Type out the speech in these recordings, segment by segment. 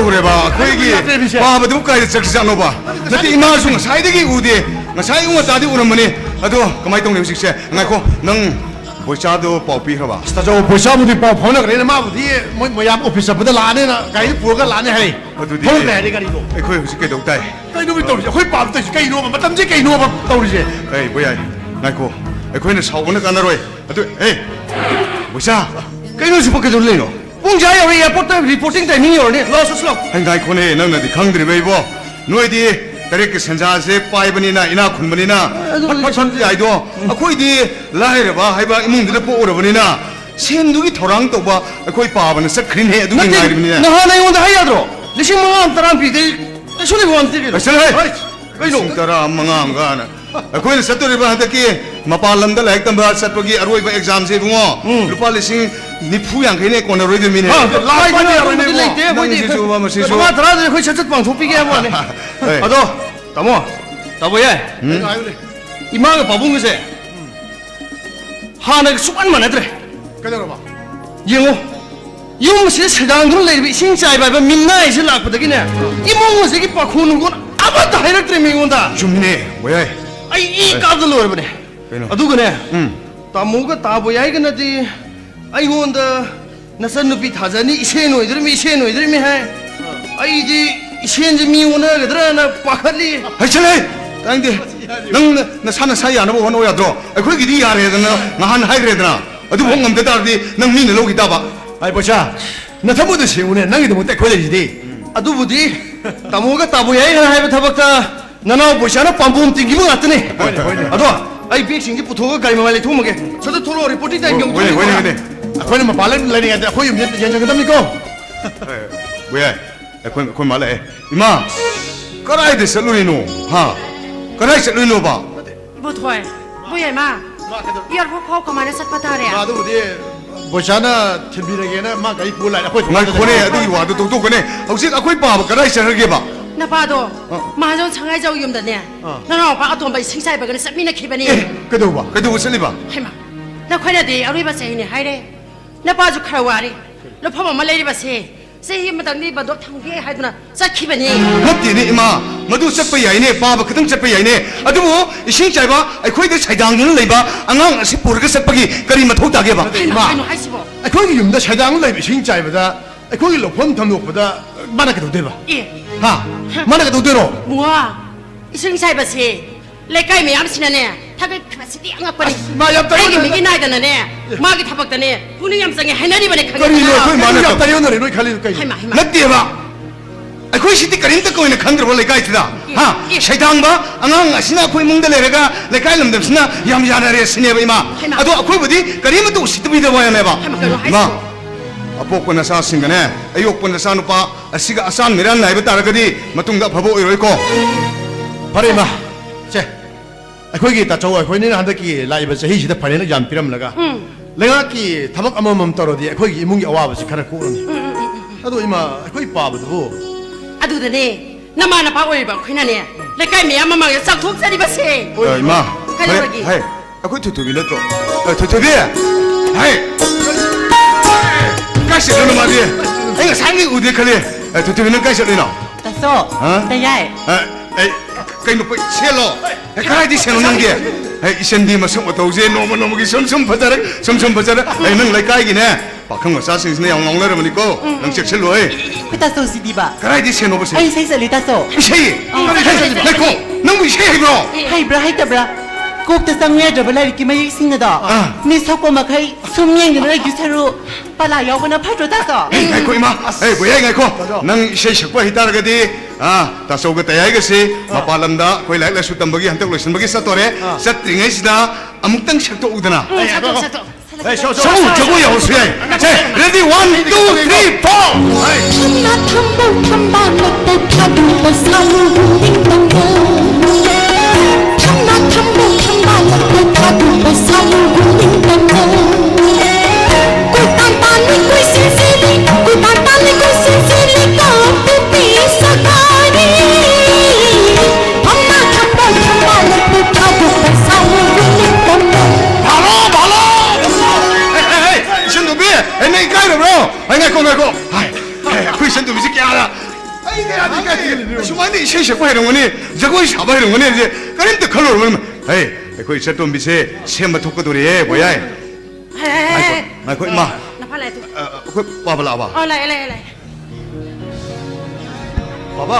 그래봐. 그 얘기 봐봐 누구까지 적시잖아 봐. 나한테 이마중 사이드기 우디 나 사이공아 따디 우는머니 아도 그만이 동네 음식세 나고 능 보샤도 뽀삐해봐. 스타저 보샤무디 뽀포나 그래 마부디 뭐야 오피스보다 라네나 가이 부어가 라네 해. 어두디 홀네 리가리도. 그 음식게 동다이. 가이 노비 또 거의 밥도 가이 노바 맞담지 가이 노바 떠오르지. 에이 뭐야 나고 그거는 사오는 까나로이 아도 에이 보샤 cái nó sẽ cái gì nó bung trái ở đây reporting tại nhiều này lo số số anh gái con này nâng là thì khăng thì bây giờ nuôi đi cái cái sản xuất sẽ bay bên này ina khun bên này phát sản thì ai đó khôi đi lại rồi ba hay ba imung đi bộ rồi bên này xem đúng cái thằng đó ba khôi pa bên sẽ khinh hệ đúng cái ngày bên này nó hôm nay 오늘 hay rồi lịch sử mang anh taram pide cái số này bọn tiền cái này cái gì taram mang anh cái này khôi sẽ tôi đi ba hạt kia mà pa lần đó lại tâm ba sát bagi aroi ba exam sẽ đúng không lúc pa lịch ni phu yang cái này còn rồi đi mình lại cái này rồi này thế bây giờ mà thằng này khôi sẽ chất bằng thuốc pide em này à đó tamo tamo vậy 이마가 바본 것에 하나가 수반만 해더래 그대로 봐. 영호 이모시 세상을 내비 신짜이바 민나이시 락부더기네 이모시기 빠코는 건 아무도 하이락들이 미군다 좀네 뭐야 아이 이 까들로 여러분에 아두그네 따모가 따보야 이거나지 아이고 온다 나선 누비 타자니 이세노이들미 해 아이지 이세인지 미오나 그들아 나 빠칼리 하이철레 땅디 너 사는 사이 안 하고 원오야 들어 거기 니 야래 되나 나한 하이래드나 어디 홍감 되다디 너 미는 로기 따봐 아이 보샤. 나 타모도 시우네. 나기도 못해 걸리지. 아두부디 따모가 따보야 이거 하이브 타박다 나나 보샤나 빰뿜 띵기분 같더니 아두 아이 백신기 부토가 가이마말리 통먹게 저도 토로 리포팅 다 인경 왜네 아코는 뭐 발렌 레니가 거의 연장한답니까? 뭐야 그 말해 이마 까라이 됐어 루이노 하 까라이 됐어 루이노 봐 부토에 뭐야마 이어포 코코만에 삭바타래 나도 어디 보샤나 팀비에게나 막 가이 볼라야 거의 나 코네 아두 와도 똑똑 코네 혹시 아코이 봐 까라이 됐어 그게 봐 나봐도 마저 청아적 юм다네 너는 오빠 아톰바 생사이바가는 쌈미나 키바니 그대로 봐. 그래도 무슨 봐 해마 나 khoina디 아루이바세니 하이래 나 봐주 카와리 너 파마 말레리바세 세히 마당니 바도 탕게 하이드나 싹키바니 맞디니 이마 모두 ceppa 야이네 바바 그등 ceppa 야이네 아두 뭐 신짜이바 아코이들 차이당는 레바 안강 시포르가 ceppa기 그리 마토 다게 봐 하이노 하이시보 거기 юм다 사장을 내비 진짜이보다 거기 높은 탐욕보다 많아게도 돼봐. 예 하 많아게도 되노. 뭐야 생사이바세 레카이 매암시나네 타글 크바시디 앙아빠니 마 옆다 아이기 미기 나이다네 마기 타박다네 분위 염성에 하나리바네 거기 가게 거기 옆다 요너리 너희 갈리니까. 하이마 하이마 낫디에봐 아코이 시티 까림 듣고 있는 칸들 원래 가이트다 하 샤이당 봐 안강 시나 코이 뭉들레가 레카이 놈들 시나 얌야나레 스네바 이마 아도 아코이 부디 까림 또 시트비다 봐야 내봐 이마 아포코나 사싱가네 아요코나 사누파 아시가 아산 미란 나이바 따라가디 마퉁다 바보 이로이코 바로 이마. 제. 거기 있다 저거 거기는 한덕기 라이브에서 회의시대 발에는 잠피람나가. 내가 기 타박 아무만 떨어디 거기 이문기 어와버지 가라 고르니. 나도 이마 거기 봐봐도. 아두드네 나마나 바오이바 쾌나네 레카이 매암마마게 싹톡사리바세 이마 가려기 하이 아코이 투투빌레토 투투비 하이 까시 너는 말이 이거 상이 우디 칼리 투투비는 까시 너는 다소 다야이 에이 cái nó bị xe lò cái đi xe nó nâng kìa ấy xem đi mà sống ở tàu xe nó mà cái sớm phát ra đấy sớm phát ra đấy ấy nâng lấy cái gì nè bảo không có sao sinh này ông lên rồi mà đi cô nâng chiếc xe lùi 그 다소 시디바 cái đi xe nó bị xe 아이 생설리 다소 xe này cô nâng bị xe bro 하이브라 하이다브라 꼭다 쌍외드브라 이렇게 막 생겨다 네 석고 막 하이 숨냥이를 유사로 빨라 여보나 파줘 다소 ấy cô mà ấy bữa ấy cô nâng xe sực qua hita cái đi ta sau cái tay cái gì mà ba lần đó quay lại là sưu tầm bagi hantar luisan bagi satu re set ringai sida amuk tang syak to udana 사토 사토 에이 쇼. sau 저거 여수야 자 ready 1 2 3 4 참나 탐보 탐방했대 타두고 사는 딩동댕 참나 탐보 탐방했대 타두고 사는 딩동댕 꿀딴딴이 꿀실실이 꿀딴딴이 꿀실실이 거푸비 사가리 참나 탐보 탐방했대 타두고 사는 딩동댕 바로 신도비 에네 까이로 bro ai ngay cô ai cái 신도비 gì kia là ꯁꯛꯄ ꯍꯩꯔꯝꯒꯅꯤ ꯖꯒꯣꯏ ꯁꯥꯕ ꯍꯩꯔꯝꯒꯅꯤ ꯍꯥꯏꯁꯦ ꯀꯔꯤꯝꯇ ꯈꯜꯂꯨꯔꯕꯅꯤ ꯍꯦ ꯑꯩꯈꯣꯏ ꯆꯠꯇꯣꯝꯕꯤꯁꯦ ꯁꯦꯝꯕ ꯊꯣꯛꯀꯗꯣꯔꯤꯌꯦ ꯕꯣꯌꯥꯏ ꯉꯥꯏꯈꯣ ꯏꯃꯥ ꯅꯐꯥ ꯂꯥꯏ ꯑꯩꯈꯣꯏ ꯄꯥꯕ ꯂꯥꯛꯑꯕ ꯂꯥꯏ ꯕꯥꯕꯥ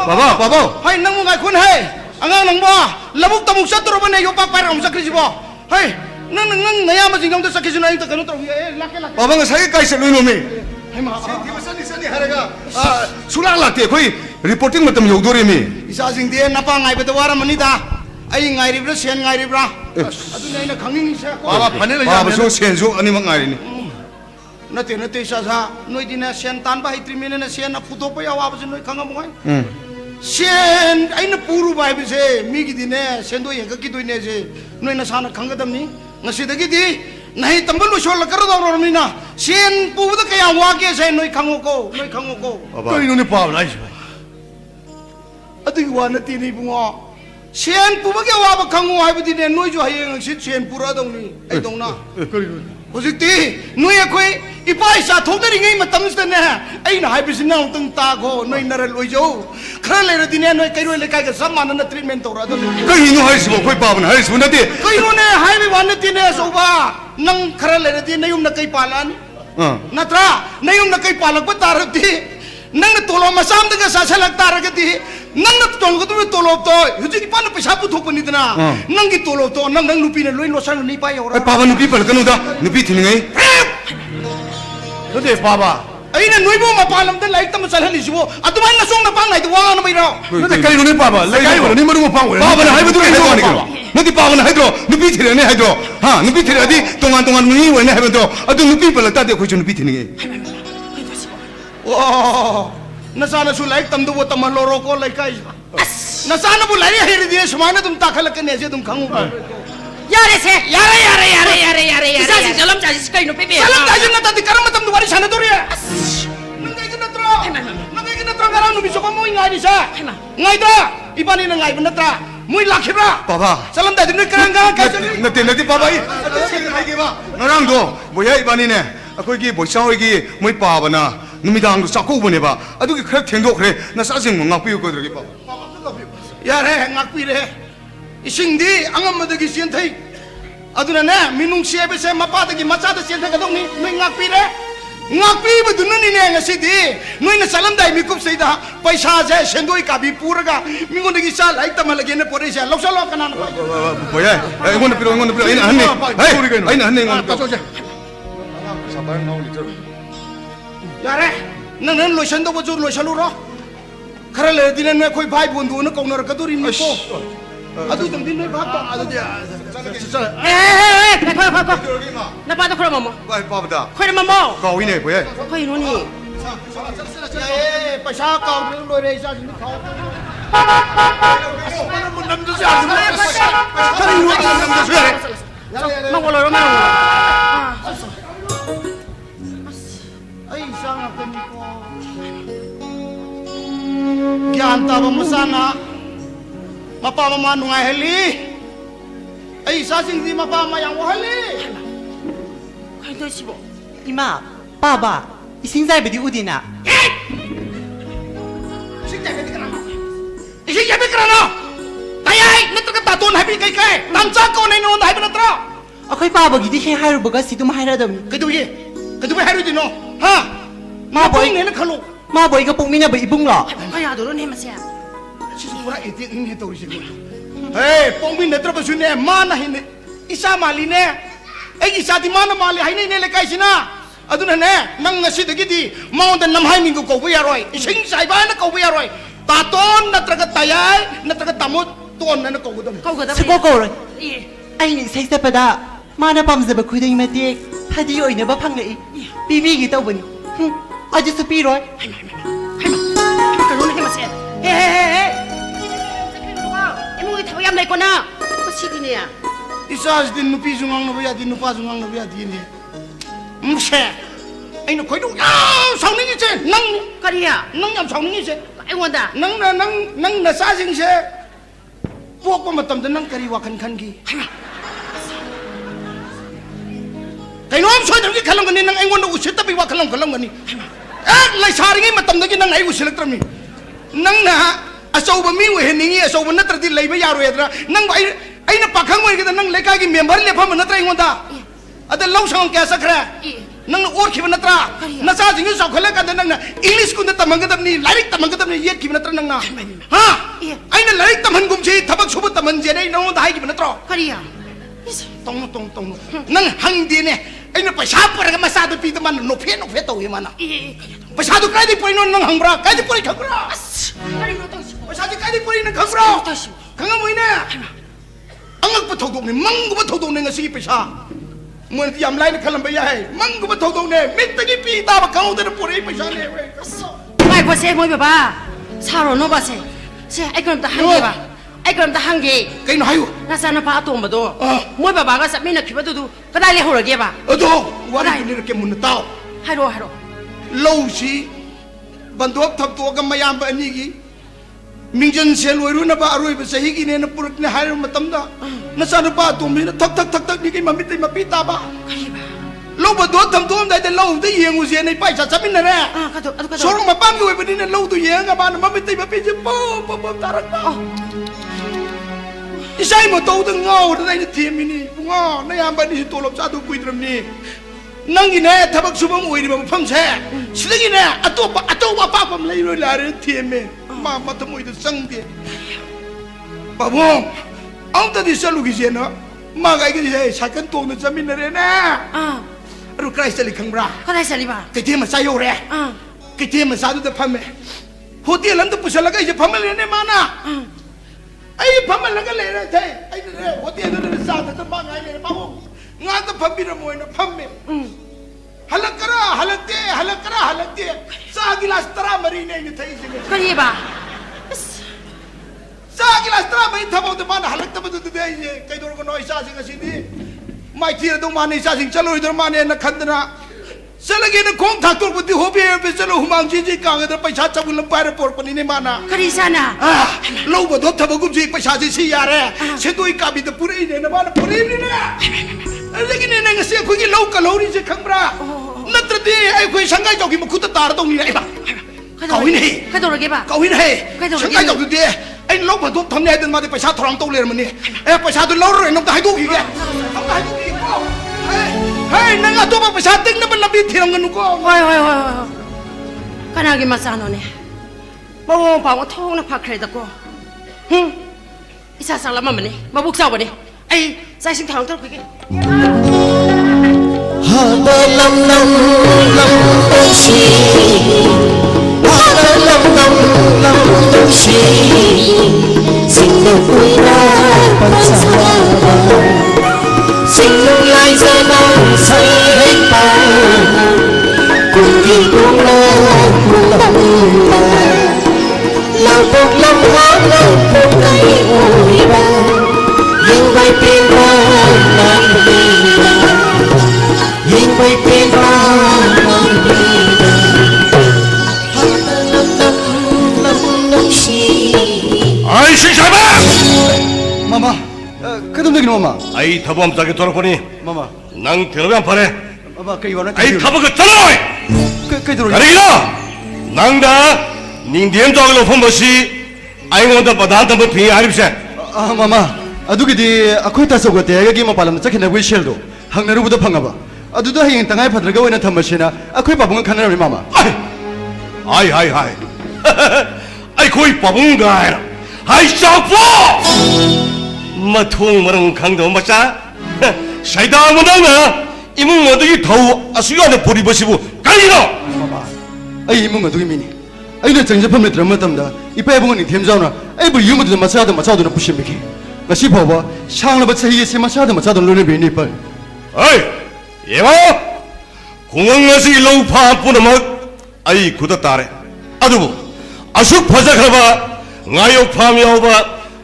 ꯕꯥꯕꯥ ꯕꯥꯕꯥ ꯍꯩ ꯅꯪ ꯉꯥꯏꯈꯣꯟ ꯍꯩ ꯑꯉꯥꯡ ꯅꯪꯕꯣ ꯂꯧꯕꯨꯛꯇ ꯑꯃꯨꯛ ꯆꯠꯇꯣꯔꯕꯅꯦ ꯌꯣꯄꯥꯛ ꯄꯥꯏꯔ ꯑꯃꯨꯛ ꯆꯠꯈ꯭ꯔꯤꯁꯤꯕꯣ ꯍꯩ ꯅꯪ ꯅꯌꯥꯝꯕꯁꯤꯡ ꯌꯣꯝꯗ ꯆꯠꯈꯤꯁꯤꯅ ꯑꯩ ꯀꯩꯅꯣ ꯇꯧꯒꯦ ꯂꯥꯛꯀꯦ ꯕꯥꯕꯥ ꯉꯁꯥꯏ ꯀꯥꯏ ꯆꯠꯂꯣꯏꯅꯣꯃꯤ ꯍꯩꯃꯥ ꯆꯠꯅꯤ ꯍꯥꯏꯔꯒ ꯁꯨꯂꯥꯛ ꯂꯥꯛꯇꯦ ꯑꯩꯈꯣꯏ ꯔꯤꯄꯣꯔꯇꯤꯡ ꯃꯇꯝ ꯌꯧꯗꯣꯔꯦꯃꯤ ꯏꯆꯥꯁꯤꯡꯗꯤ ꯅꯄꯥ ꯉꯥꯏꯕꯗ ꯋꯥꯔꯝꯃꯅꯤꯗ ꯑꯩ ꯉꯥꯏꯔꯤꯕ꯭ꯔꯥ ꯁꯦꯟ ꯉꯥꯏꯔꯤꯕ꯭ꯔꯥ ꯑꯗꯨꯅꯤ ꯑꯩꯅ ꯈꯪꯅꯤꯡꯉꯤꯁꯦ ꯕꯥꯕꯥ ꯐꯅꯦꯅ ꯕꯥꯕꯁꯨ ꯁꯦꯟꯁꯨ ꯑꯅꯤꯃꯛ ꯉꯥꯏꯔꯤꯅꯤ ꯅꯠꯇꯦ ꯏꯆꯥꯁꯥ ꯅꯣꯏꯗꯤꯅꯦ ꯁꯦꯟ ꯇꯥꯟꯕ ꯍꯩꯇ꯭ꯔꯤꯃꯤꯅ ꯁꯦꯟꯅ ꯐꯨꯗꯣꯛꯄ ꯑꯋꯥꯕꯁꯦ ꯅꯣꯏ ꯈꯪꯉꯝꯃꯣꯏ ꯁꯦꯟ ꯑꯩꯅ ꯄꯨꯔꯨꯕ ꯍꯥꯏꯕꯁꯦ ꯃꯤꯒꯤꯗꯤꯅꯦ ꯁꯦꯟꯗꯣꯏ ꯍꯦꯟꯒꯠꯈꯤꯗꯣꯏꯅꯦꯁꯦ ꯅꯣꯏ ꯅꯁꯥꯅ ꯈꯪꯒꯗꯕꯅꯤ ꯉꯁꯤꯗꯒꯤꯗꯤ ꯅꯍꯩ ꯇꯝꯕ ꯂꯣꯏꯁꯤꯜꯂꯛꯀꯗꯧꯔꯕꯅꯤꯅ ꯁꯦꯟ ꯄꯨꯕꯗ ꯀꯌꯥꯝ ꯋꯥꯒꯦꯁꯦ ꯅꯣꯏ ꯈꯪꯉꯣꯀꯣ ꯀꯔꯤꯅꯣꯅꯦ ꯄꯥꯕꯅ ꯍꯥꯏꯁꯤꯕꯣ ꯑꯗꯨꯒꯤ ꯋꯥ ꯅꯠꯇꯦꯅꯦ ꯏꯕꯨꯡꯉꯣ ꯁꯦꯟ ꯄꯨꯕꯒꯤ ꯑꯋꯥꯕ ꯈꯪꯉꯣ ꯍꯥꯏꯕꯗꯤꯅꯦ ꯅꯣꯏꯁꯨ ꯍꯌꯦꯡ ꯍꯪꯆꯤꯠ ꯁꯦꯟ ꯄꯨꯔꯛꯑꯗꯧꯅꯤ ꯑꯩꯗꯧꯅ ꯀꯔꯤꯅꯣ ꯍꯧꯖꯤꯛꯇꯤ ꯅꯣꯏ ꯑꯩꯈꯣꯏ ꯏꯄꯥ ꯏꯆꯥ ꯊꯣꯛꯅꯔꯤꯉꯩ ꯃꯇꯝꯁꯤꯗꯅꯦ ꯑꯩꯅ ꯍꯥꯏꯕꯁꯤꯅ ꯑꯃꯨꯛꯇꯪ ꯇꯥꯈꯣ ꯅꯣꯏ ꯅꯔꯜ ꯑꯣꯏꯖꯧ ꯈꯔ ꯂꯩꯔꯗꯤꯅꯦ ꯅꯣꯏ ꯀꯩꯔꯣꯏ ꯂꯩꯀꯥꯏꯒ ꯆꯞ ꯃꯥꯟꯅꯅ ꯇ꯭ꯔꯤꯠꯃꯦꯟ ꯇꯧꯔꯛꯑꯗꯧꯅꯤ ꯀꯔꯤꯅꯣ ꯍꯥꯏꯔꯤꯁꯤꯕꯣ ꯑꯩꯈꯣꯏ ꯄꯥꯕꯅ ꯍꯥꯏꯔꯤꯁꯤꯕꯨ ꯅꯠꯇꯦ ꯀꯩꯅꯣꯅꯦ ꯍꯥꯏꯕꯒꯤ ꯋꯥ ꯅꯠꯇꯦꯅꯦ ꯑꯆꯧꯕ ꯅꯪ ꯈꯔ ꯂꯩꯔꯗꯤ ꯅꯌꯨꯝꯅ ꯀꯩ ꯄꯥꯜꯂꯛꯑꯅꯤ ꯅꯠꯇ꯭ꯔꯥ ꯅꯌꯨꯝꯅ ꯀꯩ ꯄꯥꯜꯂꯛꯄ ꯇꯥꯔꯗꯤ ꯅꯪꯅ ꯇꯣꯂꯣꯞ ꯃꯆꯥ ꯑꯃꯗꯒ ꯆꯥꯁꯤꯜꯂꯛ ꯇꯥꯔꯒꯗꯤ ꯅꯪꯅ ꯇꯣꯡꯒꯗꯕ ꯇꯣꯂꯣꯞꯇꯣ ꯍꯧꯖꯤꯛ ꯏꯄꯥꯅ ꯄꯩꯁꯥ ꯄꯨꯊꯣꯛꯄꯅꯤꯗꯅ ꯅꯪꯒꯤ ꯇꯣꯂꯣꯞꯇꯣ ꯅꯪ ꯅꯨꯄꯤꯅ ꯂꯣꯏ ꯂꯣꯠꯁꯟꯒꯅꯤ 이빠 ꯌꯧꯔ ꯄꯥꯕ ꯅꯨꯄꯤ ꯄꯜꯂꯛꯀꯅꯨꯗ ꯅꯨꯄꯤ ꯊꯤꯅꯤꯡꯉꯩ ꯅꯠꯇꯦ ꯄꯥꯕ ꯑꯩꯅ ꯅꯣꯏꯕꯨ ꯃꯄꯥꯟ ꯂꯝꯗ ꯂꯥꯏꯔꯤꯛ ꯇꯝꯕ ꯆꯠꯍꯜꯂꯤꯁꯤꯕꯨ ꯑꯗꯨꯃꯥꯏꯅ ꯅꯁꯣꯡ ꯅꯄꯥꯡ ꯅꯥꯏꯗ ꯋꯥ ꯉꯥꯡꯅꯕꯩꯔꯣ ꯅꯠꯇꯦ ꯀꯔꯤꯅꯣꯅꯦ ꯄꯥꯕ ꯂꯩꯀꯥꯏ ꯑꯣꯏꯔꯅꯤ ꯃꯔꯨꯞ ꯃꯄꯥꯡ ꯑꯣꯏꯔꯅꯤ ꯄꯥꯕꯅ ꯍꯥꯏꯕꯗꯨ ꯀꯩ ꯍꯥꯏꯕ ꯋꯥꯅꯤ ꯀꯩꯅꯣ ꯅꯠꯇꯦ ꯄꯥꯕꯅ ꯍꯥꯏꯗ꯭ꯔꯣ ꯅꯨꯄꯤ ꯊꯤꯔꯛꯑꯅꯤ ꯍꯥꯏꯗ꯭ꯔꯣ ꯅꯨꯄꯤ ꯊꯤꯔꯛꯑꯗꯤ ꯇꯣꯉꯥꯟ ꯃꯤ ꯑꯣꯏꯅꯤ ꯍꯥꯏꯕ ꯅꯠꯇ꯭ꯔꯣ ꯑꯗꯨ ꯅꯨꯄꯤ ꯄꯜꯂꯛ ꯇꯥꯔꯗꯤ ꯑꯩꯈꯣꯏꯁꯨ ꯅꯨꯄꯤ ꯊꯤꯅꯤꯡꯉꯦ ꯑꯣ ꯅꯆꯥꯅꯁꯨ ꯂꯥꯏꯔꯤꯛ ꯇꯝꯗꯕ ꯇꯝꯍꯜꯂꯣꯔꯣꯀꯣ ꯂꯩꯀꯥꯏ ꯅꯆꯥꯅꯕꯨ ꯂꯥꯏꯔꯤꯛ ꯍꯩꯔꯗꯤ ꯁꯨꯃꯥꯏꯅ ꯑꯗꯨꯝ ꯇꯥꯈꯠꯂꯛꯀꯅꯦꯁꯦ ꯑꯗꯨꯝ ꯈꯪꯉꯨ 야래세 야래 이사지 절럼자지 스카이 너 빼빼 사람 다시 나타나지 까는 것도 말이 사나도리 너가 이거 나더라 너가 이거 나더라 가라 놈이 저거 뭐 인가이사 인가이다 이번에는 인가이 분났더라 뭐 라키브라 바바 사람 다시 너그런가 가져니 너때 바바 이 하이게 봐 너랑도 뭐야 이번이네 아거기 보샤오기 뭐 바바나 누미당도 잡고보네 봐 아두기 그래 탱도 그래 나 싸진 못 갖고 거들기 봐 야래 갖고이래 이싱디 앙엄마더기 시엔타이 아두나네 민웅시에베세 마빠더기 마차더 시엔타가동니 너희 갖고이래 ꯉꯥꯛꯄꯤꯕꯗꯨꯅꯅꯤꯅꯦ ꯉꯁꯤꯗꯤ ꯅꯣꯏꯅ ꯆꯠꯂꯝꯗꯥꯏ ꯃꯤꯀꯨꯞꯁꯤꯗ ꯄꯩꯁꯥꯁꯦ ꯁꯦꯟꯗꯣꯏ ꯀꯥꯕꯤ ꯄꯨꯔꯒ ꯃꯤꯉꯣꯟꯗꯒꯤ ꯆꯥ ꯂꯥꯏꯔꯤꯛ ꯇꯝꯍꯜꯂꯒꯦꯅ ꯄꯣꯔꯛꯏꯁꯦ ꯂꯧꯁꯜꯂꯣ ꯀꯅꯥꯅ 뭐야 이거는 필요 아니나 한네 아니나 한네 따져오자 야래 너는 로션도부터 로션으로 그럴 애들은 왜 거의 바이 본도는 공노를 가도리니 또 아두들 네 밥도 아두들 에에에 파파 나 봐도 그럼 뭐 바보다 그럼 뭐 가오이네 뭐야 거의 노니 예 빠샤 가우는 노래 이사진 가우 남자지 않으면 먹으러 오면 아이 이상하다니까 ज्ञान तब मसाना मपा ममा नुंगाइहली आई सासिंगदी मपा मयां वहली 거의 도시보 이마 빠바 이 신사이베디 우디나 इसे ये भी कराना तैयार नत्र का तातोन है भी कई कई तंचा कौन है नोंद है नत्र अखोई पाबगिदी हे हारुबगा सिदुम हाइरादम कदु है रुदिनो हां मा बोई ने खलो 마 보이가 뽕미냐부 이붕러 거의 아도론 해마세요 시수라 이티 인 해 도리시 에이 뽕미 नत्र बसुने माना हिने इसा मालिने ए इसादी माना माले हाइने ने लेकाइसिना अदुनने नंग ngasiदगिदी माउंद नमहाइ मिंगु कोबु यारोय इसिंग साइबाना कोबु यारोय तातोन नत्रगा तायाय नत्रगा तामो तोन न कोगुदम 거기다 스고고로 예 아이니 세세빠다 마나 밤즈바 쿠이딩 메티 하디 오이네바 팡레이 비비기 떠보니 아주 스피로이 그런 해마세요 에에에 이모기 타고 얌 내거나 그 시디네야 이사스 딘 누피 중앙 누비야 딘 누파 중앙 누비야 디네 무세 아이노 거이도 야 상능이제 능 거리야 능냠 상능이제 아이고다 능 나사징세 부엌 마땀데 능 거리 와칸 칸기 kainom soy dagi khalang gani nang aingon usit tapi wa khalang gani laisari ngai matam dagi nang ai usilak trami nang na achauba mi we heningi achauba natradi leiba yaroedra nang aina pakhang we gida nang lekai gi member lepham natra ingonda ada law sang kya sakra nang or khiba natra nacha jingi sakhole ka nang english kun tamangadam ni larik tamangadam ni yet khiba natra nang na ha aina larik taman gumchi thabak suba taman je nei nang dai khiba natra kariya tong nang hangdi ne aina paisa paraga masa du pi taman no phe to hi mana paisa du kai di poino nang hangbra kai di poi khagra kari no to paisa di kai di poi nang khagra khanga moina angak pa thodok ni mang ba thodok ni ngasi paisa mo ti am lai na khalam ba ya hai mang ba thodok ne mit gi pi ta ba khau da pori paisa ne we ngai bo se moi baba saro no ba se ai kam ta hangi ba ai kam ta hangi kai no hayu na sana pa atom ba do moi baba ga sa mina khiba du kadai le horage ba ado wari ni ke mun taw haro low si bandok thap to ga mayam ba ani gi mingjan sel oiru na ba aroi ba sahi gi ne na purak ne hair matam da na sa pa to mi thak ni gi mamit ma pi ta ba kari ba low ba do tham to da low da yeng u se nei pai sa chamin na re ka do sorong ma pam gi we ba ni na low tu yeng ga ba na mamit ma pi je po tarak ba isai mo to da ngau da ni thi mi ni ngo na yam ba ni to lop sa du kui dram ni nangi ne thabak subam oi ri ba pham se sidagi ne atopa pa pam lai ro la re thi me ma thamoi da sang de babom ang ta di salu gi je na ma ga gi je sakan tong na chamin na re na ru christ li khang bra kadai sali ba ke the ma sa yo re ke the ma sa du da pham me hotel an da pusala ga je pham le ne ma na ai pham la ga le re the ai ne hotel da sa da ma ga le babom nga ta pham bi na mo na pham me halakte sa gilas tara mari ne ni thai se kari ba sa gilas tara mari thabo de man halakta ba de ye kai dor ko noi sa sing asidi mai thira do man sa sing chalo idar man na khandna salage na khong thak tor budi hobe be chalo humang ji ka ga paisa chabul pai report pani ne mana kari sana lo bo do thabo gum ji paisa ji si yare se doi ka bi de puri ne na ba puri ni na लेकिन ने ngasi khoi gi lau ka lau ri je khambra natradi ai khoi sangai jok gi mu khut tar dong ni ai ba kau ni ka do ge ba kau ni sangai jok de ai lau ba do tham ne den ma de paisa thorang to ler mani ai paisa do lau ro nom ta hai do gi ge ham ta hai do gi ko hey nang atu ba paisa ting na ban labi thirang nu ko hoi kana gi ma sa no ne ba wo pa wo thong na pha khre da ko isa sa la ma ne ma buk sa ba ne ai sai sing thang tor ki ha ba lam lam shi ha lam shi sing no vui ra pan sa sing no lai ra na sai hết pa cùng đi cùng la la bốc lam hoa la bốc cây ôi ba nhưng bay bên hoa nan đi nhưng bay bên hoa nan đi năm shi ai shi shaba mama kadum de no mama ai thabam ta ke tor poni mama nang thirobam pare mama kai wana ai thabak chaloi kai dor karigina nang da ning diem jog lo phom bosi ai ngon da badan tam phi arib se mama adugi di akhoi ta sogote ga gi ma palam chakhina wi shel do hangna ru bu da phangaba aduda hing tangai phadraga wena thamashina akhoi babung khana ri mama ai ai khoi pabung gai ai chaplo mathung marang khang do macha shaida modang imung modagi thau asuya de pori basibu karigina ai imung adugi mini ai na changja phamle drama tamda ipai bunga ni themjauna ai bu yum du macha na pushim biki ngasi phawa sangla ba chahi se macha da lone be ni pa ai yema kungang ngasi lo pha punamak ai khuda tare adubu asuk phajakhaba ngayok pham yawba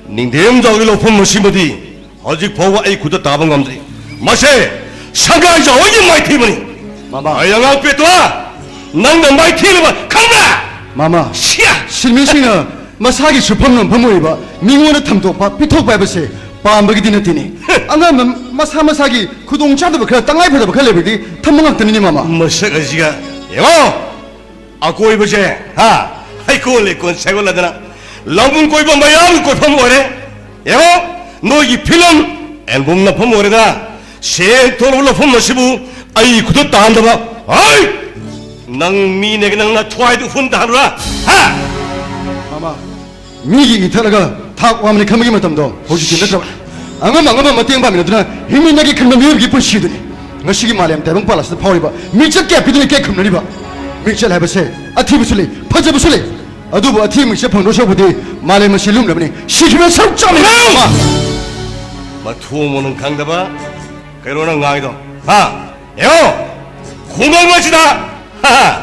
ningdem jawgi lo phum masimadi hojik phawa ai khuda taba ngamdri mase sangai jawi mai thimani mama ai anga petwa nang na mai thilba khambra mama sia 실민 씨는 마사기 수품론 범위바 민원의 탐독파 피톡 바이버세 바ambagi dinatini anga masa기 구동자도 그 땅아이 보다 걸레비디 탐망학 드니니 마마 masak ajiga yema akoi bose ha ai ko le kon segolladana lamung koi ba mayam koi pham ore ego noi film album na pham ore da she thor lo pham masibu ai khud ta da ba ai nang mi ne nang na thwai du fun da ra ha 마마 미기 이탈라가 다 와문에 감기 맞담도 보시 진짜 앙아 맞대응 밤이나 드나 힘이 나게 큰 놈이 깊은 시더니 ngashigi malem tabang palas the power ba michak ke piduni ke khumnani ba michal habase athi busule phaja busule adubu athi mi shapang ro shobudi malem silum labni shikhme sam chami ma ma thu mo는 강다 봐 그러나 강이도 아 요 공강 맛이다 하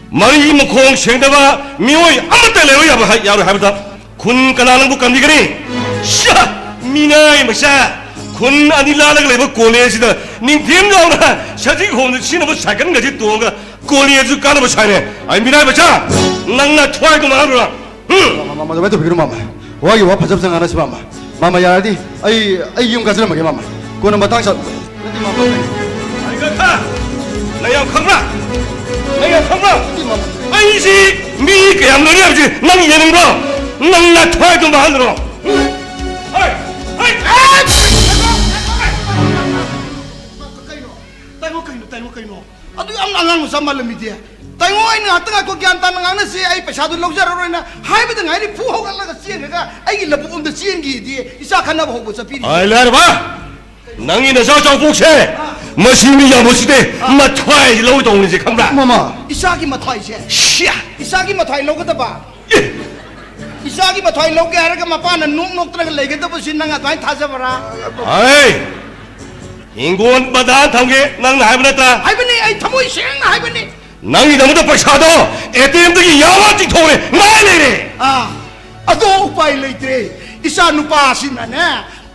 머리 이모 공 생다 봐 미워이 아무 때 레오 야바 야로 하부다 군 까나는 부 감지 그리 샤 미나이 마샤 군 아니라는 레버 콜레지다 님 팀나오나 샤지 공는 신은 뭐 작은 거지 또가 콜레지 까는 뭐 차네 아이 미나이 마샤 낭나 투아이고 말하라 mama da beto biru mama wagi wa phajab sang ana si mama mama yaradi ai yum gazra mage mama ko na matang sa nadi mama 아이 가타 나야 컴라 나야 컴라 아이지 미 그냥 너리 아버지 난 예능 거난나 투아이고 말하라 아이 tayo kayo adu ang angang sa malamidya tayo ay nga tanga ko gyan tan nga na si ay pasado logjar ro na hay bidang ay pu ho gal ga sien ga ay labu um da sien gi di isa khana ho bo sa piri 아이 라르 봐 낭이 나 저저 복세 머시미 야 머시데 마 투아이 로우 동리지 컴라 mama isa gi ma thai se 샤 isa gi ma thai log da ba isa gi ma thai log ga ga ma pa na nuk nuk tra ga le ga da bo sin nga thai tha sa bara 아이 인고원 바다 당게 낭 나이브랬다 hay bani ay thamoi seng na hay bani 낭이 너무도 빠샤도 에티엠들이 야와직 통에 나이네 ado upai leitre isa nu pa sin na ne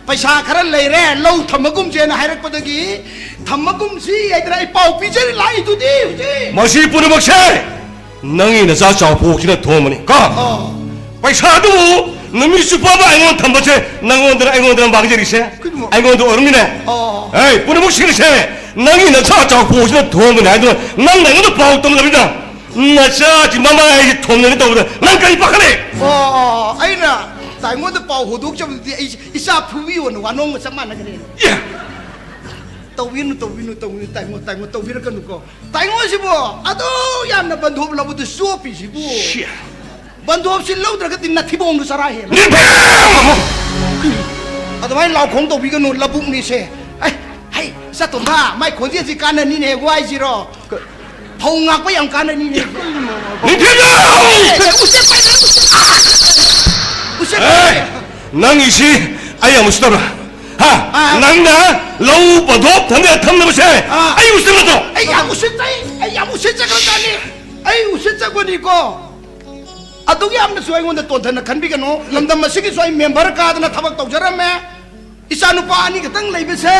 paisa khara leire lo thamagum je na hairak padagi thamagum si ai drai pau pi je lai tu di 머시 뿌는 먹세 낭이 나자 자포기나 도머니 가 빠샤도 너미 슈퍼바 아이고 탐버체 낭원들 아이고들 망제리세 아이고도 얼음이네 에이 뿌는 먹시리세 낭이 나자 자포기나 도머니 아이도 낭 내가도 바우 떠나갑니다 나자 지마마이 통년이 떠오르 낭까지 박하네 ai na tai ngo de pau hoduk cham di isa phuwi won wa nong sa man na gre 예 tawin tai ngo tawir kan ko tai ngo si bo ado yam na bandhu labu de so pi si bo bandhu si lo dra ka tin na thibong nu sara he ado mai lau khong to bi kan nu labu ni se ai hai sa ton ba mai khon ji kan na ni ne wai ji ro thong ngak pa yang kan na ni ne 니티야 낭이시 아야 무시더라 하 낭나 로우 버도 당가 탐나보세 아이 무시더라도 ai ya musit sa kan ni ai usit sa ko ni ko adug yam na suai ngon to thana khan bi kanu lamdam masigi suai member ka na thabak tau jaram me isa nu pa ani katang leibe se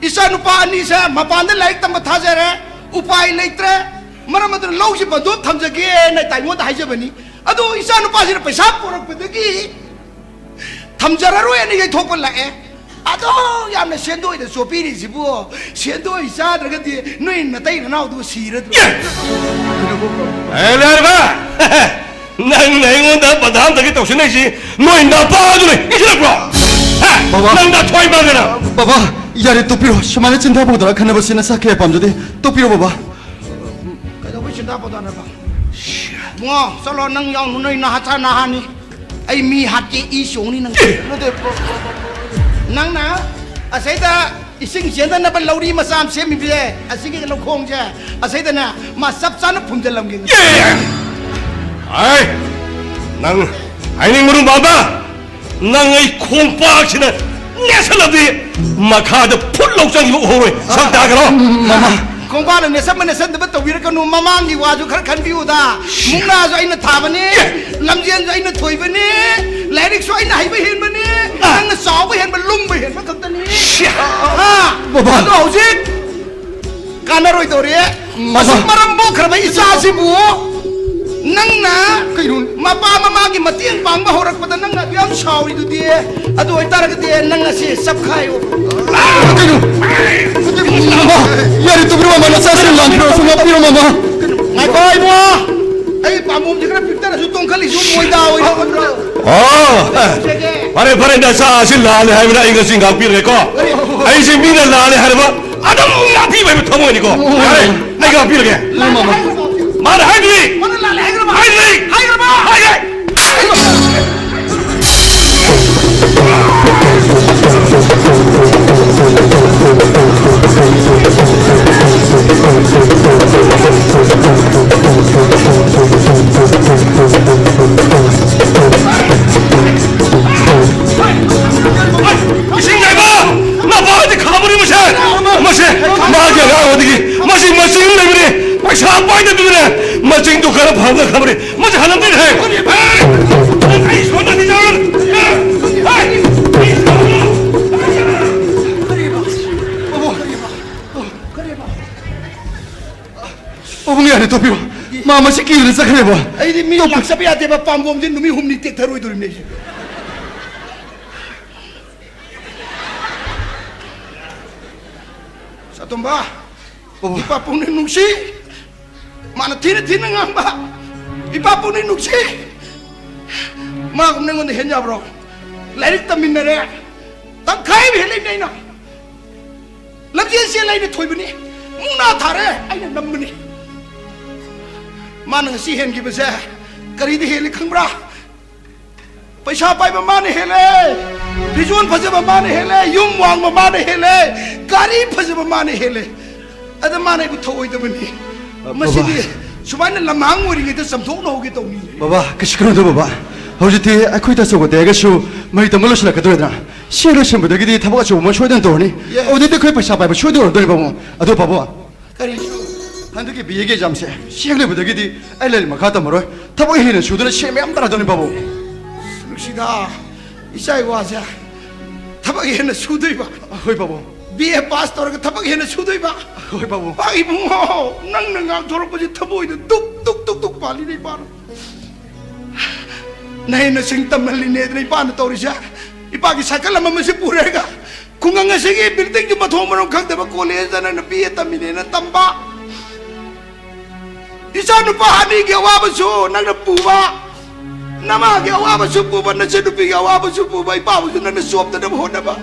isa nu pa ani se mapan da laik tam tha jare upai leitre maram adun lou si badu tham jage na tai ngon da hai jabani adu isa nu pa si paisa porak pedagi tham jararo ani gai thok la e ado yam na sendo ida so pi ri sibu sendo isa daga di noi na tai na du si ra du 에라르바 낭 내용다 바담 되게 똑신내지 너희 나 빠주네 이시라고 낭나 토이 바르나 baba yare to piro shmane chinta bodara khana basina sakhe pamjode to piro baba kada bo chinta bodana ba mo solo nang yang noi na ha na hani ai mi hati i shong ni nang nang na asaida ising jenda na ba lauri ma sam se mi bie asigi lo khong je asaida na ma sap san phum je lam ge 아이 낭 아이ning 무릎 봐봐 낭의 콩박치는 내 살람들이 마카드 풀록장이 오래 상다가로 kong ba ne sam ne san de to wir ka nu mamang gi wa ju khar khan bi uda mung na jo aina tha bani lam jian jo aina thoi bani lairik so aina hai ba hen bani nang na saw ba hen ba lum ba hen ba khak tani ha baba no hojik kana roi to re masuk maram bo khar ba isa si bu nang na kairun mapa mama gi matiang pang ba horak pa nang na biam sawi du di adu ai tar ga di nang na si sab khai o yari tu biro mama sa sin lan biro sunga biro mama mai boy mo ai pamum je kena pikta na sutong kali su moi da oi 어 바래 바래 나 사실 나네 하면 이거 생각 비르고 아이 지 미나 나네 하르바 아담 나 비베 터모니고 내가 비르게 말 하지 하지 하지 신가봐 나 뭐한테 가버리 무슨 마게 가 어디기 마시 있네 그래 막사 빠이다 그래 마싱도 가라 방가 가버리 마시 하는 데를 해 아이 손다 니자 Obungi ane topi ba. Mama si kiri sa kare ba. Ai di mi yak sabi ate ba pambom din numi humni tek tharoi durim ne. Satomba. Ipa pung ni nuksi. Mana tina ngamba. Ipa pung ni nuksi. Ma kum nengon de henya bro. Lerik tamin na re. Tam khai bi helai nei na. Labjen se lai ne thoi bani. Muna thare ai na nam bani. Mana si hen ki bese kari di hele khang bra paisa pai ba mane hele bijun phase ba mane hele yum wang ba mane hele kari phase ba mane hele ada mane bu thoi da bani masidi suman lamang uri ngi da samthok no gi tong ni baba kishkro do baba hojiti akhoi ta sogo de ga shu mai ta molo shla ka do da shiro shim bu de gi ta ba chu mo choi den do ni odi de khoi paisa pai ba choi do do ba mo ado baba kari 한두개 비에게 잠세 시행래 부득이디 알레리 마카타 모로 타보게 해는 주도는 시험에 암따라더니 바보 룩시다 이사이 와자 타박이 해는 수도이 봐 허이 바보 비에 파스터가 타박이 해는 수도이 봐 허이 바보 아이 붕어 낭낭강 졸업하지 타보이는 뚝뚝뚝뚝 발리네 봐 나이는 생땀날리네 애들이 빠는 떠오르자 이 빠기 사칼라 마마시 뿌레가 궁강가 세계 빌딩 좀 도움으로 강대바 콜레자는 비에 땀이네는 땀바 Isa nupa hani ke awa basu nang napuba nama ke awa basu puba na sedupi ke awa basu puba ipa basu nang nasuap ta namo na ba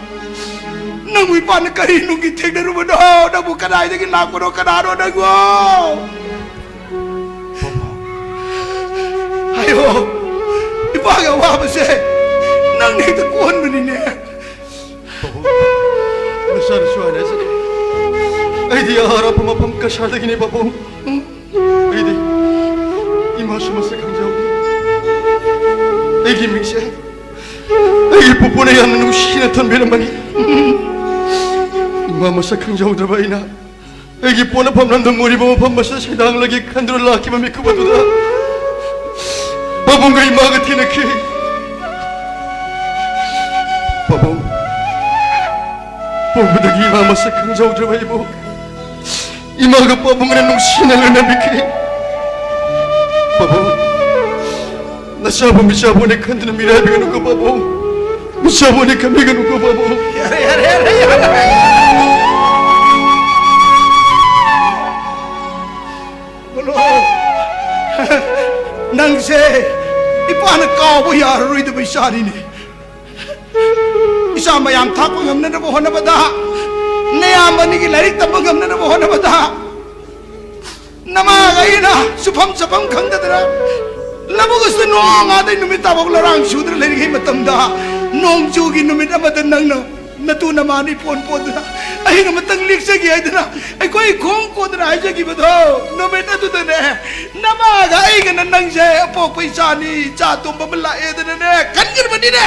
nang wipa na kari nung itek na rumado na bukan ay naging lakuro kanaro na go ayo ipa ke awa basu nang nagtakuhan mo nini Nasara suara sini ay di harap mapam kasada gini babo Edi, imaşıması kamcağı. Egi mikse, egi popone yanının uşine tan benim bani. İmaması kamcağı da bayına. Egi pona pamlandan mori baba pamması şeydan lagi kandırı lakima mi kubadu da. Babunga imaga tine ki. Babam, babudagi imaması kamcağı da bayı bu. 이마가 빠봉을 해놓은 신앙을 내비키 바보 나 샤보미 샤보니 칸드는 미라비가 놓고 바보 샤보니 칸비가 놓고 바보 Bolo nangse ipana kaw bo yar roi de bisari ni isa mayam thak ngam na bo hona bada nayam bani ki larik tab ngam na bo hona bada nama gaina supam sapam khang da dara labu gustu nong ade numit tabok larang sudra leri hi matam da nong chu gi numit amadan nang no natu namani pon pon da ai ngam tang lik se gi ai dana ai koi khong ko dana ai je gi bado numit atu da ne nama ga ai ga nang je apo paisa ni cha tum ba la e da ne kan gir bani ne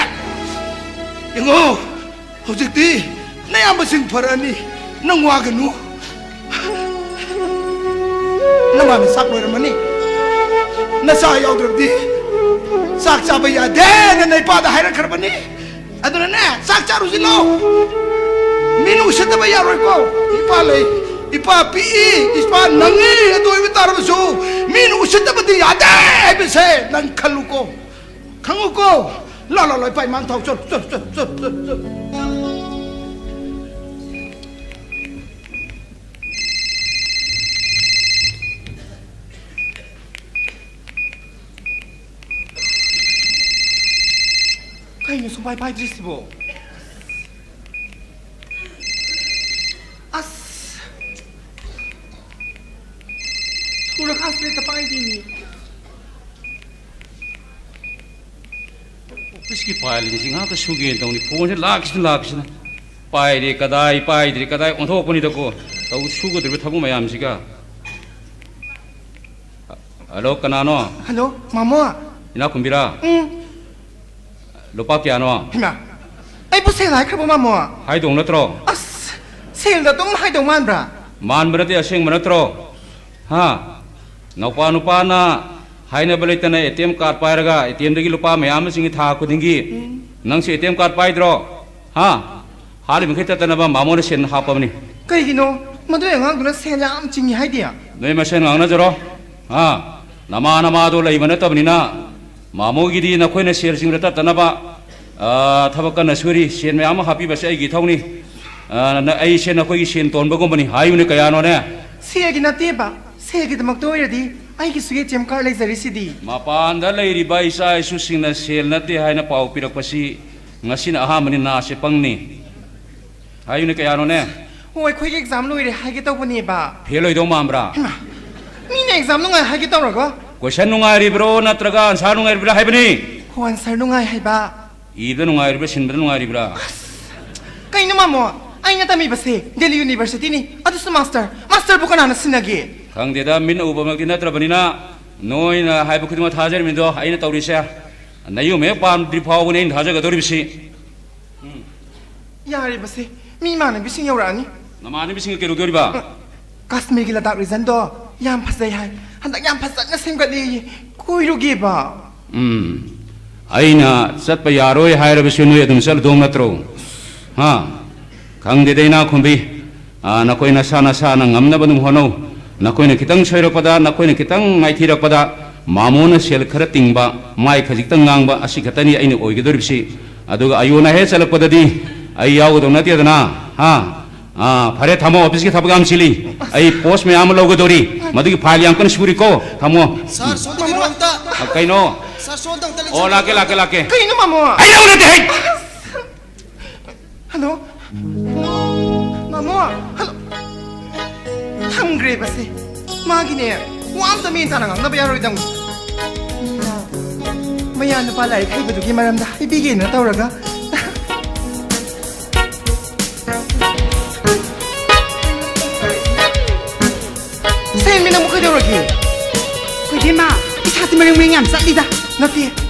yango hojikti nayam sing pharani nang wa ga nu nama na sak loi ramani na sa yaw drabdi sak cha ba ya de na nei pa da haira khar bani aduna ne sak cha ru zilo minu shata ba ya roi ko ipa lei ipa pi ispa nangi adoi bi tar su minu shata ba di ya de bi se nang khalu ko khangu ko la la loi pai mang thau chot chot chot chot chot ꯀꯩꯅꯣ ꯁꯨꯡꯄꯥꯏ ꯄꯥꯏꯗ꯭ꯔꯤꯁꯤꯕꯣ ꯑꯁ ꯊꯨꯔꯀꯥꯟꯁꯤꯗ ꯄꯥꯏꯗꯤꯅꯤ ꯑꯣꯐꯤꯁꯀꯤ ꯐꯥꯏꯜꯁꯤꯡꯁꯤ ꯉꯥꯛꯇ ꯁꯨꯒꯦꯅ ꯇꯧꯅꯤ ꯐꯣꯟꯁꯦ ꯂꯥꯛꯈꯤꯁꯤꯅ ꯄꯥꯏꯔꯦ ꯀꯗꯥꯏ ꯄꯥꯏꯗ꯭ꯔꯤ ꯀꯗꯥꯏ ꯑꯣꯟꯊꯣꯛꯄꯅꯤꯗꯀꯣ ꯇꯧ ꯁꯨꯒꯗꯧꯔꯤꯕ ꯊꯕꯛ ꯃꯌꯥꯝꯁꯤꯒ ꯍꯜꯂꯣ ꯀꯅꯥꯅꯣ ꯍꯜꯂꯣ ꯃꯥꯃꯣ ꯏꯅꯥꯛ ꯈꯨꯟꯕꯤꯔꯥ ꯂꯨꯄꯥ ꯀꯌꯥꯅꯣ ꯍꯩꯃꯥ ꯑꯩꯕꯨ ꯁꯦꯜ ꯍꯥꯏꯈ꯭ꯔꯕꯣ ꯃꯥꯃꯣ ꯍꯥꯏꯗꯧ ꯅꯠꯇ꯭ꯔꯣ ꯑꯁ ꯁꯦꯜꯗ ꯑꯗꯨꯝ ꯍꯥꯏꯗꯧ ꯃꯥꯟꯕ꯭ꯔꯥ ꯃꯥꯟꯕ ꯅꯠꯇꯦ ꯑꯁꯦꯡꯕ ꯅꯠꯇ꯭ꯔꯣ ꯍꯥ ꯅꯨꯄꯥꯅ ꯍꯥꯏꯅꯕ ꯂꯩꯇꯅ ATM ꯀꯥꯔꯗ ꯄꯥꯏꯔꯒ ATMꯗꯒꯤ ꯂꯨꯄꯥ ꯃꯌꯥꯝ ꯑꯃ ꯆꯤꯡꯉꯤ ꯊꯥ ꯈꯨꯗꯤꯡꯒꯤ ꯅꯪꯁꯨ ATM ꯀꯥꯔꯗ ꯄꯥꯏꯗ꯭ꯔꯣ ꯍꯥ ꯍꯥꯜꯂꯤꯃꯈꯩ ꯇꯠꯇꯅꯕ ꯃꯥꯃꯣꯅ ꯁꯦꯟ ꯍꯥꯞꯄꯕꯅꯤ ꯀꯩꯒꯤꯅꯣ ꯃꯗꯨ ꯑꯉꯥꯡꯗꯨꯅ ꯁꯦꯜ ꯌꯥꯝ ꯆꯤꯡꯉꯤ ꯍꯥꯏꯗꯤ ꯅꯣꯏ ꯃꯁꯦꯟ ꯉꯥꯡꯅꯖꯔꯣ ꯍꯥ ꯅꯃꯥꯗꯣ ꯂꯩꯕ ꯅꯠꯇꯕꯅꯤꯅ ꯃꯥꯃꯣꯒꯤꯗꯤ ꯅꯈꯣꯏꯅ ꯁꯦꯜ ꯆꯤꯡꯕ ꯇꯠꯇꯅꯕ ꯊꯕꯛ ꯀꯟꯅ ꯁꯨꯔꯤ ꯁꯦꯟ ꯃꯌꯥꯝ ꯑꯃ ꯍꯥꯞꯄꯤꯕꯁꯦ ꯑꯩꯒꯤ ꯏꯊꯧꯅꯤ ꯑꯩꯁꯦ ꯅꯈꯣꯏꯒꯤ ꯁꯦꯟ ꯇꯣꯟꯕꯒꯨꯝꯕꯅꯤ ꯍꯥꯏꯌꯨꯅꯦ ꯀꯌꯥꯅꯣꯅꯦ ꯁꯦꯜꯒꯤ ꯅꯠꯇꯦꯕ ꯁꯦꯜꯒꯤꯗꯃꯛꯇ ꯑꯣꯏꯔꯗꯤ ꯑꯩꯒꯤꯁꯨ ATM ꯀꯥꯔꯗ ꯂꯩꯖꯔꯤꯁꯤꯗꯤ ꯃꯄꯥꯟꯗ ꯂꯩꯔꯤꯕ ꯏꯆꯥ ꯏꯁꯨꯁꯤꯡꯅ ꯁꯦꯜ ꯅꯠꯇꯦ ꯍꯥꯏꯅ ꯄꯥꯎ ꯄꯤꯔꯛꯄꯁꯤ ꯉꯁꯤꯅ ꯑꯍꯥꯟꯕꯅꯤ ꯅꯥꯁꯦ ꯄꯪꯅꯤ ꯍꯥꯏꯌꯨꯅꯦ ꯀꯌꯥꯅꯣꯅꯦ ꯍꯣꯏ ꯑꯩꯈꯣꯏꯒꯤ ꯑꯦꯛꯖꯥꯝ ꯂꯣꯏꯔꯦ ꯍꯥꯏꯒꯦ ꯇꯧꯕꯅꯦꯕ ꯐꯦꯜ ꯑꯣꯏꯗꯧ ꯃꯥꯟꯕ꯭ꯔꯥ ꯃꯤꯅ ꯑꯦꯛꯖꯥꯝ ꯅꯨꯡꯉꯥꯏ ꯍꯥꯏꯒꯦ ꯇꯧꯔꯒ ꯀꯣꯏꯁꯟ ꯅꯨꯡꯉꯥꯏꯔꯤꯕ꯭ꯔꯣ ꯅꯠꯇ꯭ꯔꯒ ꯑꯟꯁꯥꯔ ꯅꯨꯡꯉꯥꯏꯔꯤꯕ꯭ꯔꯥ ꯍꯥꯏꯕꯅꯤ ꯍꯣ ꯑꯟꯁꯔ ꯅꯨꯡꯉꯥꯏ ꯍꯥꯏꯕ ꯏꯕꯗ ꯅꯨꯡꯉꯥꯏꯔꯤꯕ꯭ꯔꯥ ꯁꯤꯟꯕꯗ ꯅꯨꯡꯉꯥꯏꯔꯤꯕ꯭ꯔꯥ ꯀꯩꯅꯣ ꯃꯥꯃꯣ ꯑꯩꯅ ꯇꯝꯃꯤꯕꯁꯦ ꯗꯦꯜꯂꯤ ꯌꯨꯅꯤꯚꯔꯁꯤꯇꯤꯅꯤ ꯑꯗꯨꯁꯨ ꯃꯥꯁꯇꯔꯕꯨ ꯀꯅꯥꯅ ꯁꯤꯟꯅꯒꯦ ꯈꯪꯗꯦꯗ ꯃꯤꯠꯅ ꯎꯕꯃꯛꯇꯤ ꯅꯠꯇ꯭ꯔꯕꯅꯤ나 ꯅꯣꯏꯅ ꯍꯥꯏꯕ ꯈꯨꯗꯤꯡꯃꯛ ꯊꯥꯖꯔꯤꯕꯗꯣ ꯑꯩꯅ ꯇꯧꯔꯤꯁꯦ ꯅꯌꯨꯝ ꯍꯦꯛ ꯄꯥꯟꯗ꯭ꯔꯤ ꯐꯥꯎꯕꯅꯤ ꯑꯩꯅ ꯊꯥꯖꯒꯗꯧꯔꯤꯕꯁꯤ ꯌꯥꯔꯤꯕꯁꯦ ꯃꯤ ꯏꯃꯥꯟꯅꯕꯤꯁꯤꯡ ꯌꯧꯔꯛꯑꯅꯤ ꯅꯃꯥꯟꯅꯕꯤꯁꯤꯡꯒ ꯀꯩꯗꯧꯗꯣꯔꯤꯕ ꯀꯥꯁꯃꯤꯔꯒꯤ ꯂꯗꯥꯛ ꯔꯤꯖꯟꯗꯣ ꯌꯥꯝ ꯐꯖꯩ ꯍꯥꯏ ꯍꯟꯗꯛ ꯌꯥꯝ ꯐꯖꯅ ꯁꯦꯝꯒꯠꯂꯦꯌꯦ ꯀꯣꯏꯔꯨꯒꯦꯕ ꯑꯩꯅ ꯆꯠꯄ ꯌꯥꯔꯣꯏ ꯍꯥꯏꯔꯕꯁꯨ ꯅꯣꯏ ꯑꯗꯨꯝ ꯆꯠꯂꯗꯧ ꯅꯠꯇ꯭ꯔꯣ ꯍꯥ ꯈꯪꯗꯦꯗ ꯏꯅꯥꯛ ꯈꯨꯟꯕꯤ ꯅꯈꯣꯏ ꯅꯁꯥꯅ ꯉꯝꯅꯕ ꯑꯗꯨꯝ ꯍꯣꯠꯅꯧ ꯅꯈꯣꯏꯅ ꯈꯤꯇꯪ ꯁꯣꯏꯔꯛꯄꯗ ꯅꯈꯣꯏꯅ ꯈꯤꯇꯪ ꯃꯥꯏꯊꯤꯔꯛꯄꯗ ꯃꯥꯃꯣꯅ ꯁꯦꯜ ꯈꯔ ꯇꯤꯡꯕ ꯃꯥꯏ ꯈꯖꯤꯛꯇꯪ ꯉꯥꯡꯕ ꯑꯁꯤ ꯈꯛꯇꯅꯤ ꯑꯩꯅ ꯑꯣꯏꯒꯗꯧꯔꯤꯕꯁꯤ ꯑꯗꯨꯒ ꯑꯌꯣꯟ ꯑꯍꯦ ꯆꯠꯂꯛꯄꯗꯗꯤ ꯑꯩ ꯌꯥꯎꯒꯗꯧ ꯅꯠꯇꯦꯗꯅ ꯍꯥ ꯐꯔꯦ ꯊꯝꯃꯣ ꯑꯣꯐꯤꯁꯀꯤ ꯊꯕꯛ ꯌꯥꯝ ꯆꯤꯜꯂꯤ ꯑꯩ ꯄꯣꯁ ꯃꯌꯥꯝ ꯑꯃ ꯂꯧꯒꯗꯧꯔꯤ ꯃꯗꯨꯒꯤ ꯐꯥꯏꯜ ꯌꯥꯝ ꯀꯟꯅ ꯁꯨꯔꯤꯀꯣ ꯊꯝꯃꯣ Sir, sontang inuamta. ꯀꯩꯅꯣ Sir, sontang tali. ꯑꯣ ꯂꯥꯛꯀꯦ ꯀꯩꯅꯣ ꯃꯥꯃꯣ ꯑꯩ ꯂꯧ ꯅꯠꯇꯦ ꯍꯩ ꯍꯜꯂꯣ ꯃꯥꯃꯣ ꯍꯜꯂꯣ ꯊꯝꯈ꯭ꯔꯦꯕꯁꯦ ꯃꯥꯒꯤꯅꯦ ꯋꯥ ꯑꯝꯇ ꯃꯦꯟ ꯇꯥꯅ ꯉꯥꯡꯅꯕ ꯌꯥꯔꯣꯏꯗꯪ ꯃꯌꯥ ꯅꯨꯄꯥ ꯂꯥꯏꯔꯤꯛ ꯍꯩꯕꯗꯨꯒꯤ ꯃꯔꯝꯗ ꯍꯥꯏꯕꯤꯒꯦꯅ ꯇꯧꯔꯒ ꯁꯦꯟꯃꯤꯅ ꯑꯃꯨꯛ ꯀꯩꯗꯧꯔꯒꯦ ꯀꯣꯏꯕꯦꯝꯃ ꯏꯁꯥꯁꯦ ꯃꯔꯦꯡ ꯌꯥꯝ ꯆꯠꯂꯤꯗ ꯅꯠꯇꯦ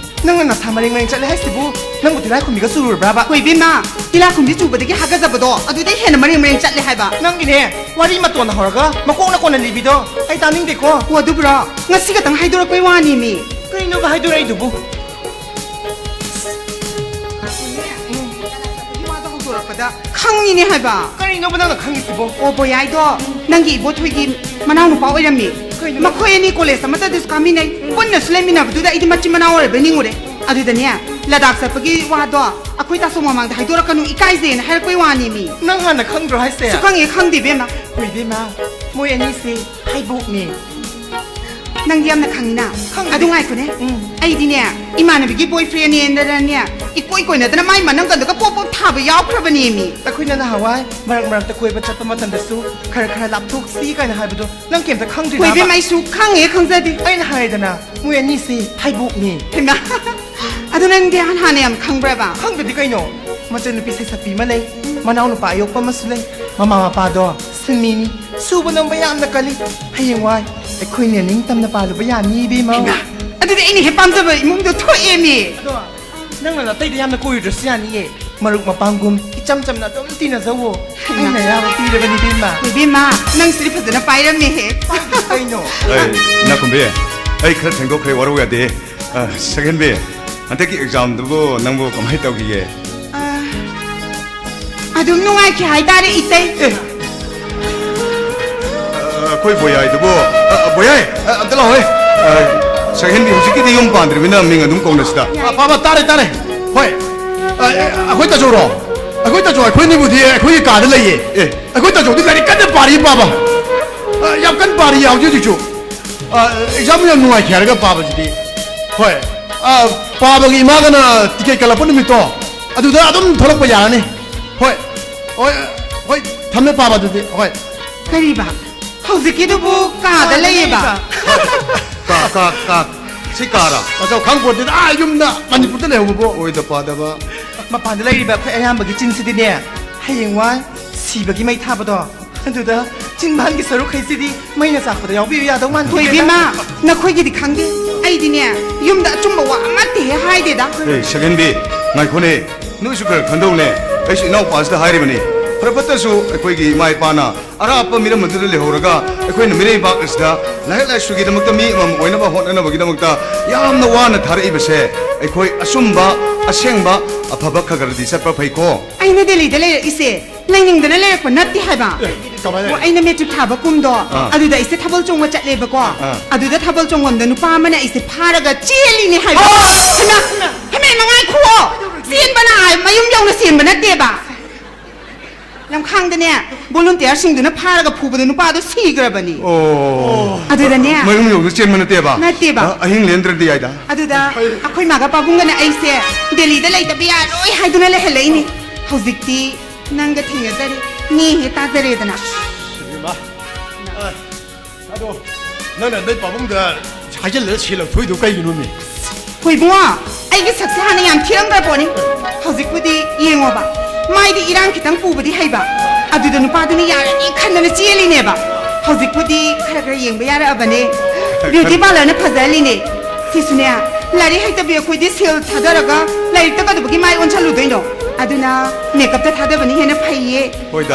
ꯅꯪꯅ ꯅꯁꯥ ꯃꯔꯦꯡ ꯆꯠꯂꯦ ꯍꯥꯏꯁꯤꯕꯨ ꯅꯪꯕꯨ ꯇꯤꯜꯍꯥꯏ ꯈꯨꯝꯕꯤꯒ ꯆꯨꯔꯨꯔꯕ꯭ꯔꯥꯕ ꯀꯣꯏꯕꯦꯝꯃ ꯇꯤꯜꯂꯥꯈꯨꯝꯕꯤ ꯆꯨꯕꯗꯒꯤ ꯍꯥꯒꯠꯆꯕꯗꯣ ꯑꯗꯨꯗꯩ ꯍꯦꯟꯅ ꯃꯔꯦꯡ ꯆꯠꯂꯦ ꯍꯥꯏꯕ ꯅꯪꯒꯤꯅꯦ ꯋꯥꯔꯤ ꯃꯇꯣꯟꯅ ꯍꯧꯔꯒ ꯃꯀꯣꯛꯅ ꯀꯣꯟꯅ ꯂꯤꯕꯤꯗꯣ ꯑꯩ ꯇꯥꯅꯤꯡꯗꯦꯀꯣ ꯑꯣ ꯑꯗꯨꯕꯨꯔꯣ ꯉꯁꯤ ꯈꯛꯇꯪ ꯍꯥꯏꯗꯣꯔꯛꯄꯩ ꯋꯥꯅꯤꯃꯤ ꯀꯩꯅꯣꯒ ꯍꯥꯏꯗꯣꯔꯛꯏꯗꯨꯕꯨ ꯈꯪꯉꯤꯅꯦ ꯍꯥꯏꯕ ꯀꯔꯤꯅꯣꯕ ꯅꯪꯅ ꯈꯪꯉꯤꯁꯤꯕꯣ ꯑꯣ ꯕꯣꯌꯥꯏꯗꯣ ꯅꯪꯒꯤ ꯏꯕꯣꯊꯣꯏꯒꯤ ꯃꯅꯥꯎꯅꯨꯄꯥ ꯑꯣꯏꯔꯝꯃꯤ ꯃꯈꯣꯏ ꯑꯅꯤ ꯀꯣꯂꯦꯖ ꯑꯃꯠꯇꯗꯁꯨ ꯀꯥꯃꯤꯟꯅꯩ ꯄꯨꯟꯅꯁꯨ ꯂꯩꯃꯤꯟꯅꯕꯗꯨꯗ ꯑꯩꯗꯤ ꯃꯆꯤꯟ ꯃꯅꯥꯎ ꯑꯣꯏꯔꯕ ꯅꯤꯡꯉꯨꯔꯦ ꯑꯗꯨꯗꯅꯦ ꯂꯗꯥꯛ ꯆꯠꯄꯒꯤ ꯋꯥꯗꯣ ꯑꯩꯈꯣꯏ ꯇꯥꯁꯣ ꯃꯃꯥꯡꯗ ꯍꯥꯏꯗꯣꯔꯛꯀꯅꯨ ꯏꯀꯥꯏꯖꯩꯅ ꯍꯥꯏꯔꯛꯄꯩ ꯋꯥꯅꯤꯃꯤ ꯅꯪ ꯍꯥꯟꯅ ꯈꯪꯗ꯭ꯔꯣ ꯍꯥꯏꯁꯦ ꯈꯪꯉꯦ ꯈꯪꯗꯦ ꯕꯦꯝꯃ ꯏꯕꯦꯝꯃ ꯃꯣꯏ ꯑꯅꯤꯁꯦ ꯍꯩꯕꯣꯛꯅꯦ ꯅꯪꯗꯤ ꯌꯥꯝꯅ ꯈꯪꯉꯤꯅ ꯑꯗꯨ ꯉꯥꯏꯈꯣꯅꯦ ꯑꯩꯗꯤꯅꯦ ꯏꯃꯥꯟꯅꯕꯤꯒꯤ ꯕꯣꯏꯐ꯭ꯔꯦꯟꯅꯦꯅꯅꯦ ꯏꯀꯣꯏ ꯀꯣꯏꯅꯗꯅ ꯃꯥꯏ ꯃꯅꯪꯒꯟꯗꯒ ꯄꯣꯞ ꯄꯣꯞ ꯊꯥꯕ ꯌꯥꯎꯈ꯭ꯔꯕꯅꯦꯃꯤ ꯑꯩꯈꯣꯏꯅ ꯅꯍꯥꯟꯋꯥꯏ ꯃꯔꯛꯇ ꯀꯣꯏꯕ ꯆꯠꯄ ꯃꯇꯝꯗꯁꯨ ꯈꯔ ꯂꯥꯞꯊꯣꯛꯁꯤ ꯀꯥꯏꯅ ꯍꯥꯏꯕꯗꯣ ꯅꯪ ꯀꯩꯝꯇ ꯈꯪꯗ꯭ꯔꯤꯕ ꯀꯣꯏꯕꯦꯝ ꯑꯩꯁꯨ ꯈꯪꯉꯦ ꯈꯪꯖꯗꯦ ꯑꯩꯅ ꯍꯥꯏꯗꯅ ꯃꯣꯏ ꯑꯅꯤꯁꯦ ꯍꯩꯕꯣꯛꯅꯦ ꯍꯩꯃꯥ ꯑꯗꯨ ꯅꯪꯗꯤ ꯍꯥꯟꯅ ꯌꯥꯝ ꯈꯪꯕ꯭ꯔꯕ ꯈꯪꯗ꯭ꯔꯗꯤ ꯀꯩꯅꯣ ꯃꯆꯟꯅꯨꯄꯤ ꯁꯩꯁꯛꯄꯤ ꯑꯃ ꯂꯩ ꯃꯅꯥꯎ ꯅꯨꯄꯥ ꯑꯌꯣꯛꯄ ꯑꯃꯁꯨ ꯂꯩ ꯃꯃꯥ ꯃꯄꯥꯗꯣ ꯁꯤꯟꯃꯤꯅꯤ ꯁꯨꯕ ꯅꯣꯝꯕ ꯌꯥꯝꯅ ꯀꯜꯂꯤ ꯍꯌꯦꯡꯋꯥꯏ ꯑꯩꯈꯣꯏꯅ ꯅꯤꯡꯇꯝꯅ ꯄꯥꯜꯂꯨꯕ ꯌꯥꯅꯤ ꯏꯕꯦꯝꯃ ꯑꯗꯨꯗꯤ ꯑꯩꯅ ꯍꯦꯛ ꯄꯥꯝꯖꯕ ꯏꯃꯨꯡꯗꯣ ꯊꯣꯛꯑꯦꯃꯤ ꯑꯗꯣ ꯅꯪꯅ ꯅꯇꯩꯗ ꯌꯥꯝꯅ ꯀꯣꯏꯔꯨꯗ꯭ꯔꯁꯨ ꯌꯥꯅꯤꯌꯦ ꯃꯔꯨꯞ ꯃꯄꯥꯡꯒꯨꯝ ꯏꯆꯝ ꯆꯝꯅ ꯑꯗꯨꯝ ꯇꯤꯟꯅꯖꯧꯋꯣ ꯑꯩꯅ ꯌꯥꯕ ꯄꯤꯔꯕꯅꯤ ꯏꯕꯦꯝꯃ ꯀꯣꯏꯕꯦꯝꯃ ꯅꯪꯁꯤꯗꯤ ꯐꯖꯅ ꯄꯥꯏꯔꯝꯃꯦꯍꯦ ꯀꯩꯅꯣ ꯏꯅꯥꯛ ꯈꯨꯟꯕꯤ ꯑꯩ ꯈꯔ ꯊꯦꯡꯗꯣꯛꯈ꯭ꯔꯦ ꯋꯥꯔꯧ ꯌꯥꯗꯦ ꯁꯦꯀꯦꯟꯕꯤ ꯍꯟꯗꯛꯀꯤ ꯑꯦꯛꯖꯥꯝꯗꯨꯕꯨ ꯅꯪꯕꯨ ꯀꯃꯥꯏꯅ ꯇꯧꯈꯤꯒꯦ ꯑꯗꯨꯝ ꯅꯨꯡꯉꯥꯏꯈꯤ ꯍꯥꯏꯇꯥꯔꯦ ꯏꯇꯩ ꯑꯩꯈꯣꯏ ꯕꯣꯌꯥꯏꯗꯨꯕꯨ ꯕꯣꯌꯥꯏ ꯑꯝꯇ ꯂꯥꯛꯑꯣꯍꯦ ꯁꯦꯀꯦꯟꯕꯤ ꯍꯧꯖꯤꯛꯀꯤꯗꯤ ꯌꯨꯝ ꯄꯥꯟꯗ꯭ꯔꯤꯕꯅꯤꯅ ꯃꯤꯡ ꯑꯗꯨꯝ ꯀꯧꯅꯁꯤꯗ ꯄꯥꯕ ꯇꯥꯔꯦ ꯍꯣꯏ ꯑꯩꯈꯣꯏ ꯇꯥꯆꯧꯔꯣ ꯑꯩꯈꯣꯏ ꯇꯥꯆꯧ ꯑꯩꯈꯣꯏꯅꯤꯕꯨꯗꯤ ꯑꯩꯈꯣꯏꯒꯤ ꯀꯥꯗ ꯂꯩꯌꯦ ꯑꯩꯈꯣꯏ ꯇꯥꯆꯧꯗꯤ ꯂꯥꯏꯔꯤꯛ ꯀꯟꯅ ꯄꯥꯔꯤ ꯄꯥꯕ ꯌꯥꯝ ꯀꯟꯅ ꯄꯥꯔꯤ ꯍꯧꯖꯤꯛ ꯍꯧꯖꯤꯛꯁꯨ ꯑꯦꯛꯖꯥꯝ ꯌꯥꯝ ꯅꯨꯡꯉꯥꯏꯈꯤ ꯍꯥꯏꯔꯒ ꯄꯥꯕꯁꯤꯗꯤ ꯍꯣꯏ 빠박이 이마가나 티켓 갈라쁜 놈이 또 아두다 아둠 돌아빠 야라니 호이 호이 호이 담배 빠바드디 호이 그리바 hꯧꯖꯤꯛꯀꯤꯗꯨꯕꯨ 까다 레이바 시까라 맞아 강보드 아 юм나 많이 붙더네 오고 오이다 빠다바 ꯃꯄꯥꯟꯗ ꯂꯩꯔꯤꯕ ꯑꯩꯈꯣꯏ ꯑꯌꯥꯝꯕꯒꯤ ꯆꯤꯟꯁꯤꯗꯤꯅꯦ ꯍꯌꯦꯡꯋꯥꯏ ꯁꯤꯕꯒꯤ ꯃꯩ ꯊꯥꯕꯗꯣ ꯑꯗꯨꯗ ꯆꯤꯟꯕꯥꯟꯒꯤ ꯁꯔꯨꯛꯈꯩꯁꯤꯗꯤ ꯃꯩꯅ ꯆꯥꯛꯄꯗ ꯌꯥꯎꯕꯤꯌꯨ ꯌꯥꯗꯧ ꯃꯥꯟꯗꯦ ꯏꯕꯦꯝꯃ ꯅꯈꯣꯏꯒꯤꯗꯤ ꯈꯪꯗꯦ ꯑꯩꯗꯤꯅꯦ ꯌꯨꯝꯗ ꯑꯆꯨꯝꯕ ꯋꯥ ꯑꯃꯠꯇ ꯍꯦꯛ ꯍꯥꯏꯗꯦꯗ 에이 샤겐비 나이코네 너희수 그걸 건더우네 에이수 이나우 빠스다 하이리버니 프라파타수 에코이기 이마이 빠나 아라아빠 미름 먼저를 레호라가 에코이는 미래이 바크스다 라헬라슈기 드먹다 미엄 오이나바 혼나나바기 드먹다 야암나 와나 다르 이버세 에코이 아숨바 아생바 아파바 카가르디 셋바 파이코 ꯑꯩꯅ ꯗꯦꯜꯂꯤꯗ ꯂꯩꯔꯛꯏꯁꯦ ꯂꯩꯅꯤꯡꯗꯅ ꯂꯩꯔꯛꯄ ꯅꯠꯇꯦ ꯍꯥꯏꯕ ꯑꯩꯅ ꯃꯦꯇ꯭ꯔꯤꯛ ꯊꯥꯕ ꯀꯨꯝꯗꯣ ꯑꯗꯨꯗ ꯑꯩꯁꯦ ꯊꯥꯕꯜ ꯆꯣꯡꯕ ꯆꯠꯂꯦꯕꯀꯣ ꯑꯗꯨꯗ ꯊꯥꯕꯜ ꯆꯣꯡꯐꯝꯗ ꯅꯨꯄꯥ ꯑꯃꯅ ꯑꯩꯁꯦ ꯐꯥꯔꯒ ꯆꯦꯜꯂꯤꯅꯦ ꯍꯥꯏꯕ ꯍꯩꯃꯥ ꯃꯉꯥꯏꯈꯨꯋꯣ ꯆꯦꯟꯕꯅ ꯃꯌꯨꯝ ꯌꯧꯅ ꯆꯦꯟꯕ ꯅꯠꯇꯦꯕ ꯂꯝꯈꯥꯡꯗꯅꯦ ꯚꯣꯂꯨꯟꯇꯤꯌꯔꯁꯤꯡꯗꯨꯅ ꯐꯥꯔꯒ ꯐꯨꯕꯗ ꯅꯨꯄꯥꯗꯣ ꯁꯤꯈ꯭ꯔꯕꯅꯤ ꯑꯗꯨꯗꯅꯦ ꯃꯌꯨꯝ ꯌꯧꯅ ꯆꯦꯟꯕ ꯅꯠꯇꯦꯕ ꯅꯠꯇꯦꯕ ꯑꯍꯤꯡ ꯂꯦꯟꯗ꯭ꯔꯗꯤ ꯌꯥꯏꯗ ꯑꯗꯨꯗ ꯑꯩꯈꯣꯏ ꯃꯥꯒ ꯄꯥꯕꯨꯡꯒꯅ ꯑꯩꯁꯦ ꯗꯦꯜꯂꯤꯗ ꯂꯩꯇꯕ ꯌꯥꯔꯣꯏ ꯍꯥꯏꯗꯨꯅ ꯂꯩꯍꯜꯂꯛꯏꯅꯤ ꯍꯧꯖꯤꯛꯇꯤ ꯅꯪꯒ ꯊꯦꯡꯅꯖꯔꯦ ꯅꯦꯍꯦ ꯇꯥꯖꯔꯦꯗꯅ 아도 나는 내 빠봉다 하질러 실러 토이도 까이기 놈이 ꯍꯣꯏ ꯏꯕꯨꯡꯉꯣ ꯑꯩꯒꯤ ꯁꯛꯁꯦ ꯍꯥꯟꯅ ꯌꯥꯝ ꯊꯤꯔꯝꯗ꯭ꯔ ꯄꯣꯠꯅꯤ ꯍꯧꯖꯤꯛꯄꯨꯗꯤ ꯌꯦꯡꯉꯣꯕ ꯃꯥꯏꯗꯤ ꯏꯔꯥꯡ ꯈꯤꯇꯪ ꯄꯨꯕꯗꯤ ꯍꯩꯕ ꯑꯗꯨꯗ ꯅꯨꯄꯥꯗꯨꯅ ꯌꯥꯔꯅꯤ ꯈꯟꯗꯅ ꯆꯦꯜꯂꯤꯅꯦꯕ ꯍꯧꯖꯤꯛꯄꯨꯗꯤ ꯈꯔ ꯌꯦꯡꯕ ꯌꯥꯔꯛꯑꯕꯅꯦ ꯕ꯭ꯌꯨꯇꯤ ꯄꯥꯔꯂꯔꯅ ꯐꯖꯍꯜꯂꯤꯅꯦ ꯁꯤꯁꯨꯅꯦ ꯂꯥꯏꯔꯤꯛ ꯍꯩꯇꯕꯤ ꯑꯩꯈꯣꯏꯗꯤ ꯁꯦꯜ ꯊꯥꯗꯔꯒ ꯂꯥꯏꯔꯤꯛꯇ ꯀꯩꯗꯧꯕꯒꯤ ꯃꯥꯏ ꯑꯣꯟꯁꯜꯂꯨꯗꯣꯏꯅꯣ ꯑꯗꯨꯅ ꯃꯦꯀꯞꯇ ꯊꯥꯗꯕꯅꯤ ꯍꯦꯟꯅ ꯐꯩꯌꯦ 호이다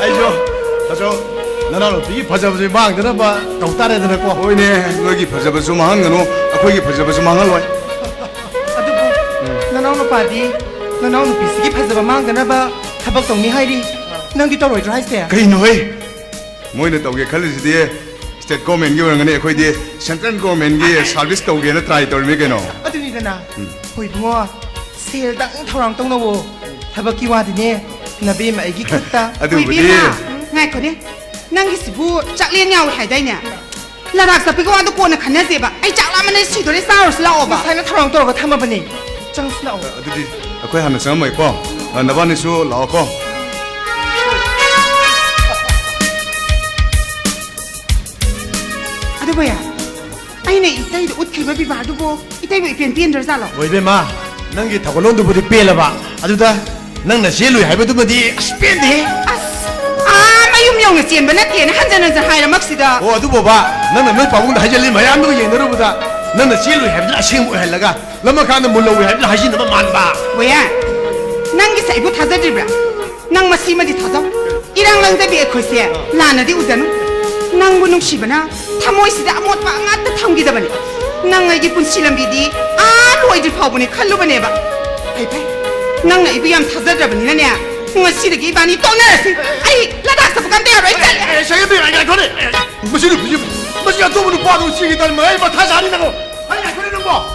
아이죠 아저 나나로 비기 파자버지 망드나 봐 덕다래드나 거 호이네 너기 버저버서 망한 거노 아코이기 버저버서 망할로이 ꯑꯗꯨꯕꯨ ꯅꯅꯥꯎ ꯅꯨꯄꯥꯗꯤ ꯅꯅꯥꯎ ꯅꯨꯄꯤꯁꯤꯒꯤ ꯐꯖꯕ ꯃꯥꯡꯗꯅꯕ ꯊꯕꯛ ꯇꯧꯅꯤ ꯍꯥꯏꯔꯤ ꯅꯪꯗꯤ ꯇꯧꯔꯣꯏꯗ꯭ꯔꯣ ꯍꯥꯏꯁꯦ 그이노이 모이는 떡에 칼리지디에 스테이트 고멘기 오는거네 거기디 센트럴 고멘기 서비스 떡에는 트라이 돌미게노 ꯑꯗꯨꯅꯤꯗꯅ ꯍꯣꯏ ꯏꯕꯨꯡꯉꯣ ꯁꯦꯜꯗꯪ ꯊꯧꯔꯥꯡ ꯇꯧꯅꯋꯣ ꯊꯕꯛꯀꯤ ꯋꯥꯗꯤꯅꯦ ꯅꯕꯦꯝ ꯑꯩꯒꯤ ꯈꯨꯠꯇ ꯑꯗꯨꯕꯨꯗꯤ ꯏꯕꯦꯝꯃ ꯉꯥꯏꯈꯣꯅꯦ ꯅꯪꯒꯤꯁꯤꯕꯨ ꯆꯥꯛꯂꯦꯟ ꯌꯥꯎꯋꯦ ꯍꯥꯏꯗꯥꯏꯅꯦ ꯂꯗꯥꯛ ꯆꯠꯄꯒꯤ ꯋꯥꯗꯣ ꯀꯣꯟꯅ ꯈꯟꯅꯁꯦꯕ ꯑꯩ ꯆꯥꯛ ꯂꯥꯝꯃꯅ ꯁꯤꯗꯣꯔꯦ ꯆꯥꯔꯨꯁꯤ ꯂꯥꯛꯑꯣꯕ ꯉꯁꯥꯏꯅ ꯊꯧꯔꯥꯡ ꯇꯧꯔꯒ ꯊꯝꯃꯕꯅꯦ ꯆꯪꯁꯤ ꯂꯥꯛꯑꯣ 어디디 아코이 하나 썸어 있고 나바니수 라오코 ꯑꯗꯨꯕꯨ ꯑꯩꯅ ꯏꯇꯩꯗ ꯎꯠꯈꯤꯕ ꯕꯤꯕꯥꯔꯗꯨꯕꯨ ꯏꯇꯩꯕꯨ ꯏꯄꯦꯟ ꯄꯦꯟꯗ꯭ꯔꯖꯥꯠꯂꯣ 오이베마 넌기 타고론도부디 빼려봐 아주다 넌나 제일로이 하이버도부디 스펜데 ꯃꯌꯨꯝ ꯌꯧꯅ ꯆꯦꯟꯕ ꯅꯠꯇꯦꯅ ꯍꯟꯖꯟ ꯍꯟꯖꯟ ꯍꯥꯏꯔꯃꯛꯁꯤꯗ 오 아두 봐봐 너는 너 빠봉다 하질리 마야도 얘너로보다 너는 제일로이 하이버들 아싱무 할라가 넘어가는 물로이 하이버들 하시는 거 만봐 뭐야 ꯅꯪꯒꯤꯁꯦ ꯑꯩꯕꯨ ꯊꯥꯖꯗ꯭ꯔꯤꯕ꯭ꯔꯥ ꯅꯪ ꯃꯁꯤꯃꯗꯤ ꯊꯥꯖꯧ ꯏꯔꯥꯡ ꯂꯪꯖꯕꯤ ꯑꯩꯈꯣꯏꯁꯦ ꯂꯥꯟꯅꯗꯤ ꯎꯗꯅꯨ ꯅꯪꯕꯨ ꯅꯨꯡꯁꯤꯕꯅ ꯊꯃꯣꯏꯁꯤꯗ ꯑꯃꯣꯠꯄ ꯉꯥꯛꯇ ꯊꯝꯈꯤꯗꯕꯅꯤ ꯅꯪ ꯑꯩꯒꯤ ꯄꯨꯟꯁꯤ ꯂꯝꯕꯤꯗꯤ ꯂꯣꯏꯗ꯭ꯔꯤ ꯐꯥꯎꯕꯅꯦ ꯈꯜꯂꯨꯕꯅꯦꯕ ꯐꯩ ꯅꯪꯅ ꯑꯩꯕꯨ ꯌꯥꯝ ꯊꯥꯖꯗ꯭ꯔꯕꯅꯤꯅꯅꯦ ꯉꯁꯤꯗꯒꯤ 이반이 떠나ꯔꯁꯤ ꯑꯩ ꯂꯗꯥꯛ ꯆꯠꯄ ꯀꯥꯟꯗ ꯌꯥꯔꯣꯏ ꯆꯠꯂꯦ 샤이비 아니야 거네 무슨 무슨 도무는 봐도 시기 닮아 이봐 다시 아니라고 아니야 그러는 거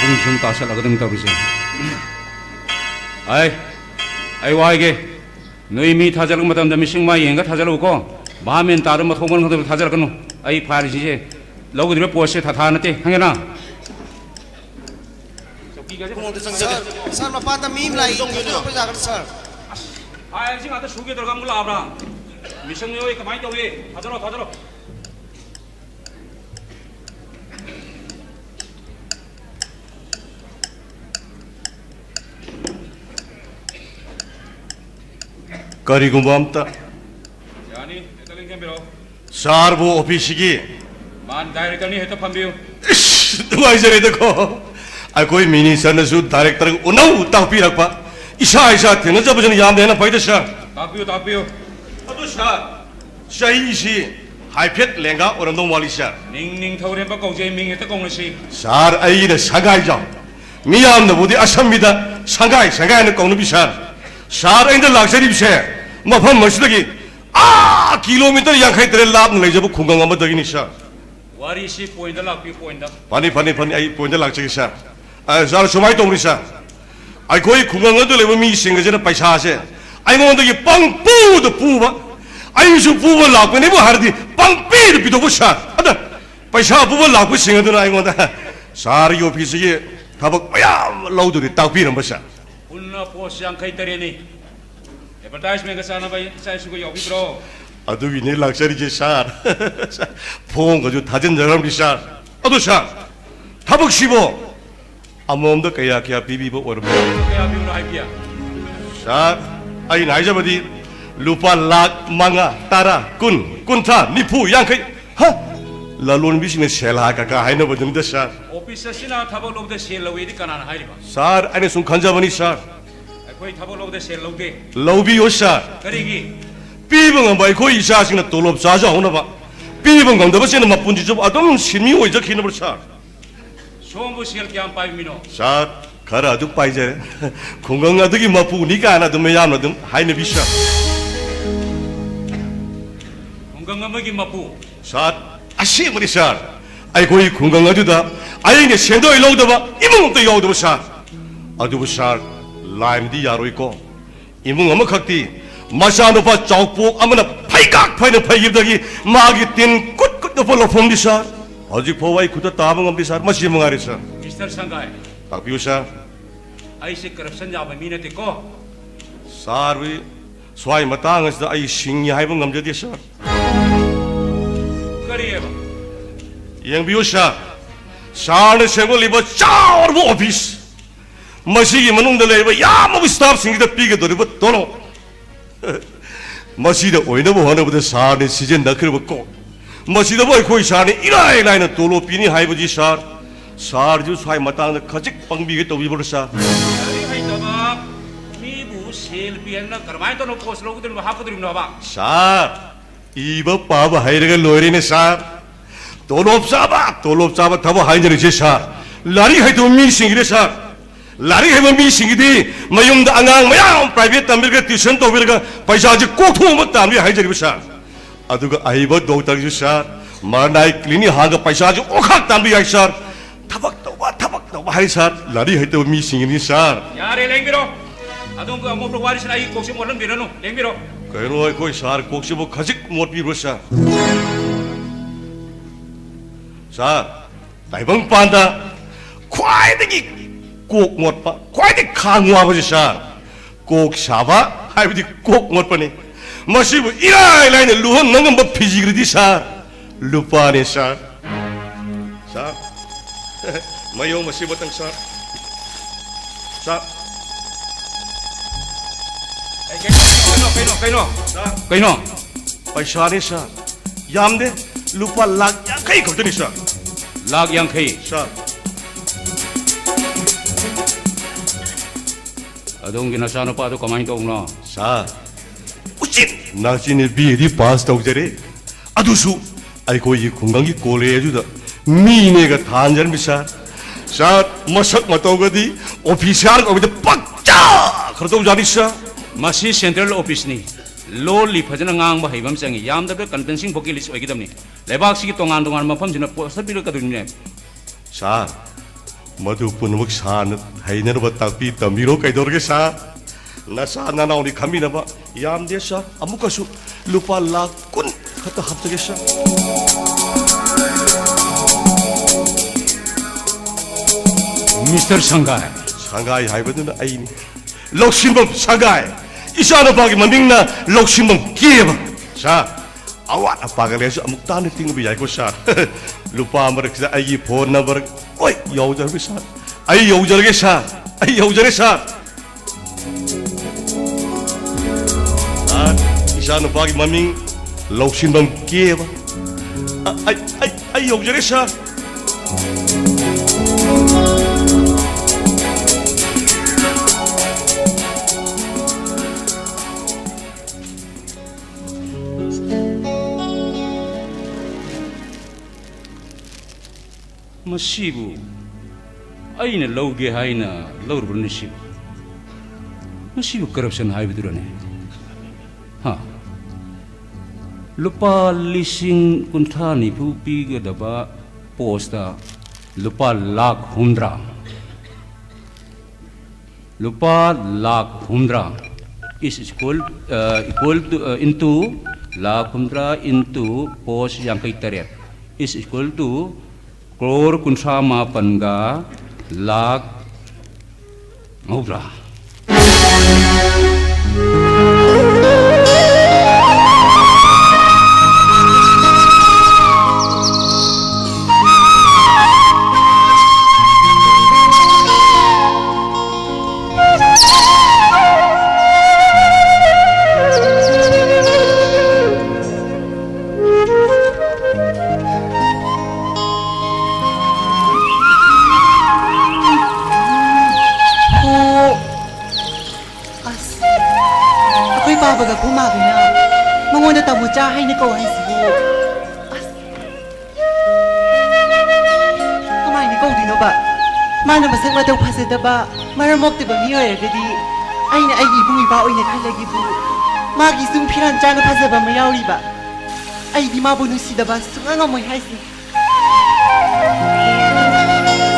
붕숭 따살라거든 더브지 아이 와이게 너희 미 타자르고 마담다 미싱마 예인가 타자르고 마면 따르마 호mon 거들 타자르거노 아이 파리지제 로그들의 보시 타타나테 항해나 Sir, mapata meme lai. Apa jaga sir? 아이 지금 아까 수게 들어간 걸 알아 미싱 요이 가만히 떠왜 타자로 그리고 뭡다 야니 에탈링 캠비로 사르보 오피시기 만 다이렉터니 헤터 판비요 누가 이전에 듣고 아 거의 미니스터는 다이렉터가 오나우 따피락바 이샤 되는 잡으는 야매나 바이드샤 답비요 아도샤 샤이시 하이펫 랭가 오람동 말리샤 닝닝 타우렘바 거제 밍 헤터 공르시 샤르 아이의 상가이자 미암나 부디 아삽니다 상가이는 공르비샤 샤르 인들 락셔리비셰 마판 머시더기 킬로미터 양카이트를 랍는 레저부 공강 한번 더기니샤 와리시 포인트 락비 포인트 파니 아이 포인트 락치기샤 아 샤르 수마이 동리샤 아이 거의 공강어들 레버 미 싱거제는 파이샤세 아이고한테 빵 뿌도 뿌바 아이수 뿌바 라고네 뭐 하르디 빵 뿌도 비도 보샤 아다 पैसा 부분 라고 싱어드나 아이고다 사리 오피스에 타박 야 라우드리 딱 비는 버샤 Unna post yang kay tarini. Advertisement ka sana ba sa isugo yogi bro. 아두기 내 락셔리지 샤 포옹 가지고 다진 사람이 샤 아두 샤 타박 시보 아무엄도 그야 비비보 오르면 Kaya biyo na hype 샤 아이 나이자버디 루파 락 망아 따라 군타 니푸 양카이 하 라론 비시네 셀하가가 하이나 버든데 샤 Office sa sina tabak log de sale lawi di kanan hai ba. 샤 아니 순 간자버니 샤 Koi tabak log de sale log de. 러비오 샤 Karigi. 비봉은 뭐 거의 이사하시는 돌롭 자자 오나 봐 비봉 건더버시는 막 분지 좀 아동 신미 오이적 키는 버차 Sombo sale kya 5 mino. 샤 가라 아두 빠이제 공강 아두기 뭐 부니까 하나 좀 야나 좀 하이네 비샤 Hanggang nga maging mapu. 샤 아시 머리 샤 아이 거의 공강 아두다 아이네 셴도 일로도 봐 이몽 또 여도 샤 아두 샤 라임디 야로 있고 이몽 어머 각디 마샤노 바 자옥복 아무나 파이각 파이는 파이입다기 마기 뛴 꿋꿋도 볼로 폼디샤 아직 보와이 구다 따봉 엄디샤 마시 몽아리샤 Mr. Sangay. 딱 비우샤 Ay si corruption ya ba minute ko. 사르위 스와이 마땅해서 아이 싱이 하이봉 감저디샤 Kariye ba. yang biusa 샤르 생걸 리버 짜르보 오피스 마시기 만ungda 레버 야모 스탑 싱기다 삐게 도리버 도노 마시다 오이나보 하나보다 사르 시즌 나크르버 꼭 마시다 보이 코이 사르 이라이라이나 도로 삐니 하이버지 사르주 스와이 마땅나 가직 빵비게 또 위버사 Kari hay tabak. Mi bu sale pian na karmay to no post log de hapo drim no ba. 사 이버 바바 하이르가 로이네 사 돌롭 잡아 타보 하이저리 사 라리 하이도 미싱이래 사 라리 하이도 미싱이디 마용다 앙앙 마양 프라이빗 담비가 튜션 도비가 파이사지 꼭토모 담비 하이저리 사 아두가 아이버 도타기 사 마나이 클리니 하가 파이사지 오칵 담비 하이사 타박 도바 하이사 라리 하이도 미싱이니 사 Yari leng biro. Adong ko mo pro waris na i koksim walang biro no. Leng biro. 그노이 거기 사 꼭시보 가직 못 비로사 자 나이번 반다 과이득이 꼭 못 봐 과이득 강화버지 꼭 샤바 하이브디 꼭 못 봐니 마시부 이라이라이네 루헌 능은 뭐 피지그리디 루파니 자 마용 마시부 땅 Kay no. पैसाने सा यामदे लुपा लाख यांखै खर्चनी सा Lag yang kay. सा Adong ginasano pa to kamay tong no. 사 우진 나진의 비디 파스 독제레 아두수 아이고 이 건강이 고래주다 미네가 단전 비사 사 마삭 마토가디 오피셜 거기다 빡짜 그러다 자리사 Masi central office ni. Loli phajana ngang ba haibam changi yam da convincing boki list oigidam ni. Lebak si tongan mafam jina post biro ka dunya. 사 मधु पुनमुख सान हाइनर बतापी तमिरो कैदोरगे सा नसा नानाउनी खमिनबा याम देसा अमुकसु लुपा लाख कुन खत हप्तगे सा Mr. Sangay. 상가이 하이버드나 아이니 록신범 상가이 이사노 바기 만딩나 록신범 기에바 사 아와 아빠가레서 아묵타는 띵비 야이고 사 루파 머럭사 아이 폰 넘버 오이 여우저게 사 아이 여우저게 사 아이 여우저게 사 이사노 바기 만딩 록신범 기에바 아이 여우저게 사 Masibu. Ay na lauge hay na laur bro ni sibu. Masibu corruption hay biduro ne. Ha. Lupa lising kuntani pupi ga daba posta lupa lakh humdra. Lupa lakh humdra. is equal to into lakh kumdra into pos yang kay taret is equal to crore kunsa mapanga lakh maubra. Mangona ta mo cha hay ni ko hay sibu. Kamay ni ko dino ba? Mana masang mataw pasada ba? Maramok te ba miyo ya gadi? Ay na ay ibung iba oy na khalagi bu. Magi sung piran cha na pasada ba mayawri ba? Ay di mabo nu sida ba sunga moy hay si.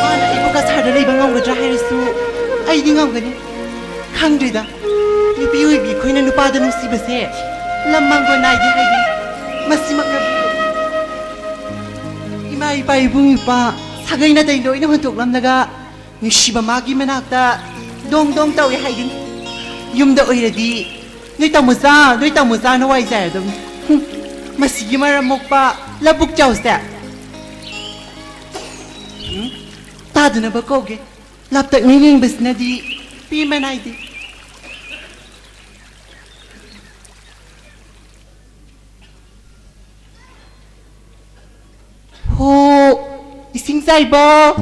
Mana ibu ka sa da lay ba ngam ga dra hay su. Ay di ngam ga ni. Khangdri da. Ni piyo bi khoi na nu pa da nu si ba se. Lamang ko na di hay masih makabi. Ima ipa ibung ipa sagay na tayo ina huntok lam naga ni shiba magi manakta dong dong tawi hay din. Yum da oy di ni tamusa na wai sa dum. Masih maramok pa labuk jaw sa. Tado na ba ko ge? Laptak niling bas na di pi manay di. Ho, ising say ba?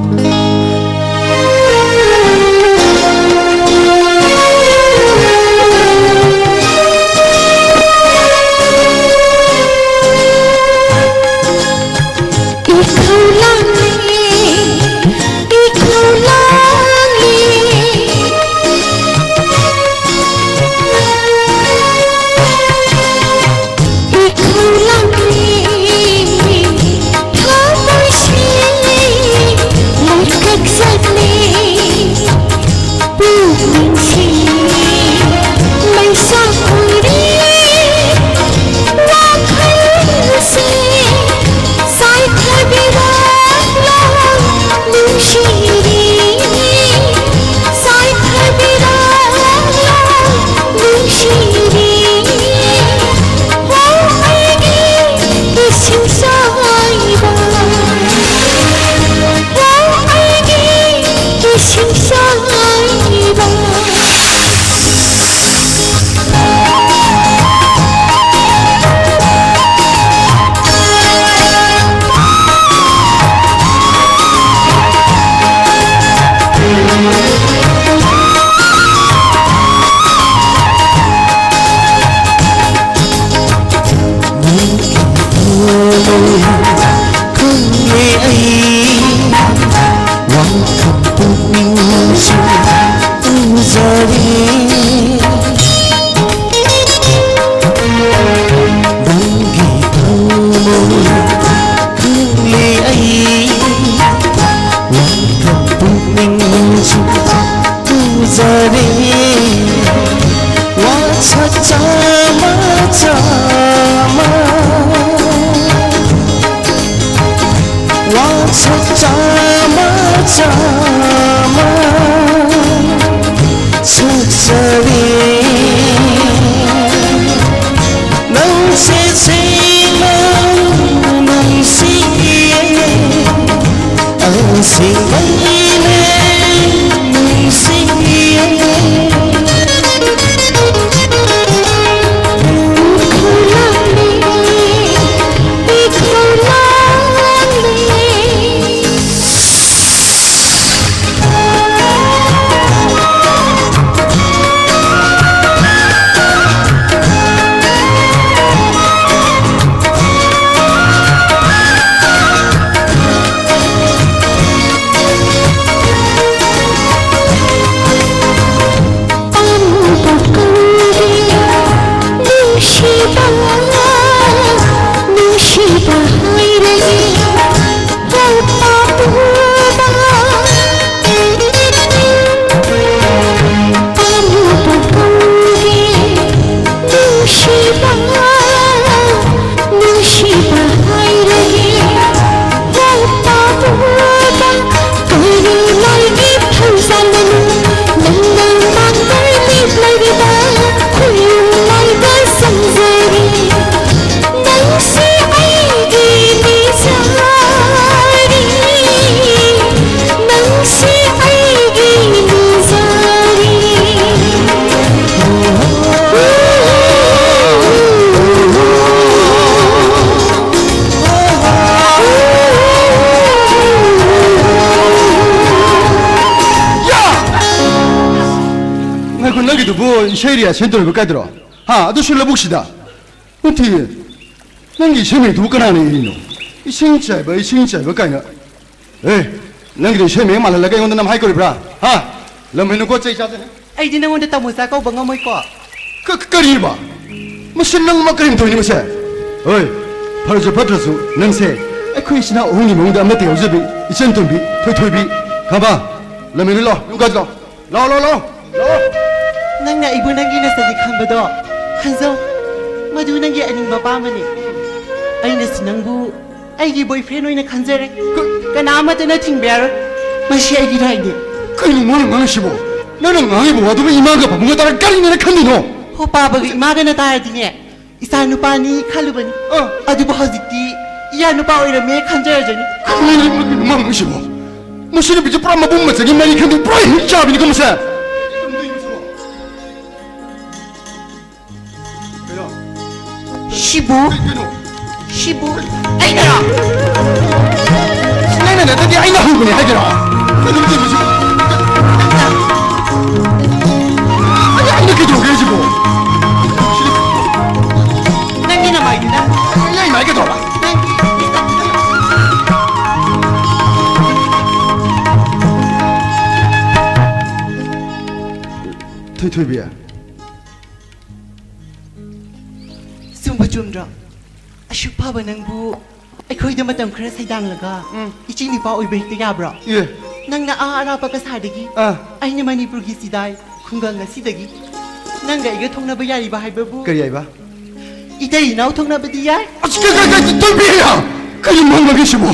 이세리야 센터를 몇 가더라 아도 술래복시다 어떻게 난게 세명이 두꺼나네 이노 이 생짜이 이 생짜이 몇 가이나 에이 난게 세명 말할라가 이건데 남 하이거리브라 럼해는 꽃에 있자네 ai đi nang ta mu sa ko bang moi ko 끄끄리 봐 무슨 낭만 그림 돌리는 것이 어이 바로 저 버터수 능세 에코이시나 오니 몽다 안메테 요즈비 이천돈비 토이토이비 가봐 럼해는 러 누가지 러 nang na ibu nang ina sa di kham ba do hanzo madu nang ge aning ba pa mani ai na sinang bu ai gi boyfriend oi na khanjare ka na ma te na thing ber ma shi ai gi dai ni 그니 뭐는 망시고 너는 망이 뭐와도 이마가 뭔가 따라 까리네 칸니 너 ho pa ba gi ma ga na ta di ne isa nu pa ni khalu bani adu ba hojik ti iya nu pa oi ra me khanjare jani 그니 망시고 무슨 비지 프라마 bomma 저기 많이 칸도 프라이 히잡이니 검사 shibu shibu ai na 나는 나한테 아이나 후군이 하더라 그놈 좀 무슨 아니 이렇게 좀 그러지고 nang ina mai di na 야 이 말게 돌아 토이토이비야 sumba chumra ashuk pa ba nang bu ai khoi da matam khra sai dang laga iching ni pa oi be ya bra 예 nang na ara pa ka sa dagi ai ni manipur gi sidai khunga nga sidagi nang ga iga thongna ba yari ba hai ba bu 그리 아이바 itai nau thongna ba di ya 토이비야 그리 뭔가 계시고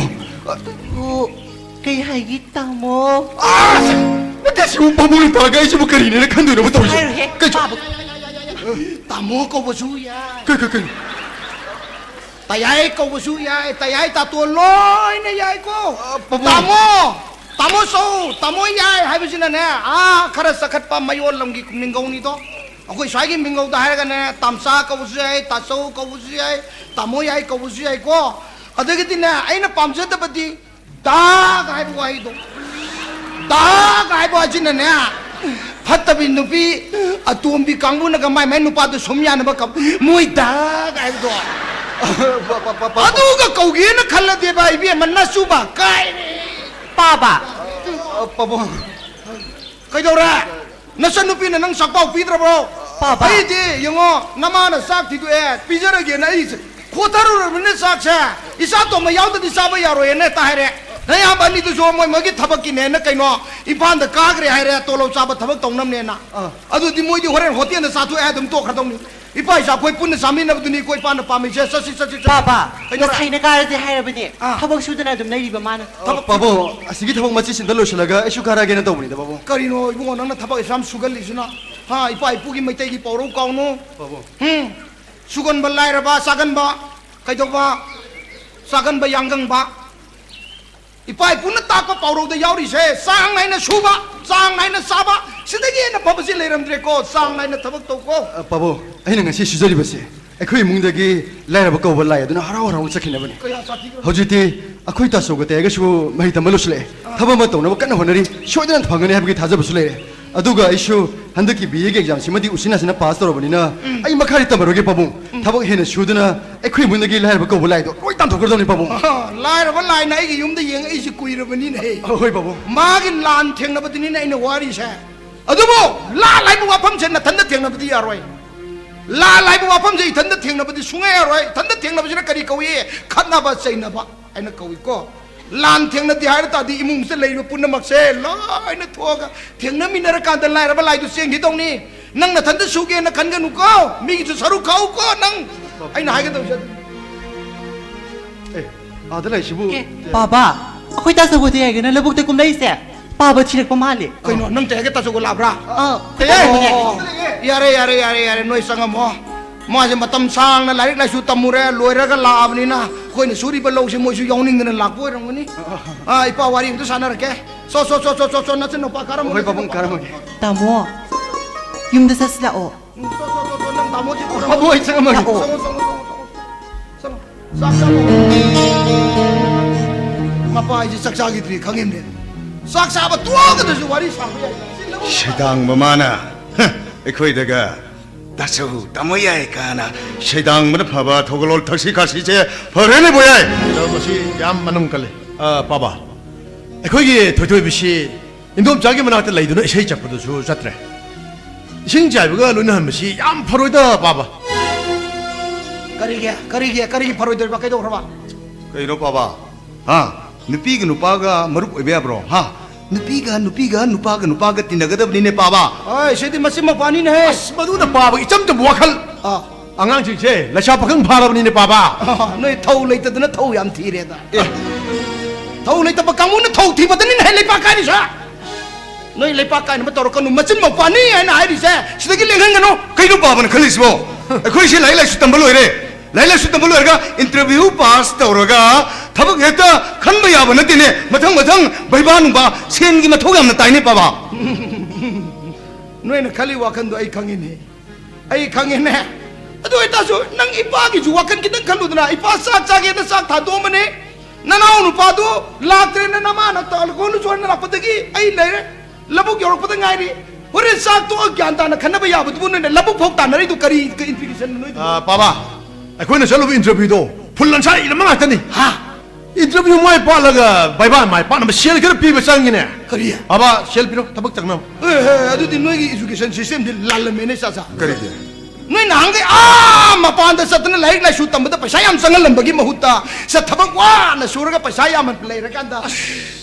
ho kai hai gi ta mo 다시 오빠보는 다가 이제 뭐 그리네 칸도 너무 떠오르지 hai he 그 pa bu Tamo ko busuya. 그 Tayay ko busuya. Tayay tatuloy na yay ko. Tamo so. Tamo yay. Hay ba sila na? Kara sakat pa mayon lang gi kuminggaw nito. Ako iswagi minggaw dahil ka na tamsa ko busuyay, taso ko busuyay, tamo yay ko busuyay ko. Adagiti na ay na pamsa tapati. Da kay buhay do. Da kay buhay sila na. Patabi nupi atumbi kangbu na gamay may nupa do sumya na ba muy da kay do. Adu ka kaugi na khala de ba ibi man na suba kay ni. Papa Pabo Kay daw ra. Nasa nupi na nang sakpaw pitra bro. Papa. Ay di yung nama na sak ti do pizza ge na is. Kotaro ra na sak sa. Isa to mayaw da di saba yaro ene tahire. Na ya ba ni to so moy magi thabak ki ne na kay no. Ipan da kagre haire tolo saba thabak tong nam ne na. Adu di moy di horen hotian da satu dum to khadong ni. Ipa isa koi pun sami na duni koi pan pa mi se sa. Papa na sai na ka de hai ba ni thabak su da na dum nei ba man Pabo 아시기 타복 마치 신달로실라가 에슈카라게는 더블니다 Pabo Karino ibungo nang na thabak isam sugal lisuna. Ha ipa ipugi mai tai gi poro kaunu. Pabo Sugan ba lai ra ba sagan ba. Kay daw ba sagan ba yanggang ba. Ipa ipuna ta ko poro da yauri se sang nai na suba sang nai na saba sidagi na pabasi leram dre ko sang nai na thabak to ko. Pabo 아이는 것이 시절이 버시 거의 뭉덕이 라이라고 거벌라야 되나 하라하라고 착히나 보니 Kaya sa tigre. 허주티 아코이 따서고 때가시고 많이 담을로슬래 타바마 또나고 깐나 호너리 쇼드는 방언에 해보기 다 잡으슬래 아두가 이슈 한덕기 비에게 exam 시마디 우시나시나 파스터로 보니나 아이 마카리 따바로게 바봉 타복 해는 쇼드나 거의 뭉덕이 라이라고 거벌라야도 거의 딴 도거더니 바봉 Lai ra ba lai na igi yum da yeng ai si kui ra ba ni nei. 어이 바봉 Magin lan theng na ba ni nei na wari se. Adubo la lai bu wapam sen na tan da theng na ba di aroi. La lai bu wapam sei tan da theng na ba di sungai aroi. Tan da theng na ba sina kari kawi khat na ba sei na ba. Ai na kawi ko. Lan theng na di har ta di imum se lei pun na mak se lai na thoga. Theng na minara kan da lai ra ba lai du seng gi dong ni. Nang na tan da su ge na kan ga nu ko. Mi gi su saru kau ko nang. Ai na hai ga dong se. 아들아 시부 Papa akhoi ta sa go de ga na labuk te kum nei se Papa thirak pa mali Kay no nang te ga ta su go labra. te Yare noi sanga mo je matam sang na larik la su tamure loira ga lab ni na koi ni suri ba lo se mo su yawning na lak poi rong ni ipa wari tu sana ke so na no pa karam 어이 바봉 가라마게 tamo yum da sasla o so nang tamo ji ko 바보 이상하게 saksa mapa ji saksa gi tri khangem ne saksa ba tuwa ga da su wari sa ya 세당 뭐마나 ꯑꯩꯈꯣꯏꯗꯒ 다소 담아야 가나 세당 뭐 봐봐 도글올 턱시 가시제 버려내 보야 머시 얌 만음 갈래 빠바 거기 토토비시 인도 자기 만한테 레이드는 세 잡고도 주 잡더래 신자비가 눈한 것이 얌 퍼로다 빠바 Karigi paroy ba kayo raba. 그이로 봐봐 누피가 누파가 머룩 왜야 브로 누피가 누파가 띠나가더니 봐봐 Ay, siya di masima pa ni he. 마두나 빠바 이점도 무악할 앙앙지제 라샤 박흥 바라보니 빠바 Noi thau lei ta na thau yam thi re da. Thau lei ta ba kamu na thau thi ba ta ni he lei pa ka ni sa. Noi lei pa ka ni ma tor ka nu machin ma pa ni ai na ai ri sa. Sida ki lengan gano. 그이로 봐봐는 걸리시고 그것이 라일라 수담벌로 이래 라일라 수담벌로 이래가 인터뷰 파스 떠오르가 타박했다 간거야 버는데네 마탕 바이바는바 센기마 토감나 따이네 봐봐 Noi na khali wa kan do ai khangin he. Ai khangin ne. Ado ita so nang ipa ki ju wa kan ki nang khalu na ipa sa cha ge na sa tha do mane. Nanaw nu pa do la tre na nama na tal ko nu chon na patagi ai le labu yorok patang ai ri. Hore sa to gyan ta na khana ba ya bu bu ne labu phok ta na ri du kari implication noi. 빠바 아코이나 절로 인터뷰도 불란차 이런 말 했더니 인터뷰 마이 빠라가 바이바 마이 빠나 셀 그런 비비 상이네 Kariya. 아바 셀 비로 타박 장남 Adu di noi ki education system di lal mene sa sa. 그러게 Noi nang ge mapan da sat na laik la shoot tam da paisa yam sangal lam bagi mahutta sa thabak wa na suraga paisa yam an play ra kan da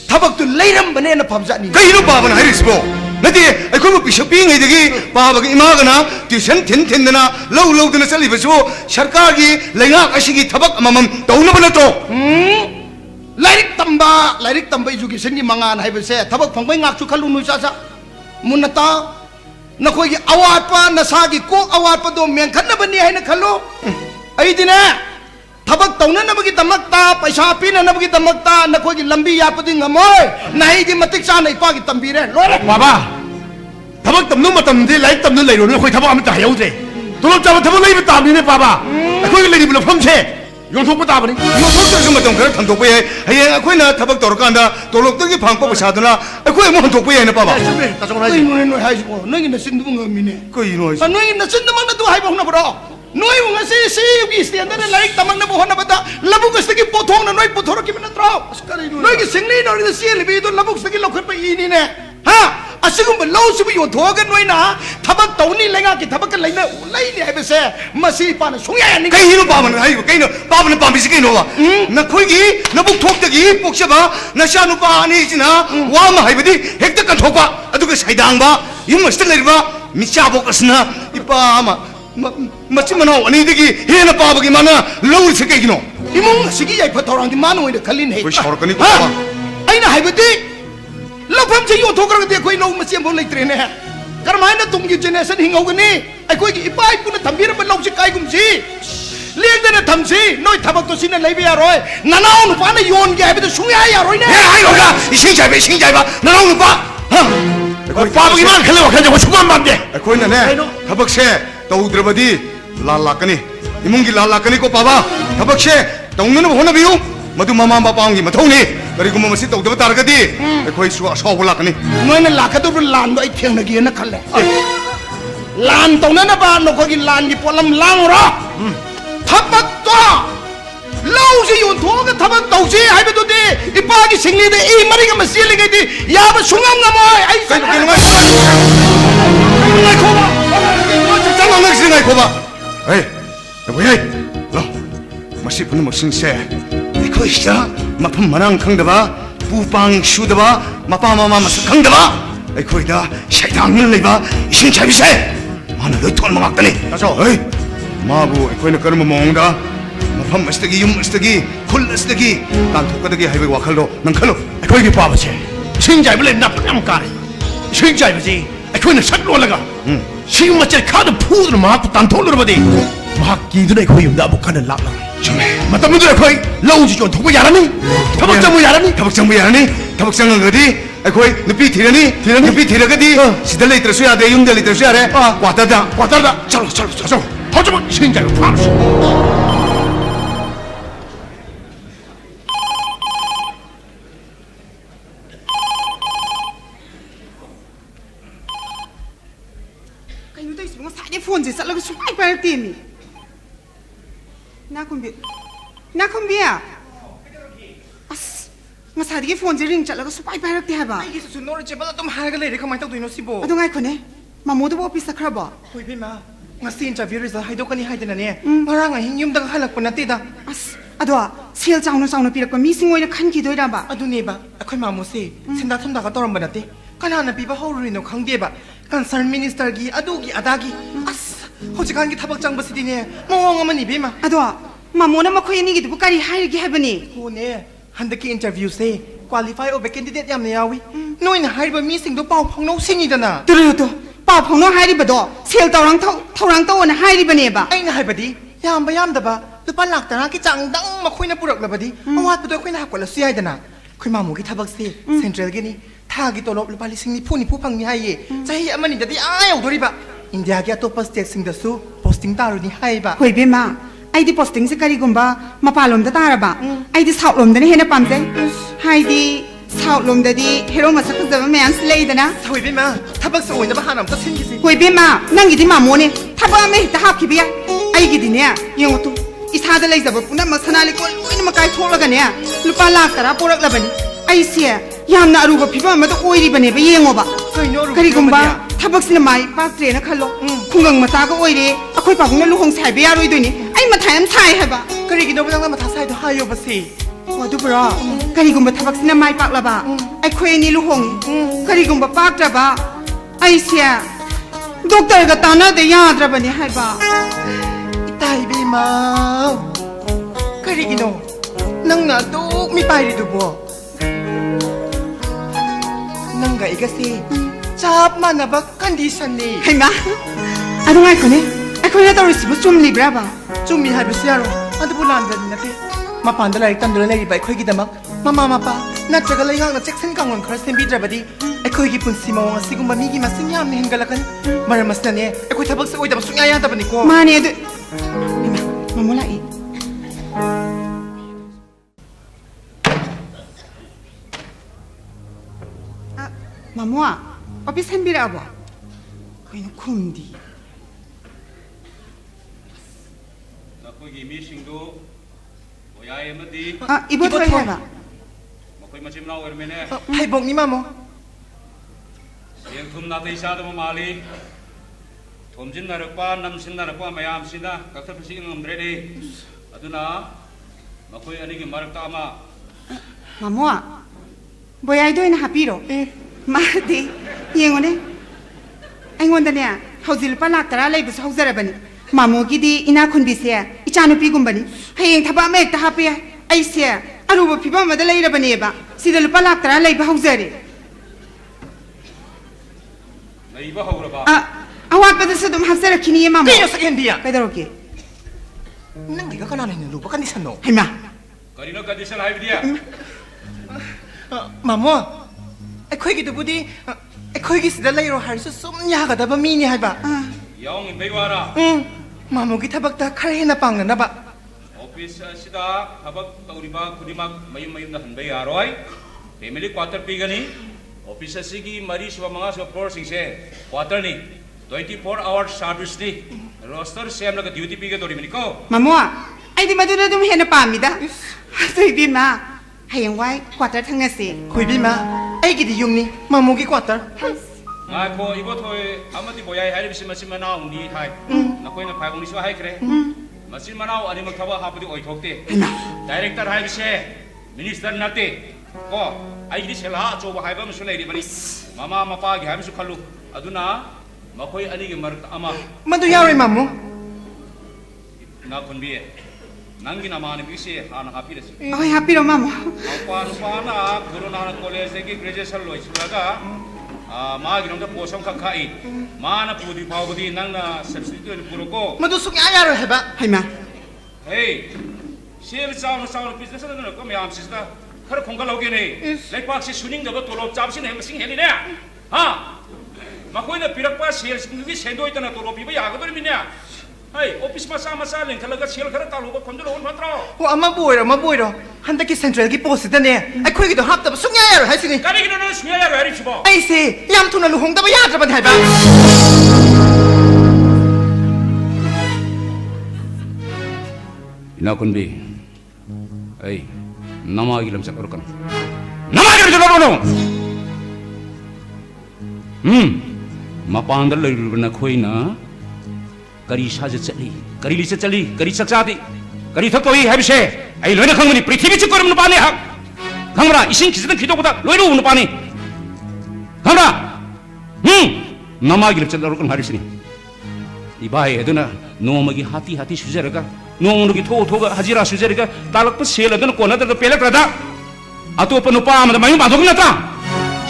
thabak tu leiram bane na phamja ni. 그이로 봐봐는 하리스고 나디 아이고 비쇼핑 이데기 바바가 이마가나 튜션 텐텐나 로우로우드나 살리버쇼 सरकार기 랭악 아시기 타박 아마맘 떠우나버나 또 Lairik tamba education ni mangan hai bese thabak phangbai ngak chu khalu nu sa sa munata na khoi gi awat pa na sa gi ko awat pa do men khan na bani hai na khalo ai dine thabak tauna na bagi tamakta paisa pina na bagi tamakta na khoi gi lambi ya pa ding ngamoi nai gi matik sa nai pa gi tambi re lo 빠바 타박 담는 마담데 라이 담는 레이로는 거의 타박 아무 다 해오제 돌업 잡아 타박 레이브 담이네 빠바 거기 레이브로 펌체 용속부 따버니 이거 속도좀 어떤 그런 단독부에 해야 아코이나 타박 돌아간다 돌록들기 방법을 사드나 아코이 뭐 독부에는 봐봐 준비 다 정말 ai 하지 noi noi hai ko noi gi na sin du ngamine 그이로 noi na sin du mang na du hai bang na bro noi nga si gi standard na laik tamang na buhon na bata labuk sa gi pothong na noi pothoro ki na tro noi gi singni no ri si libi do labuk sa gi lokhat pa ini ne ha asigum ba lo su bi yo thoga noi na thabak tawni lenga ki thabak lai na lai ni hai be se masi pa na sungya ni 그이로 봐봐는 아이고 그이노 봐봐는 밤비시 그이노와 나 거기 나북 톡덕이 복셔봐 나 샤누파 아니지나 와마 하이버디 획득한 톡바 아두그 사이당바 이머스들 내리바 미샤복스나 이빠마 마치마나 아니되기 해나 빠버기 많아 로우 세계기노 imong sigi yai phatorang di manu oi khalin hei 그 샤르거니 봐 aina hai be di lopam che yo thogra de koi lo masiam bol lai tre ne karmai na tum gi generation hingau gani ai koi gi ipai pu na thambir ba lo si kai gum si liek de na tham si noi thabak to sin lai be ya roi nanau nu pa na yon ge hai be sung ya roi ne 야 아이로가 이 신자배 나오는 봐 빠바기만 칼레와 간자고 추구한 밤데 아코이나 네 타박세 떠우드러버디 랄라까니 이문기 랄라까니 고 봐봐 타박세 떠우는 거 호나 비우 मधु ममा बापांगी मथौनी करिगु ममसी तौदब तारगदी अखोई सुवा सौबु लाकनी noi na lakadu lan do ai theng na gi na khalle lan to na ba no ko gi lan gi polam lang ro thabak to lau ji yon thoga thabak tau ji hai be do de ipa gi singli de e mari ga masil ge di ya ba sungam ngamoi ai kai kai ngai ko ba 장난 날 생각해 봐 에이 뭐야 너 마시 분은 무슨세 이거 있어 마품 마랑 강다봐 부방 슈다봐 마파마마 마스 강다봐 이거이다 샤이당을 내봐 신차비세 마는 너 돈만 막다니 가서 에이 마부 이거는 그러면 뭔가 마품 마스터기 윰 마스터기 콜 마스터기 난 독가득이 하이베 와칼로 난 칼로 거기 빠바체 신자이블레 나쁘냥 까리 신자이브지 거기는 샷로라가 지금 맞지 카드 푸드를 막고 단통으로 버디 막 기드네 거기 나복하는 락라 좀해 맞다문들 거기 라우지 좀 도구 야라니 타박장무 야라니 타박장무 야라니 타박장은 어디 거기 늪이 디라니 늪이 디라가디 시달레 있더수 야돼 융달레 있더수 야래 왔다다 잘로 허주면 신자이브 파르시 폰제 쌀라고 수파이 빨띠미 나콤비야 아스 ngasadigi phone je ring chatlaga supai pairak te haba ai gisu nor che bala tum harga le rekamai ta duino sibo adu ngai khone mamodu bo office sakhraba hoi bima ngasi interview result haidokani haidana ne maranga hingyum da halak puna te da as adwa sel chauna pirak mi singoina khan ki doira ba adune ba akhoi mamu se sinda thumda ka toram banate kanana piba horino khangde ba concern minister gi adugi adagi as hojikan gi thabak chang basidi ne mong amani bima adwa mamona makhoi ni gi du kari hairi gi habani hone handaki interview se qualify over candidate yam ne yawi noina haiba mi sing do pau phongno singi dana to pa phongno hairi bado sel taurang to na hairi bane ba aina haibadi yam da ba lupa lak tara ki chang dang makhoi na purak labadi awat pudo khoi na hakola siai dana khoi mamu gi thabak se central gi ni tha gi tolop lupa lising ni pu phang ni haiye chahi amani dadi ayau dori ba india gi atopa state sing da su posting taru ni haiba hoi be ma aidi posting se kari gumba mapalom da taraba aidi south lom da ne hena pamse haidi south lom da di hero masak da man slay da na hoi be ma thabak se oina ba hanam ta sin gi se hoi be ma nangi di mamo ne thaba me ta hap ki biya ai gi di ne yengo tu isa da lai zaba puna masanali ko loina makai tholaga ne lupa lak tara porak labani ai se yamna aruba phiba ma da oiri bane ba yengo ba kari gumba thabak sina mai patre na khalo khungang mata ga oire akhoi pagna luhong sai be yaroi doini ai mathai am sai haba kari gi no bang ma tha sai do hayo ba se wadu bra kari gumba thabak sina mai pak laba ai khoi ni luhong kari gumba pak tra ba ai sia doctor ga tana de yadra bani haba tai be ma kari gi no nang na do mi pai ri du bo nang ga igasi chap mana ba condition ni hai ma adu ngai khone ai khoi na tawri sibu chum libra ba chumi ha bi siaro adu bulan da na te ma pan da lai tan da lai ba khoi gi damak mama pa na chaga lai ngang na section kang on khar sem bi drabadi ai khoi gi pun sima wa sigum ba mi gi ma sing yam ne hengala kan mara mas na ne ai khoi thabak se oi da ba sunya ya da bani ko ma ne adu mamola i mamoa office hembira ba koino khumdi nakoigi misingdo oyai amadi ibo thoi haba makoi machim na ormene hai bok ni mamo siang thum na tei sa da mali thomjin narakpa namsin narakpa mayam sina kakta pisi ngamdre de aduna makoi ani gi marakta ama mamoa boyai doina hapiro Mahdi, yengone. Aingonda ne, hausil pa lak tara lai bus hausara bani. Mamu gidi ina khun bisya, ichanu pi gumbani. Hayeng thaba me ta hapiya, aisya, aruba piba ma da lai rabani ba. Sidal pa lak tara lai ba hausare. Lai ba haura ba. Awat pa da sadum hafsara kini mamu. Kayo sa India. Kaidaroke. Nang di ka kanana ni lupa condition no. Hayma. Karino condition hai bidia. Mamo. Khoi gi dubudi khoi gi sida lai ro har su sum nya ga da ba mi ni hai ba Yaong in bewara. mamu gi thabak ta khare hena pang na ba Office sida habak tauriba kudimak mayum na hanbay aroi. Family quarter pigani. Office sigi mari suwa mga suwa floor singse quarter ni 24 hours service ni. Roster same na ka duty piga dori maniko. Mamu, ai di madura dum hena pamida. Soi bi ma. Hayeng wai quarter thanga se. khoi bi ma ai gi di yung ni mamu gi quarter Ngai ko ibo thoi amati boyai hai bisi masin manau ni hai. Nakoi na phai ni suwa hai kre. Masin manau ani mak thaba hapudi oi thokte. Director hai bise minister nate. Ko ai gi sela cho ba hai ba musu lai ri bani. Mama mapa gi hai musu khalu. Aduna makoi ani gi mar ama madu yaroi mamu na khunbi nangi na mani bisi hana happy resi. Oi happy ro mamu. Apa na Guru Nanak College ki graduation loi sulaga ma gi nong posong kha khai mana pudi phawdi nang na substitute puroko madu suk ya yaroi hai ba Hayma. hey share sound business na ko me am sista khar khonga loge ne lai pak si suning da tolop chap sin hem sing heli ne ha ma khoi na pirak pa share sing gi sendoi ta na tolop bi ya ga dori mi ne hey office masa len khalaga share khara ta lo ko khonjo lo matro ho ama boy ro handa ki central gi post da ne ai khoi gi do hap da suk ya yaroi hai sini kari gi no smia ya ri chibo ai se yam thuna lu hong da ba ya da ba hai ba 이나군비 에이 나마기 람짝 그럴까나 나마기 람짝 그럴까나 마pan들 레르나 코이나 करी साज चली करी लिसे चली करी सकसादी करी थकोई हैबिसे आई लोइना खंगमनि पृथ्वी च करम पाने हा खंगरा इसिं खिजन खिदोबदा लोइनो उन पाने खंगरा नमागिल चलर कन हारिसिनी इबाय हेदना नोमगी हाती हाती सुजरगा नोंगनुगी थो थोगा हजिरा सुजरगा तालक प सेल अदन कोना द पेलक्रदा अतोप नुपा अमद मयु बांधोगनता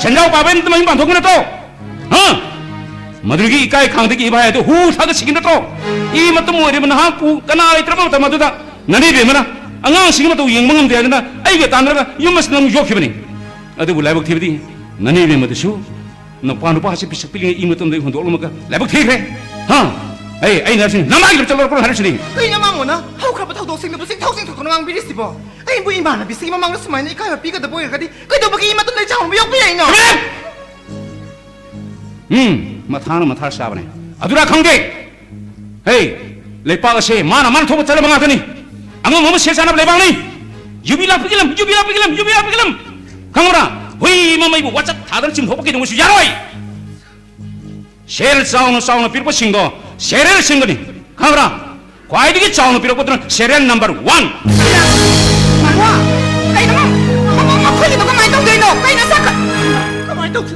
संजाव पाबेन त मयु बांधोगनतो हां मधुगी इकाई खांगदगी इबाय तो हु साग सिगिनतो इ मतम ओरे मना पु कना लेत्रम त मदुदा ननी बेमना अंगांग सिग मतौ यंग मंगम देना अइगे तानरगा युमस नम योखिबनी अदु लाइबक थिबदी ननी बेमदसु नपा नुपा से पिसक पिलिंग इ मतम दे हुंदोलमगा लाइबक थिखरे हां ai nasi namai lu chalor ko harisini kai na mangona hau khaba thau do sing bu sing thau sing thokon ngang birisi bo ai bu imana bi sing mamang sumai ni kai ba pi ka da boy ka di kai do bagi ma tum le chang bu yok bi ai no mathana mathar sabane adura khangge hey lepa se mana man thoba chala manga thani anga mom se sana lebang ni yubila pigilam khamra hui mamai bu wachat thadar chim thoba ki dong su yaroi shel sauna pirpo singo Serial singgoni, kamera. Kau ini kita cawan pirok putra serial number 1. Manwa, kay naman, ako dito kamay tong dino, kay nasaka. Kamay tong.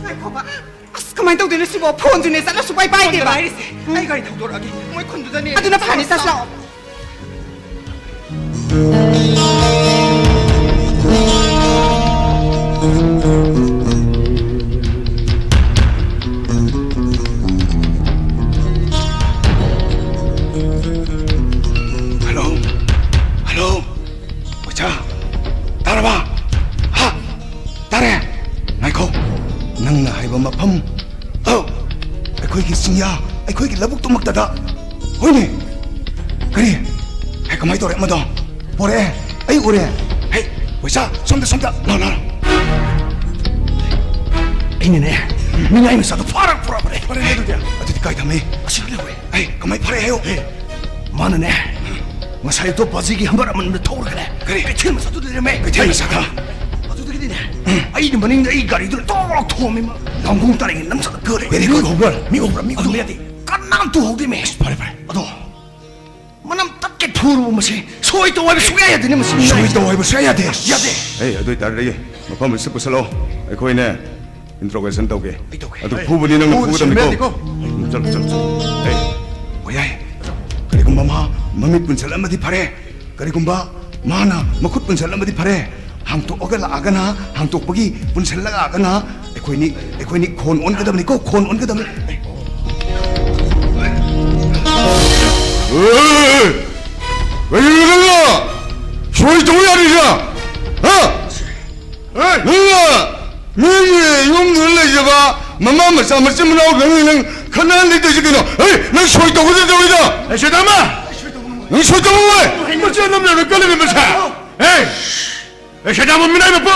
Ay ko ba? As kamay tong dino si mo phone dino sa na supay pay di ba? ai gari thau do agi moi khun du da ni Ado na pani sa sa. mafam akhoi ki singya akhoi ki labuk tumak tada hoine kari hai kamai tore mado pore ai ure hai waisa somda la ini ne mingai misa to fara pore ne do dia ati kai thame asile we ai kamai pare hayo mana ne masai to baji ki hambar man thor kare kari thil masa to de me thil masa ka ai ni maning ai gari tu tok thomi ma nanggung taring nam sa kare very good hobar mi ati kan nam tu hodi me pare ado manam takke thuru mase soi to wai suya ya de mase soi to wai suya ya de ei adu tar re mafam se pusalo ai khoi ne interrogation tauge adu phubuni nang phu dam ko chal ei oyai kari gumba ma mamit punsal amadi pare kari gumba mana makut punsal amadi pare hang to ogala agana hang to pagi punsal la agana ekoi ni khon on kadam ni ko khon on kadam 왜이러냐 소리 동야리자 너가 너희 용 놀래줘봐 마마마 사마심 나오 병이는 가난 리더 지기노 너 소리 동거든 저기다 에셔다마 너 소리 동거 왜 뭐지 놈들 끌리면 뭐사 에셔다마 미나이 법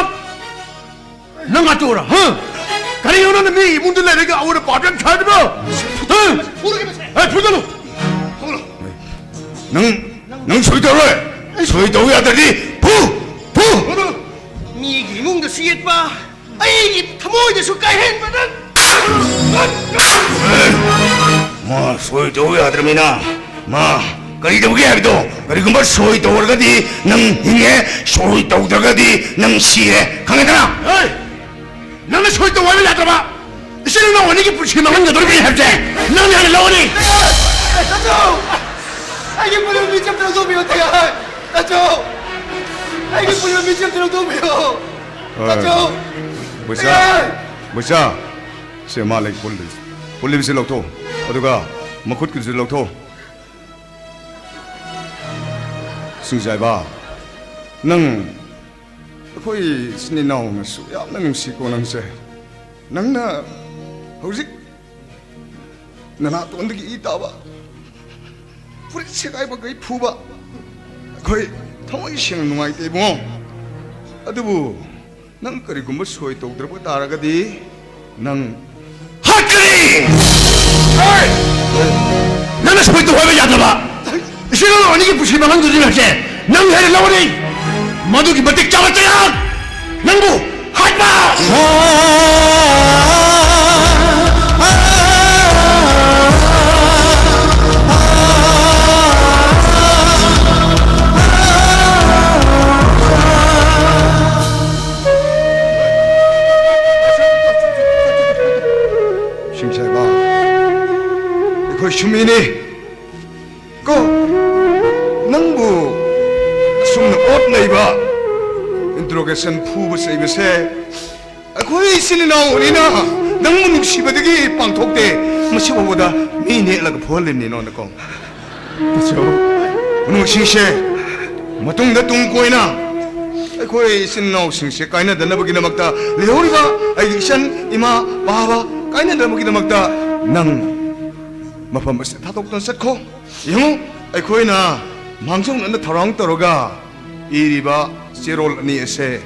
너가 또라 가리 요는 미 문들 내가 아우를 빠져 차드마 모르게 뭐사 풀더로 능 소리 더러 소리 더위 아들이 부 mi gi mung da siet ba ai gi thamoi da su kai hen ba dan 마 소리 더위 아들이나 마 그리 더위 하기도 그리고 뭐 소리 더워가디 능 힘에 소리 더워가디 능 시에 강해다나 너는 소리 더워를 하더라 이제는 너 원이기 불치망은 여덟 개 할때 너는 하는 러니 ai punya macam terus domi otak tacho ai punya macam terus domi tacho 뭐자 세마레 폴리스 럭토 어디가 마콧 그 럭토 승자봐 능 거의 신이 나오면 수야 능 시고 능세 능나 혹시 나나 또 언덕이 있다봐 우리 세가이바 거의 푸바 거의 통이 시행 농아이 때모 아두부 난 그리고 뭐 소이 똑들고 따라가디 난 핫거리 나는 소이 또 와면 야다봐 시간 아니게 부실망한 도진할게 능 해를 나오니 마두기 머뜩 잡았자야 능부 하지마 심사해봐. 그 주민이 그 능부 숨는 옷 내봐 인트로게선 푸부 세이브세 거의 있으니 나오니나 능무 묵시바득이 빵톡대 뭐 시보보다 미네라고 벌림니 너는 거 그렇죠 오늘 싱세 마tung 꼬이나 거의 있으니 나오 싱세 까이나 단나보기나 막다 레오리바 아이 이산 이마 바바 까이나 단나보기나 막다 능 마팜 버스 타독던 셋코 영어 아이 거이나 망성 난다 타랑 떨어가 이리바 제롤 니에세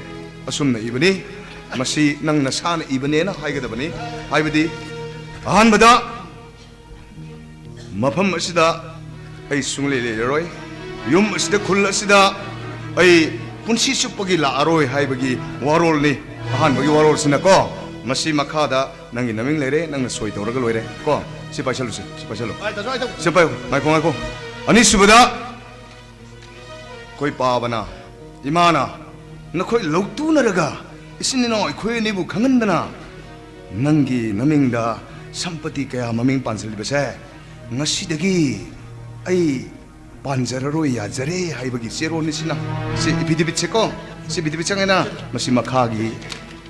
asumna ibani masi nang nasana ibani na haigadaबनी haibadi ahanbada mafam asida ai sungle le roi yum asida khul asida ai punsi supagi la aroi haibagi warol ni ahanbagi warol sina ko masi makhada nangi naming lere nang soi toraga loire ko sipai chalu sipai mai ko ani subada koi pavana imana नखोई लौतू नरगा इसिने नो खोई नेबु खंगनदना नंगी नमिंगदा संपत्ति कया ममिंग पांसली बसे ngasi ai panjararo yajare haibagi zero nisina si bidibit cheko si bidibit changena masi makhagi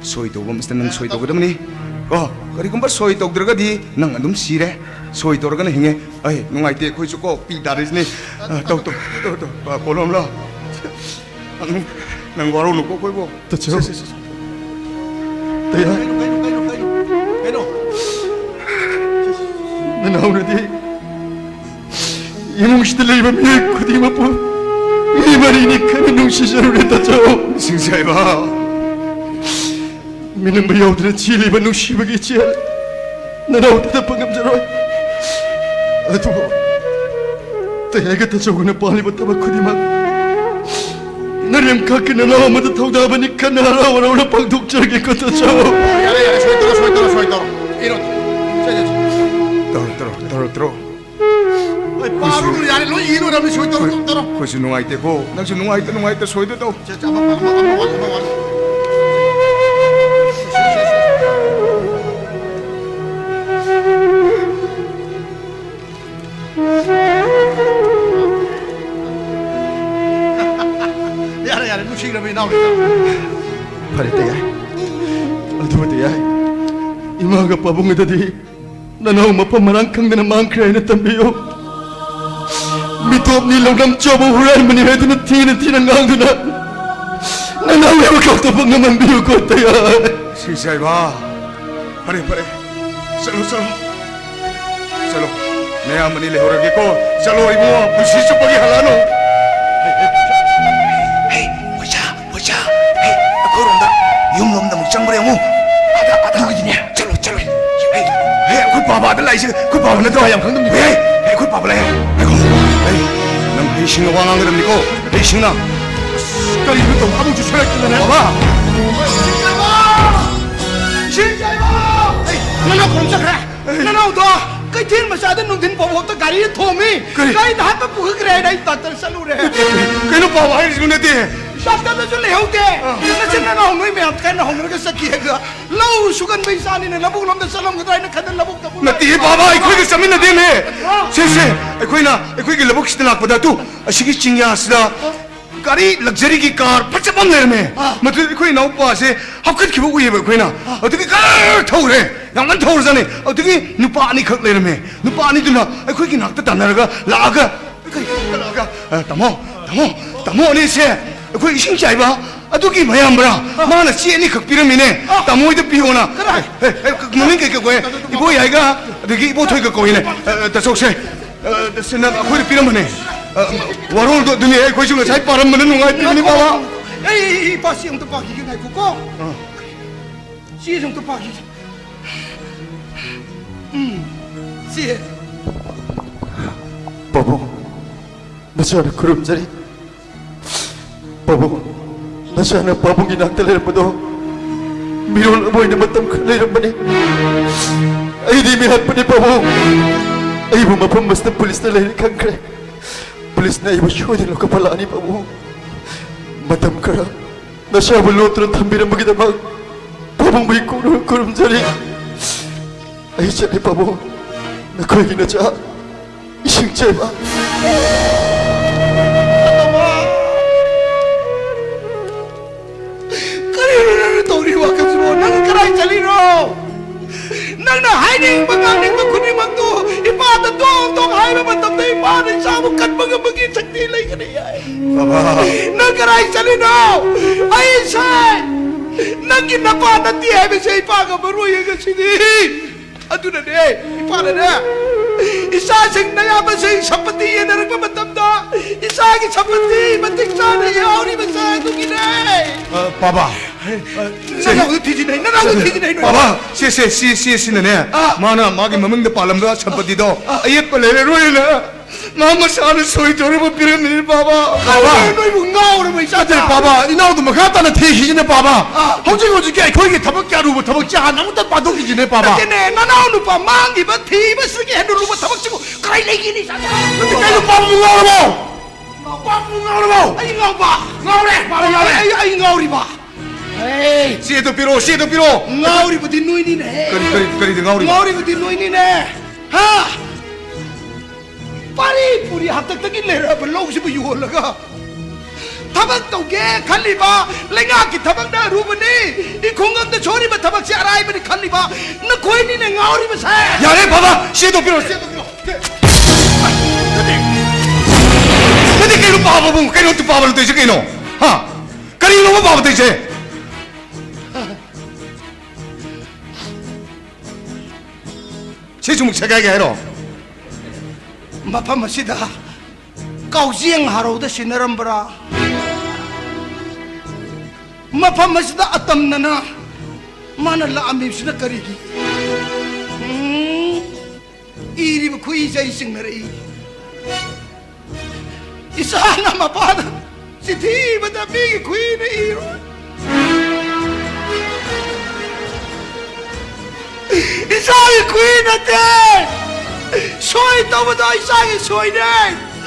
soi to bam nang soi to gadamni ko kari kumba soi to dragadi nang adum sire soi to ragana hinge ai nungai te khoi chuko pi darisni to kolom la nang waro no ko bo 그렇죠 대야 난 아무래도 이몽시들 이만 그디마포 이 말이니까 농시절을 했다죠 싱사이바 미는 뭐 여우들은 지리만 농시박이지 난 어디다 방금처럼 아두 대야가 저거는 빨리 봤다마 그디마 나름 가끔 나와마다 통다 보니까 나라 오라 방독적인 것도 저 야래 소이 떨어 이런 떨어 바로 야래 너 이노라면 소이 떨어 그것이 농아이 때고 낭시 농아이 때 소이도 또 야래 누시그러면 나오니까 파리때야 어두워때야 이마가 빠봉에다디 나나오 마파마랑 강대는 망크라이는 땀비요 미톱니 롱람 쪼보 후라이머니 해두는 티는 강두나 나나오 해볼까 방금만 비우고 어때야 싱사이바 파리 살로 내 아무리 레호라게고 살로 이모 부시 supagi halano 보자 그런다 용놈다 묵장부려 무 아다 누구지냐 잘로 헤이 그 바바들 라이시 그 바바는 또 하양 강동 헤이 그 바바래 아이고 헤이 남 헤이싱 왕왕 그럽니까 헤이싱나 까리 이거 또 아무 주소야 끝나네 봐봐 신자이바 나나 검색해 나나 오다 cái thiên mà sao đến nông thìn bảo hộ tất cả đi thô mi cái đã bắt buộc cái này tạt tạt sao luôn cái nó bảo ai rồi nè sao tao cho liều thế nó chỉ nó hồng nuôi mèo cái nó hồng nó cái sắc kia cơ lâu số gần bây giờ này nó buông lắm nó sao lắm cái này nó khăn nó buông tao nè tí bảo ai khơi cái sắm nè đi nè xem khơi cái lộc xí lạc bada tu asigi chingya sida gari luxury ki car pachapam ler me matlab khoi nau pa se hakkat khibu uye khoi na atigi car thore yangman thor jane atigi nupa ani khak ler me nupa ani duna khoi ki nak ta tanaraga laga tamo ni se khoi ising chai ba adugi mayam bra mana si ani khak piramine tamo ida piona mami ke ko ibo yaiga adigi ibo thoi ka ko ine ta sok se sena khoi piramane warol도 눈에 거기서 잘 바람만 농아 뛰니 봐봐. 에이 바시용도 바기게 날 거고. 시용도 바기. 시. 보보. 나시아는 구름자리 바보 나시아는 바보기 낙달레르보도 미로를 보이는 맞담 클레르보니 아이디 미핫보니 바보 아이부 마품 마스터 पुलिस ने लेने कंकरे पुलिस ने आइबो 쇼디로 कपलानी बाबू मतम करा नशा बुलोत्र थंबिर मगिदा 막 बाबू भी कुरुम जरी आई चले बाबू न कोई न जा इशिंचे बा करियर तोरी वाकसो नंग कराई चली रो नंगना हाइडिंग बगानिंग तो खुनी मंगतो इपा द दो हाइब मतम दे इपा ने साबु कट बग बगी शक्ति लई करी आए बाबा न कराई चली नो आई से नंगी नपा नती है बे से इपा का बरु ये गसिदी अदुना ने इपा ने इसा सिंह नया बसे संपत्ति ये नरक मतम दा इसा की संपत्ति मतिक सा ने यावरी बसा तू की ने बाबा बाबा सीने माना मागी ममिंग द पालम दा संपत्ति दो अये को ले रोइना मामा साने सोई तोरे बो पिरमी बाबा बाबा नोई बुंगाओ रे मैसा 자 बाबा 이나도 막았다는 대시지네 바바 호지호지게 거기 타박지 아루고 타박지 하나부터 빠독이지네 바바 근데 나나오는 바 망기 바 티바 쓰게 해놓으로 타박 치고 가이 내기니 사자 근데 계속 빠붕가오라고 아이 가오바 가오래 바로 가오래 아이 가오리 바 에이 시에도 피로 가오리 부디 누이니네 그리 가오리 부디 누이니네 하 पारी पूरी हद तक तक ले रहा बल्लो उसे भी यूँ लगा थबक तो के खाली बा लेंगा की थबक ना रूप नहीं इकोंगम तो छोरी में थबक से आराई में खाली बा न कोई नहीं ने गावरी में से यारे बाबा 시에도 피로 근데 걔는 바보 봉 걔는 또 바보를 되지 걔는 하 그리 너무 바보 되지 제주묵 제가 해로 मफम असिदा काउजियंग हारोद सिनरंबरा मफम असिदा अतमनना माना लामिबसिना करिगी इरिब खुई जई सिंगनरई इसाना मपाद सिथी बदा बिग खुई ने इरो इसाई खुई नते सोई तो बता इसाई सोई ने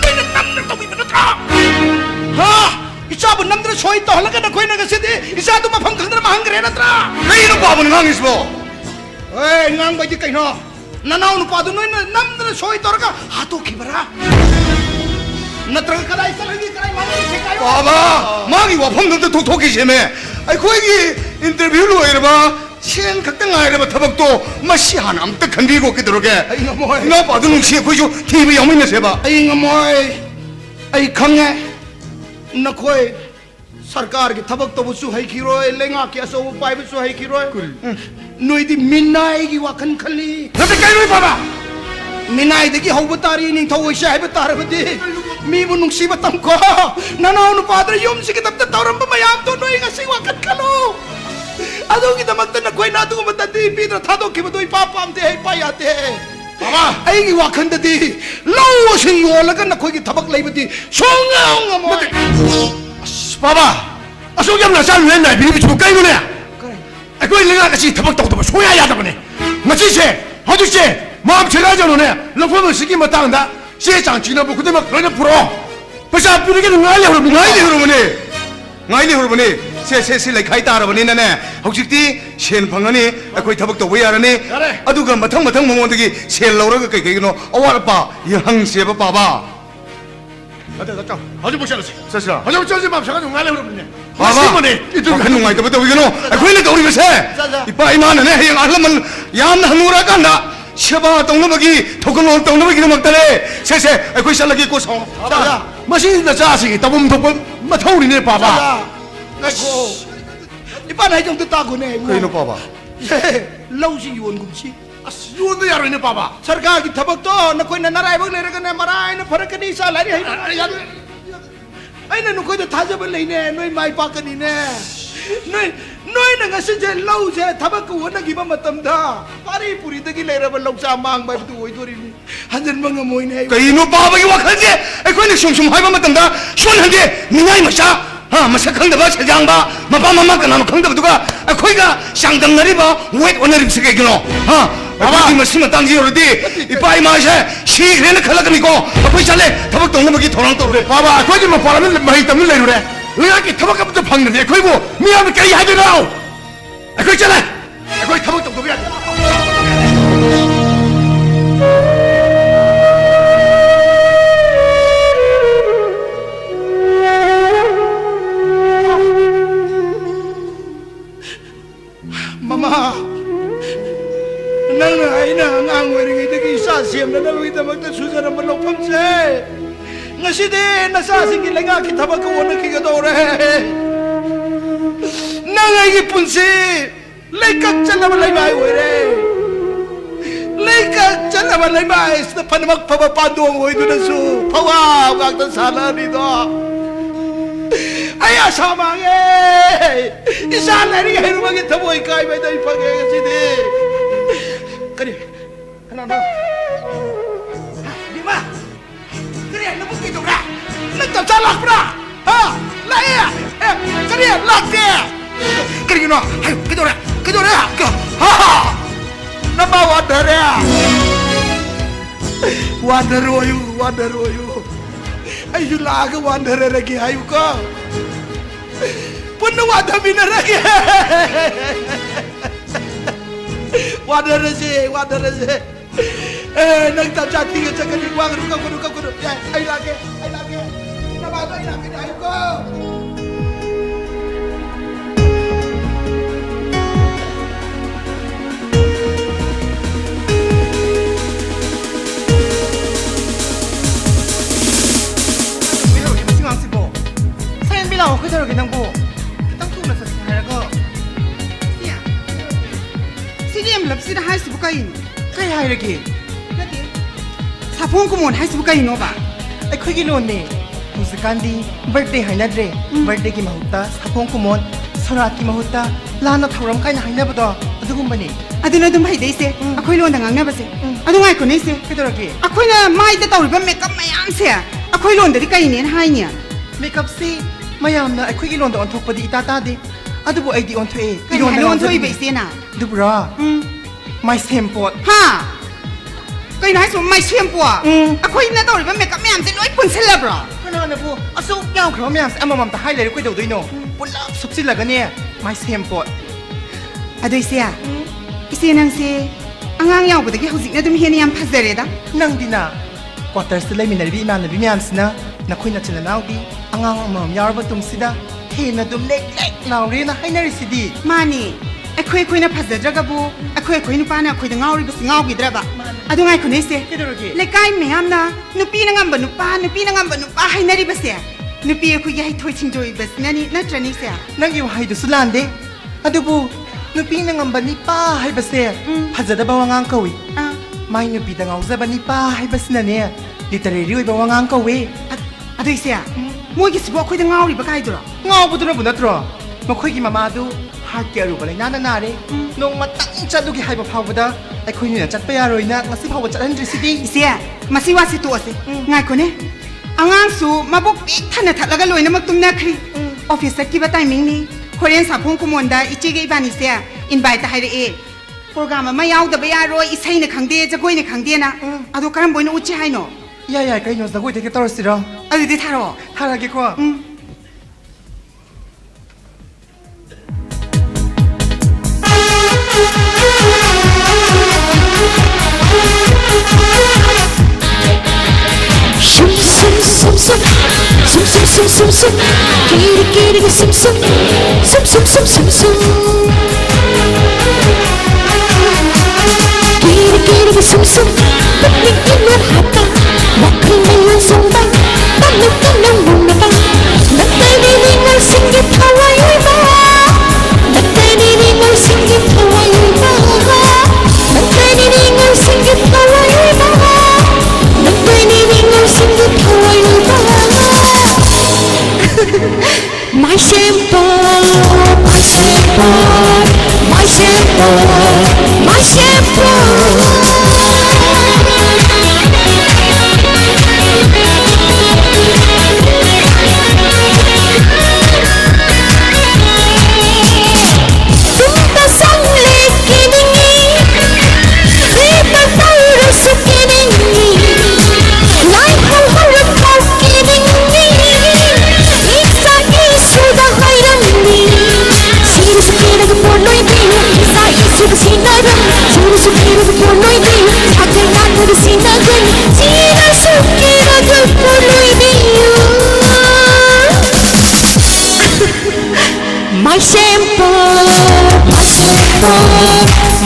मैंने नम्र तो भी बता हाँ इसा बन नम्र सोई तो हल्का न कोई न कैसे दे इसा तो मफम खंडर महंग रहे नत्रा नहीं नो बाबू नंग इसबो ए ngang बाजी कहीं ना ननाउ नु पादु नो नम्र सोई तो रका हाथों की बरा नत्र कलाई चलेगी कलाई मारे से कायो बाबा मागी 와펑도 톡톡이 심해 아이 거기 인터뷰로 해봐 시행 각당 아이라바 타박도 마시 하나 아무튼 건비고 게 들어게 나 봐도 눈치에 보이죠 TV 영문에 세봐 आई ngमोय आई खंगे न कोई सरकार की थबक तो बुसु है खीरोय लेंगा के सो पाइ बुसु है खीरोय नोई दी मिनाई की वाखन खली नते काई बाबा मिनाई दगी हौबतारी नि थौ से है बतारबदी मी बु नुंसी बतम को ननाउ नु पादर योम से के तब तौरम मयाम तो नोई गसी वाखन खलो अदोगी दमक न कोई ना तू मतदी पीद्र थादो के बदोई पापाम दे है पायाते बाबा आईगी वाखंददी लो सिंग योलग न कोई की थबक लेबदी सोंगांग मोय बाबा अशोक यamna 살 왜날 비비치고 까이고네 아이고 내가 같이 타박도 소야 야다보네 마치세 허주세 마음 제가져노네 러퍼는 시기 못 당다 시장 지나고 그때 막 그러냐 풀어 벌써 비르게 나이래 그러면 ngaili hormone se lai khai tar bani na ne hojikti sen phangani akoi thabak to wayarani aduga mathang momondagi sel lawraga kai no awar pa yang se ba ba 자 아주 보셔라지 사실아 아주 저지 마 제가 좀 알려 그러네 바바 이들 간 농아이 또 이거노 akoi le dori bese ipa imana ne yang ahlaman yamna hanura kanda sheba tongnabagi thokon tongnabagi makdare se akoi salagi ko song 자 마시나 자식이 따봄 덮음 마타우리네 봐봐 나고 이빠 나이 정도 따고네 kaino baba लौसी योन गुमसी 유언도 야로네 봐봐 सरकार की थबक तो न कोई न नराय बग ने रगने मराय न फरक नहीं सा लारी है आई न कोई तो थाजब नहीं ने नोई माई पाकनी ने नोई น้อยนังสิเจเล่าเจทับกูนักกิบมาตั้มด่าปารีปุริตะกี้เลยระเบิดลูกจามางไปตัวไอ้ตัวนี้ฮันเดนมังมวยเนี่ย cái nó bao bao nhiêu khăn gì ai quên được sùng sùng hai ba mà tầm đó xuân hẳn đi mình ngay mà sao ha mà sao không được bao giờ giang ba mà ba mà cái nào không được đâu ai quên cả sang tầng này ba wait owner được cái gì nó ha ba mà xin mà tăng gì rồi đi ipai mà sao xí cái này khá là cái gì cô quên sao lên thằng bác tổng nó mới thằng lang tổ đấy 봐봐 아코이지 뭐 바람을 많이 때문에 그래 의학이 타박값부터 박는데 아코이고 미안해 깨이 하지 나오 아코이 있잖아 아코이 타박 정도 미안 Mama, nang ay na ngang wari ng iti sa siyam na nawita magtasusa ng manok pangse. Nga si di nasasing nga kita magkawa ng kigadore. Nang ay ipunsi, laikag siya naman ay may wari. Laikag siya naman ay may sa panamagpapapado ang wari doon su. Pawaw, kagtan sana dito. Ay asama nga isa na rin kayo maging tamoy kay may dahil pag-iasidi kani ano di ba kani nabuk ito ka nagtapsalak mo na ha laya kani lakte kani yun ay kito na ha nabawa na rin wadaroyo ay yung laga wandere lagi ayo ka puno wadami na lagi wandere si nagtapsati ka sa kaning wang ruka ay lagi nabago ay lagi ayo ka bilang aku taruh kita bu, kita tu nak selesai lagi. Siya. Sini yang lebih sudah hai sebukain. Kaya hai lagi. Jadi, sapong kumon hai sebukain no ba? Aku gini ni, musukan di birthday hai nadre, birthday ki mahuta, sapong kumon, sorat ki mahuta, lana tharam kaya hai na betul, itu kumbani. Aduna dum hai deh se, aku ilon dengan ngapa se? Adu ngai ko ni se. Kita lagi. Aku na mai dah tahu lepas makeup mayang se. Aku ilon dari kain ni hai ni. Makeup si. mayamna ꯑꯩꯈꯣꯏꯒꯤ ꯂꯣꯟꯗ ꯑꯣꯟꯊꯣꯛꯄꯗꯤ ꯏꯇꯥ ꯇꯥꯗꯦ ꯑꯗꯨꯕꯨ ꯑꯩꯗꯤ ꯑꯣꯟꯊꯣꯛꯑꯦ ꯀꯩꯅꯣ ꯑꯣꯟꯊꯣꯛꯏꯕ ꯏꯆꯦꯅ ꯑꯗꯨꯕꯨꯔꯥ ꯃꯥꯏ ꯁꯦꯝꯄꯣꯠ ꯍꯥ ꯀꯩꯅꯣ ꯍꯥꯏꯁꯤꯕꯣ ꯃꯥꯏ ꯁꯦꯝꯄꯣꯠ ꯑꯩꯈꯣꯏꯅ ꯇꯧꯔꯤꯕ ꯃꯦꯀꯞ ꯃꯌꯥꯝꯁꯦ ꯂꯣꯏ ꯄꯨꯟꯁꯤꯜꯂꯕ꯭ꯔꯣ ꯀꯅꯥꯅꯕꯨ ꯑꯁꯨꯛ ꯌꯥꯝꯈ꯭ꯔꯕ ꯃꯌꯥꯝꯁꯦ ꯑꯃꯃꯝꯇ ꯍꯥꯏ ꯂꯩꯔꯦ ꯀꯩꯗꯧꯗꯣꯏꯅꯣ ꯄꯨꯂꯞ ꯁꯨꯞꯆꯤꯜꯂꯒꯅꯦ ꯃꯥꯏ ꯁꯦꯝꯄꯣꯠ ꯑꯗꯣ ꯏꯆꯦ ꯏꯆꯦ ꯅꯪꯁꯦ ꯑꯉꯥꯡ ꯌꯥꯎꯕꯗꯒꯤ ꯍꯧꯖꯤꯛꯅ ꯑꯗꯨꯝ ꯍꯦꯟꯅ ꯌꯥꯝ ꯐꯖꯔꯦꯗ ꯅꯪꯗꯤꯅ ꯀ꯭ꯋꯥꯇꯔꯁꯇ ꯂꯩꯃꯤꯟꯅꯔꯤꯕ ꯏꯃꯥꯟꯅꯕꯤ ꯃꯌꯥꯝꯁꯤꯅ ꯅꯈꯣꯏ ꯅꯆꯤꯟ ꯅꯅꯥꯎꯗꯤ ꯑꯉꯥꯡ ꯑꯃꯃꯝ ꯌꯥꯎꯔꯕ ꯇꯨꯡꯁꯤꯗ ꯍꯦꯟꯅ ꯑꯗꯨꯝ ꯂꯦꯛ ꯂꯥꯎꯔꯦꯅ ꯍꯥꯏꯅꯔꯤꯁꯤꯗꯤ ꯃꯥꯅꯤ ꯑꯩꯈꯣꯏꯅ ꯐꯖꯗ꯭ꯔꯒꯕꯨ ꯑꯩꯈꯣꯏ ꯅꯨꯄꯥꯅ ꯑꯩꯈꯣꯏꯗ ꯉꯥꯎꯔꯤꯕꯁꯤ ꯉꯥꯎꯈꯤꯗ꯭ꯔꯕ ꯑꯗꯨ ꯉꯥꯏꯈꯣꯅꯦ ꯏꯆꯦ ꯀꯩꯗꯧꯔꯒꯦ ꯂꯩꯀꯥꯏ ꯃꯌꯥꯝꯅ ꯅꯨꯄꯤꯅ ꯉꯝꯕ ꯅꯨꯄꯥ ꯍꯥꯏꯅꯔꯤꯕꯁꯦ ꯅꯨꯄꯤ ꯑꯩꯈꯣꯏꯒꯤ ꯍꯩꯊꯣꯏ ꯁꯤꯡꯊꯣꯏꯕꯁꯤꯅꯅꯤ ꯅꯠꯇ꯭ꯔꯅꯤ ꯏꯆꯦ ꯅꯪꯒꯤ ꯋꯥꯍꯩꯗꯨꯁꯨ ꯂꯥꯟꯗꯦ ꯑꯗꯨꯕꯨ ꯅꯨꯄꯤꯅ ꯉꯝꯕ ꯅꯤꯄꯥ ꯍꯥꯏꯕꯁꯦ ꯐꯖꯗꯕ ꯋꯥꯉꯥꯡ ꯀꯧꯏ ꯃꯥꯏ ꯅꯨꯄꯤꯗ ꯉꯥꯎꯖꯕ ꯅꯤꯄꯥ ꯍꯥꯏꯕꯁꯤꯅꯅꯦ ꯂꯤꯇꯔꯦꯔꯤ ꯑꯣꯏꯕ ꯋꯥꯉꯥꯡ ꯀꯧꯏ ꯑꯗꯨ ꯏꯆꯦ ꯃꯣꯏꯒꯤꯁꯤꯕꯨ ꯑꯩꯈꯣꯏꯗ ꯉꯥꯎꯔꯤꯕ ꯀꯥꯏꯗꯨꯔꯣ ꯉꯥꯎꯕꯗꯨꯅꯕꯨ ꯅꯠꯇ꯭ꯔꯣ ꯃꯈꯣꯏꯒꯤ ꯃꯃꯥꯗꯨ ꯍꯥꯔꯠꯀꯤ ꯑꯔꯨꯕ ꯂꯩꯅꯥꯅ ꯅꯥꯔꯦ ꯅꯣꯡꯃꯇꯪ ꯆꯠꯂꯨꯒꯦ ꯍꯥꯏꯕ ꯐꯥꯎꯕꯗ ꯑꯩꯈꯣꯏꯅ ꯆꯠꯄ ꯌꯥꯔꯣꯏꯅ ꯉꯁꯤ ꯐꯥꯎꯕ ꯆꯠꯍꯟꯗ꯭ꯔꯤꯁꯤꯗꯤ ꯏꯆꯦ ꯃꯁꯤ ꯋꯥꯁꯤ ꯇꯣꯛꯑꯁꯦ ꯉꯥꯏꯈꯣꯅꯦ ꯑꯉꯥꯡꯁꯨ ꯃꯕꯨꯛ ꯄꯤꯛ ꯊꯟꯅ ꯊꯠꯂꯒ ꯂꯣꯏꯅꯃꯛ ꯇꯨꯝꯅꯈ꯭ꯔꯤ ꯑꯣꯐꯤꯁ ꯆꯠꯈꯤꯕ ꯇꯥꯏꯃꯤꯡꯅꯤ ꯍꯣꯔꯦꯟ ꯁꯥꯐꯣꯡ ꯀꯨꯃꯣꯟꯗ ꯏꯆꯦꯒ ꯏꯕꯥꯅꯤꯁꯦ ꯏꯟꯚꯥꯏꯠ ꯍꯥꯏꯔꯛꯑꯦ ꯄ꯭ꯔꯣꯒ꯭ꯔꯥꯝ ꯑꯃ ꯌꯥꯎꯗꯕ ꯌꯥꯔꯣꯏ ꯏꯁꯩꯅ ꯈꯪꯗꯦ ꯖꯒꯣꯏꯅ ꯈꯪꯗꯦꯅ ꯑꯗꯣ ꯀꯔꯝꯕ ꯑꯣꯏꯅ ꯎꯠꯁꯤ ꯍꯥꯏꯅꯣ ꯌꯥꯏ ꯀꯩꯅꯣ ꯖꯒꯣꯏꯗꯒꯤ ꯇꯧꯔꯁꯤꯔꯣ ꯑꯗꯨꯗꯤ ꯊꯥꯔꯛꯑꯣ ꯊꯥꯔꯛꯑꯒꯦꯀꯣ Sum kiri sum kiri sum pagmigin marhaba bakal melasong bang talukin ng mga bang nagtaniningal singgit hawaii ba nagtaniningal singgit hawaii ba nagtaniningal singgit hawaii ba nagtaniningal singgit hawaii ba my simple my shampoo, my my shampoo, my shampoo,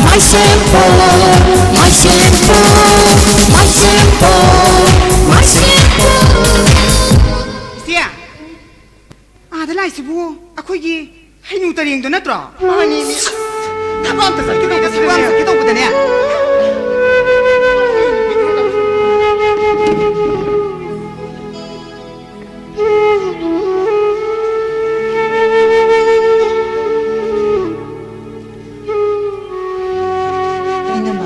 my shampoo, my shampoo, my shampoo, my shampoo. ꯏꯆꯦ ꯑꯥꯗ ꯂꯥꯛꯏꯁꯤꯕꯨ ꯑꯩꯈꯣꯏꯒꯤ ꯍꯩꯅꯨ ꯇꯔꯦꯡꯗꯣ ꯅꯠꯇ꯭ꯔꯣ? ꯃꯥꯅꯤ ꯊꯕꯛ ꯑꯝꯇ ꯆꯠꯀꯦ ꯊꯕꯛ ꯑꯃ ꯆꯠꯀꯦ ꯇꯧꯕꯗꯅꯦ 이놈아,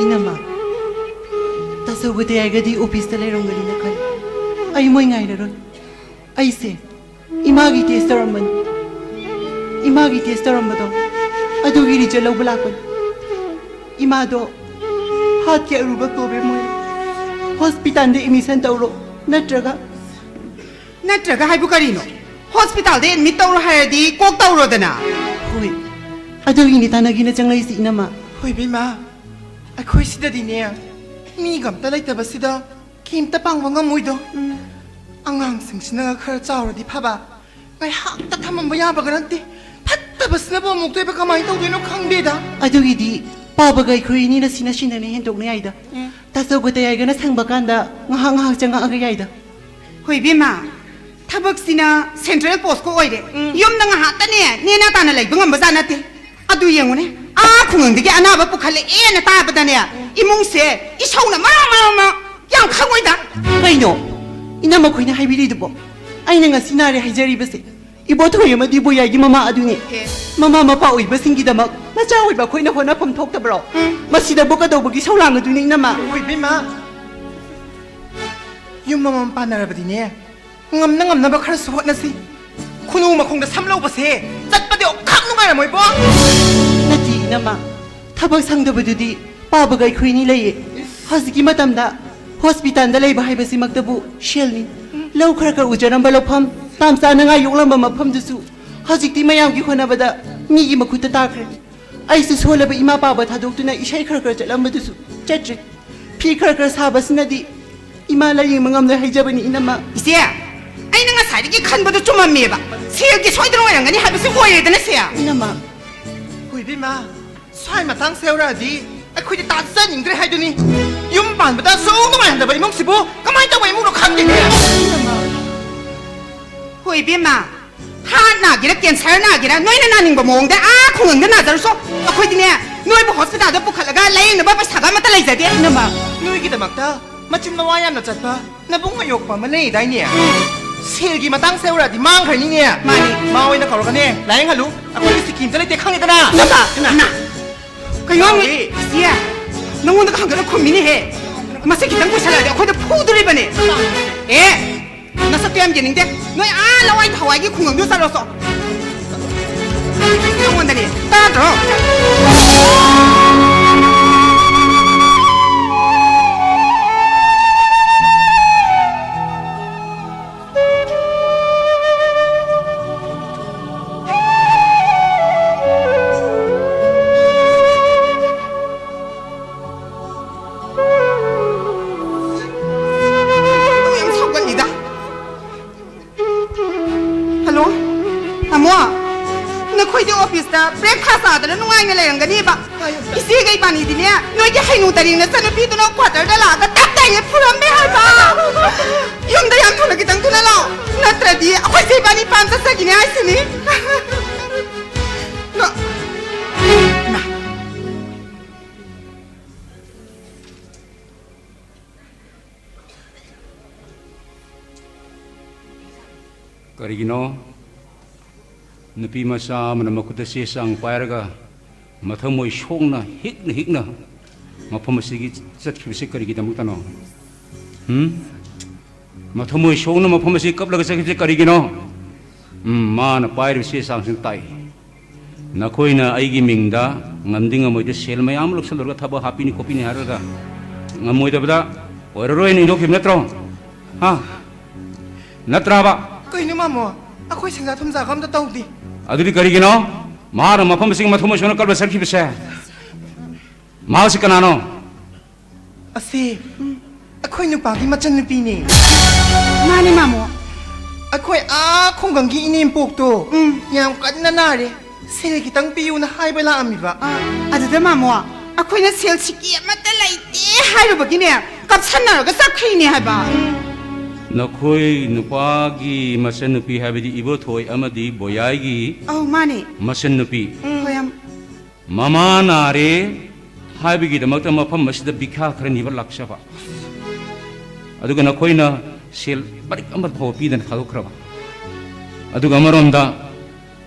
이놈아, 다소부대 알가디 오피스에 내려온거리나 칼. 아이 뭐잉아이러론. 아이세, 이마기 테스터런만, 이마기 테스터런마도 아도기리 절로 블라건. 이마도 핫게 어루바 꼬베 모에. 호스피탈데 이미선 떠오로 나트라가. ꯅꯠꯇ꯭ꯔꯒ ꯍꯥꯏꯕꯨ ꯀꯔꯤꯅꯣ ꯍꯣꯁꯄꯤꯇꯥꯜꯗ ꯑꯦꯗꯃꯤꯠ ꯇꯧꯔꯣ ꯍꯥꯏꯔꯗꯤ ꯀꯣꯛ ꯇꯧꯔꯣꯗꯅ ꯍꯣꯏ ꯑꯗꯨꯒꯤꯅꯤ ꯇꯥꯟꯅꯒꯤꯅ ꯆꯪꯂꯛꯏꯁꯤ ꯏꯅꯝꯃ ꯍꯣꯏ ꯕꯦꯝꯃ ꯑꯩꯈꯣꯏ ꯁꯤꯗꯗꯤꯅꯦ ꯃꯤꯒ ꯑꯝꯇ ꯂꯩꯇꯕꯁꯤꯗ ꯀꯩꯝꯇ ꯄꯥꯡꯕ ꯉꯝꯃꯣꯏꯗꯣ ꯑꯉꯥꯡꯁꯤꯡꯁꯤꯅ ꯈꯔ ꯆꯥꯎꯔꯗꯤ ꯐꯕ ꯉꯥꯏꯍꯥꯛꯇ ꯊꯝꯃꯝꯕ ꯌꯥꯕꯒ ꯅꯠꯇꯦ ꯐꯠꯇꯕꯁꯤꯅꯕꯨ ꯑꯃꯨꯛꯇꯣꯏꯕ ꯀꯃꯥꯏꯅ ꯇꯧꯗꯣꯏꯅꯣ ꯈꯪꯗꯦꯗ ꯑꯗꯨꯒꯤꯗꯤ ꯄꯥꯕꯒ ꯑꯩꯈꯣꯏꯅꯤꯅ ꯁꯤꯅ ꯁꯤꯟꯅꯅ ꯍꯦꯟꯗꯣꯛꯅ ꯌꯥꯏꯗ ꯇꯥꯆꯧꯒꯗ ꯌꯥꯏꯒꯅ ꯁꯪꯕ ꯀꯥꯟꯗ ꯉꯥꯏꯍꯥꯛ ꯉꯥꯏꯍꯥꯛ ꯆꯪꯉꯛꯑꯒ ꯌꯥꯏꯗ ꯍꯣꯏ ꯕꯦꯝꯃ ꯊꯕꯛꯁꯤꯅ ꯁꯦꯟꯇ꯭ꯔꯦꯜ ꯄꯣꯁꯀ ꯑꯣꯏꯔꯦ ꯌꯨꯝꯗ ꯉꯥꯏꯍꯥꯛꯇꯅꯦ ꯅꯦꯅꯥ ꯇꯥꯅ ꯂꯩꯕ ꯉꯝꯕꯖꯥꯠ ꯅꯠꯇꯦ ꯑꯗꯨ ꯌꯦꯡꯉꯨꯅꯦ ꯑꯥ ꯈꯨꯡꯒꯪꯗꯒꯤ ꯑꯅꯥꯕ ꯄꯨꯈꯠꯂꯛꯑꯦꯅ ꯇꯥꯕꯗꯅꯦ ꯏꯃꯨꯡꯁꯦ ꯏꯁꯧꯅ ꯃꯔꯥ ꯌꯥꯝ ꯈꯪꯉꯣꯏꯗ ꯀꯩꯅꯣ ꯏꯅꯝꯃ ꯈꯣꯏꯅ ꯍꯥꯏꯕꯤꯔꯤꯗꯨꯕꯣ ꯑꯩꯅ ꯉꯁꯤ ꯅꯥꯔꯦ ꯍꯥꯏꯖꯔꯤꯕꯁꯦ ꯏꯕꯣꯊꯣꯏ ꯑꯃꯗꯤ ꯕꯣꯌꯥꯏꯒꯤ ꯃꯃꯥ ꯑꯗꯨꯅꯤ ꯃꯃꯥ ꯃꯄꯥ ꯑꯣꯏꯕꯁꯤꯡꯒꯤꯗꯃꯛ ꯃꯆꯥ ꯑꯣꯏꯕ ꯑꯩꯈꯣꯏꯅ ꯍꯣꯠꯅꯐꯝ ꯊꯣꯛꯇꯕ꯭ꯔꯣ ꯃꯁꯤꯗꯕꯨ ꯀꯗꯧꯕꯒꯤ ꯁꯧꯂꯥꯡꯉꯗꯨꯅꯤ ꯏꯅꯝꯃ ꯍꯣꯏ ꯕꯦꯝꯃ ꯌꯨꯝ ꯑꯃꯃꯝ ꯄꯥꯟꯅꯔꯕꯗꯤꯅꯦ ꯉꯝꯅ ꯉꯝꯅꯕ ꯈꯔꯁꯨ ꯍꯣꯠꯅꯁꯤ ꯈꯨꯅꯨ ꯃꯈꯣꯡꯗ ꯁꯝ ꯂꯧꯕꯁꯦ ꯆꯠꯄꯗꯤ ꯑꯣꯈꯥꯛ ꯅꯨꯡꯉꯥꯏꯔꯝꯃꯣꯏꯕꯣ ꯅꯠꯇꯦ ꯏꯅꯝꯃ ꯊꯕꯛ ꯁꯪꯗꯕꯗꯨꯗꯤ ꯄꯥꯕꯒ ꯑꯩꯈꯣꯏꯅꯤ ꯂꯩꯌꯦ ꯍꯧꯖꯤꯛꯀꯤ ꯃꯇꯝꯗ ꯍꯣꯁꯄꯤꯇꯥꯜꯗ ꯂꯩꯕ ꯍꯥꯏꯕꯁꯤꯃꯛꯇꯕꯨ ꯁꯦꯜꯅꯤ ꯂꯧ ꯈꯔ ꯈꯔ ꯎꯖꯔꯝꯕ ꯂꯧꯐꯝ ꯇꯥꯝ ꯆꯥꯅꯉꯥꯏ ꯌꯣꯛꯂꯝꯕ ꯃꯐꯝꯗꯨꯁꯨ ꯍꯧꯖꯤꯛꯇꯤ ꯃꯌꯥꯝꯒꯤ ꯍꯣꯠꯅꯕꯗ ꯃꯤꯒꯤ ꯃꯈꯨꯠꯇ ꯇꯥꯈ꯭ꯔꯦ ꯑꯩꯁꯨ ꯁꯣꯜꯂꯕ ꯏꯃꯥ ꯄꯥꯕ ꯊꯥꯗꯣꯛꯇꯨꯅ ꯏꯁꯩ ꯈꯔ ꯈꯔ ꯆꯠꯂꯝꯕꯗꯨꯁꯨ ꯆꯠꯇ꯭ꯔꯦ ꯐꯤ ꯈꯔ ꯈꯔ ꯁꯥꯕꯁꯤꯅꯗꯤ 이마 라이잉 멍엄내 하이자버니 이나마 이제 아이는 ꯉꯁꯥꯏꯗꯒꯤ ꯈꯟꯕꯗꯣ ꯆꯨꯝꯃꯝꯃꯦꯕ ꯁꯦꯜꯒꯤ ꯁꯣꯏꯗꯅ ꯑꯣꯏꯔꯝꯒꯅꯤ 하면서 오해되는 ꯁꯦ 이나마 ꯍꯣꯏ ꯕꯦꯝꯃ ꯁ꯭ꯋꯥꯏ ꯃꯇꯥꯡ ꯁꯦꯎꯔꯛꯑꯗꯤ ꯑꯩꯈꯣꯏꯗꯤ ꯇꯥꯖꯅꯤꯡꯗ꯭ꯔꯦ ꯍꯥꯏꯗꯨꯅꯤ ꯌꯨꯝ ꯄꯥꯟꯕꯗ ꯁꯨꯡ ꯅꯨꯡꯉꯥꯏꯍꯟꯗꯕ ꯏꯃꯨꯡꯁꯤꯕꯨ ꯀꯃꯥꯏꯅ ꯇꯧꯕ ꯏꯃꯨꯡꯅോ ꯈꯪꯗꯦꯅꯦ ꯍꯣꯏ ꯕꯦꯝꯃ ꯍꯥꯔꯠ 나기라 ꯀꯦꯟꯁꯔ 나기라 ꯅꯣꯏꯅ 나닝ꯕ ꯃꯑꯣꯡꯗ ꯈꯨꯡꯒꯪꯗ 나자ꯔꯁꯨ ꯑꯩꯈꯣꯏꯗꯤꯅꯦ ꯅꯣꯏꯕꯨ ꯍꯣꯁꯄꯤꯇꯥꯜꯗ ꯄꯨꯈꯠꯂꯒ ꯂꯥꯌꯦꯡꯅꯕ ꯄꯩꯁꯥꯒ ꯑꯃꯠꯇ ꯂꯩꯖꯗꯦ 이나마 ꯅꯣꯏꯒꯤꯗꯃꯛꯇ ꯃꯆꯤꯟ ꯃꯋꯥ ꯌꯥꯝꯅ ꯆꯠꯄ ꯅꯕꯨꯡ ꯃꯌꯣꯛꯄ ꯑꯃ ꯂꯩꯗꯥꯏꯅꯦ ꯁꯦꯜꯒꯤ ꯃꯇꯥꯡ ꯁꯦꯎꯔꯛꯑꯗꯤ ꯃꯥꯡꯈ꯭ꯔꯅꯤꯅꯦ ꯃꯥꯅꯤ ꯃꯥ ꯑꯣꯏꯅ ꯀꯧꯔꯒꯅꯦ ꯂꯥꯌꯦꯡꯍꯜꯂꯨ ꯑꯩꯈꯣꯏꯒꯤ ꯁꯤꯀꯤꯝꯇ ꯂꯩꯇꯦ ꯈꯪꯉꯦꯗꯅ ꯀꯩꯅꯣ ꯏꯆꯦ ꯅꯉꯣꯟꯗ ꯈꯪꯗꯅ ꯈꯨꯝꯃꯤꯅꯦꯍꯦ ꯃꯁꯤ ꯈꯤꯇꯪ ꯀꯨꯏꯁꯜꯂꯛꯑꯗꯤ ꯑꯩꯈꯣꯏꯗ ꯐꯨꯗꯣꯔꯤꯕꯅꯦ ꯑꯦ ꯅꯁꯛꯇꯣ ꯌꯥꯝ ꯌꯦꯡꯅꯤꯡꯗꯦ ꯅꯣꯏ ꯂꯋꯥꯏ ꯊꯋꯥꯏꯒꯤ ꯈꯨꯡꯒꯪꯗꯣ ꯆꯠꯂꯣꯁꯣ ꯅꯉꯣꯟꯗꯅꯦ ꯇꯥꯗ꯭ꯔꯣ 브레이크파스트 하더라 누가이나 레랑가니바 이세가 이반이디네 너희게 하이노다리나 사누피도나 과절다 라가 딱딱이 풀었네 할바 용다 양토르기 당토나라 나트라디 아ኳ 세바니 밤사 사기네 하이스니 나 Karigino, nupi masa mana makuta sesang pairaga, mathamoy shongna hikna, mapamasigi satkibisi karigita mutano. Mathamoy shongna mapamasigi kaplaga satkibisi karigino, mana pair sesang sintai. Nakoina aigi mingda, ngamding amoy de sel mayam lok salurga thaba happy ni kopi ni haraga. Ngamoy da bada, ororoy ni indok himnatro. Ha? Natraba. Kaya naman mo, ako'y sanggatam-sa kam na tawag di. Aduli karigino, mahara mapamasing mathumasyon kalba sarkibisa. Mahal si kanano. Asi, ako'y nupagi machan nupini. Mani mamo, ako'y kung ganggi inimpok to. Yang kadinanari, sila kitang piyo na hay bala amiba. Adada mamo, ako'y na sila sikiya matalay di hay ba gini. Kapsan na raga sakay ni hay ba. Nakoi nupagi masan nupi habidi ibo thoi amadi boyagi Oh mani. masan nupi Koyam. mama nare habigi damakta mafam masida bikha khara nibar laksha ba aduga nakoi na sel barik amar phopi dan khadokraba aduga amaronda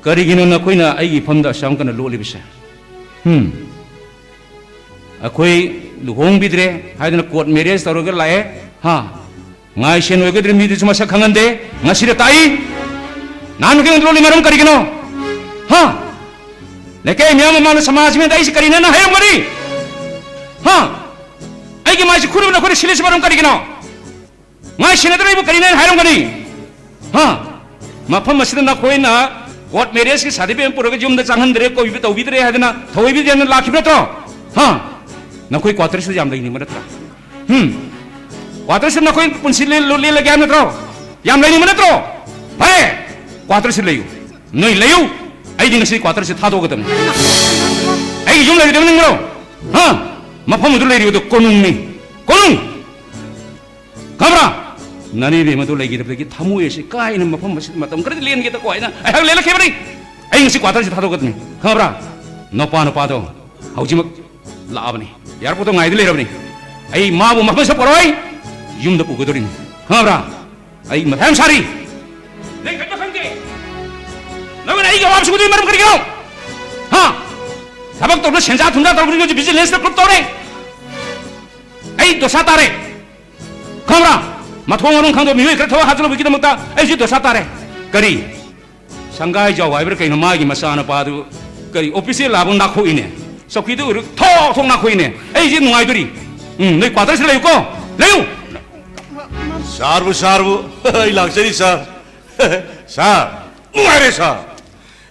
karigino nakoi na aigi famda sam kana loli bisa akoi luhong bidre haidana court marriage taroga lae ha ngai sen wege dri midi cuma sakangande ngasire tai nanu ke ndroli maram karigino ha leke myam man samaj mein dai karina na hayam mari ha ai ke mai khuru na khore sile maram karigino ngai sen dri bu karina hayam mari ha mafam masida na koi na court marriage ki shadi pe pura ke jum da changan dre ko bi to bi dre hadna thoi bi den la khibra to ha na koi quarter se jam dai ni mara tra Quatro na koi punsil luli lagi am natro yam lai ni mana tro pare quatro layu noi layu ai ding si quatro thado gadam ai jum lagi dem ngro ha mafam du lai ri do konung kamra nani be matu lagi de thamu esi kai na mafam matam kar len ge ta ko ai na ai hang le la khebri ai si quatro thado gadam kamra no pa do hauji mak la abni yar poto ngai de le rabni ai ma bu mafam sa poroi yumda pugodorin kamra ai matham sari nei khaja khangge nawan ai gawam sugudi maram karigino ha sabak to senja thunda to buri jo business na group to re ai dosa tare kamra mathong orong khangdo miwe kra thawa hajlo bikida mata ai ji dosa tare kari sangai jaw ai ber kai no magi masana padu kari office labun na kho ine sokhi du thong na kho ine ai ji nuai duri nei quater se leyu ko leyu Sarbu, ilaksari sar, sar, ngare sar.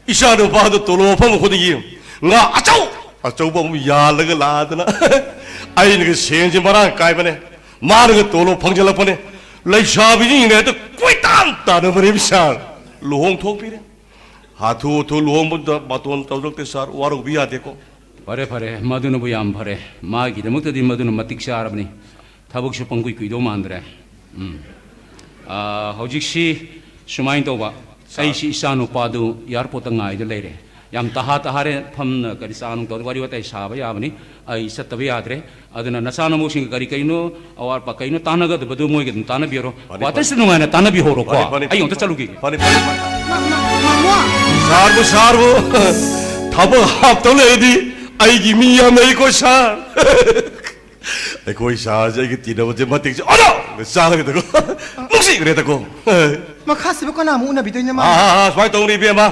Isa no pada tolo pam khodi nga acau pam ya laga ladna. Ai ne sen je marang kai bane, mar ne tolo phangjala pane. Lai sa bi ni ne to koi tan ta no bare bisar. Lohong thok pi re. Hathu to lohong bud baton tawdok te sar warok bi ate ko. pare maduna bu yam pare magi de mukta di maduna matik sarabni thabuk su pangui kuido mandre hojik si sumain toba sai si isanu padu airport ngai de leire yam tahare phamna kari sanu to wari watai saba yabani ai satabi yadre aduna nasana mo sing kari kaino awar pa kaino tanaga de badu moi ge tana biro wata sinu ngana tana bi horo ko ai on ta chalugi sarbu thabo hap to ledi ai gi mi yam nei ko sa ai ko sa ja gi ti do je matik ono sa la ge to musi gre ta ko Makasih ko na mo una bidoy na ma. swai tong ri be ma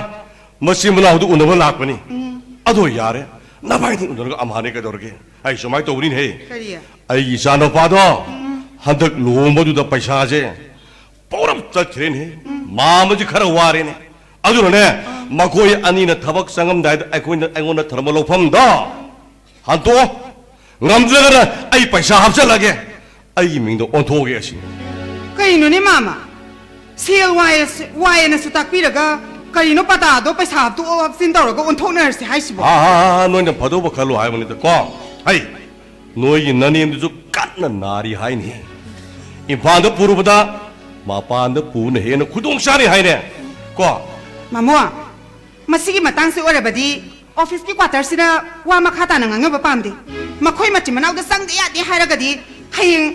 masim la du una lak pani ado yare na bai ni una amhane ka dorge ai somai to rin he Kariya. ai gi sa no pa do handak lo mo du da paisa je poram ta khren he ma ma ji khara ware ne adu ne ma koi ani na thabak sangam dai ai koi ai ngona thermal lo pham da han to ngam je ga ai paisa hap cha lage ai ming do on tho ge asi Kaino ni mama. Sale why na sa takpiraga kaino pata do paisa tu of sin daw ko unthok na si hai sibo. noi na phado ba khalo hai mani ta ko hai noi gi nani em ju kat na nari hai ni imphal da puru bada ma pan da pu ne he na khudong sari hai ne ko Mamua. Masigi matang si ora badi office ki quarter sina wa makhata na nganga ba pamdi. Makhoi machi manaw da sang dia di hairaga di hayeng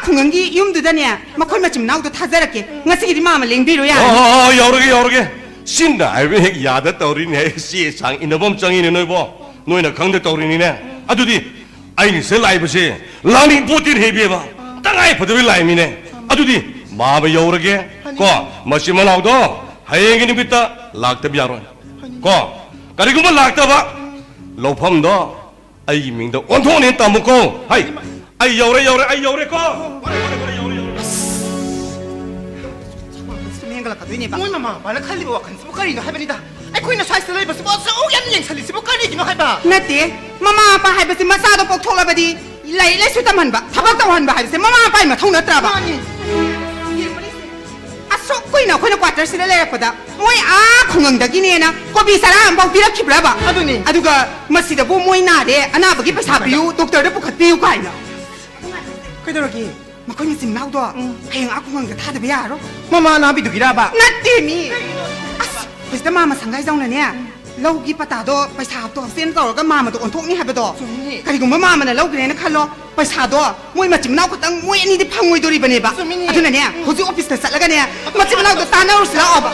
공항기 윰두다네 마코이 마침 나우도 타자랄게 ngasi기디 마마 랭비로야 여러게 신나 알베 야다 떠리네 시상 이너범 정이네 너보 너희나 강대 떠리니네 아두디 아이니 셀 라이브시 라니 보틴 헤비에바 땅아이 버드빌 라이미네 아두디 마베 여러게 고 마시만 나우도 하행이니 비타 락답 야론 고 가리고마 락답아 로펌도 아이 민도 온통네 따먹고 하이 아이 여래 고 수행갈라카도이네바 뭐 마마 말라 칼리버 와칸 스모카리가 하베니다 아이코이나 사이스 레이버 스포츠 오얀 양 살리 스모카리기노 하바 나띠 마마 아빠 하이버스 마사도 꼭톡라바디 라이레 수담한바 타박다완바 하이버스 마마 아빠이 마통 났다바 아속고이나 코이나 꽈터스를 내려보다 모이 공항다기네나 고비 사람 한번 비락히브라바 아두니 아두가 마시다 보 모이 나데 아나바기 pesa 비우 독터를 부컷비우 가이나 그대로기 마코니 sim 나우도 하영 공항가 타다비 야로 마마 나비두기라바 나띠미 아스 pesa 마마 상가이 자우나네 laugi patado paisa to sen to ga mama to onthokni habado karigumba mama na laugi ne khallo paisa do moi machim naw ko tang moi ani di phangoi dori bane ba aduna ne hoji office ta salaga ne machim naw to tana usla oba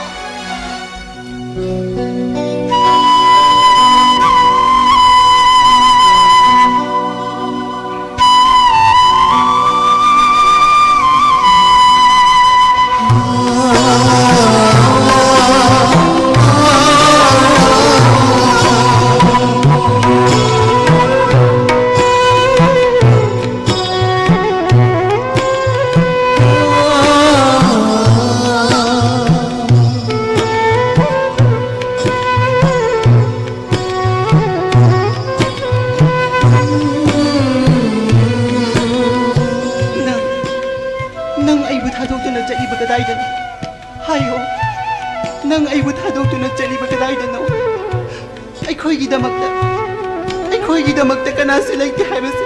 ꯑꯩꯈꯣꯏꯒꯤꯗꯃꯛꯇ ꯀꯅꯥꯁꯨ ꯂꯩꯇꯦ ꯍꯥꯏꯕꯁꯤ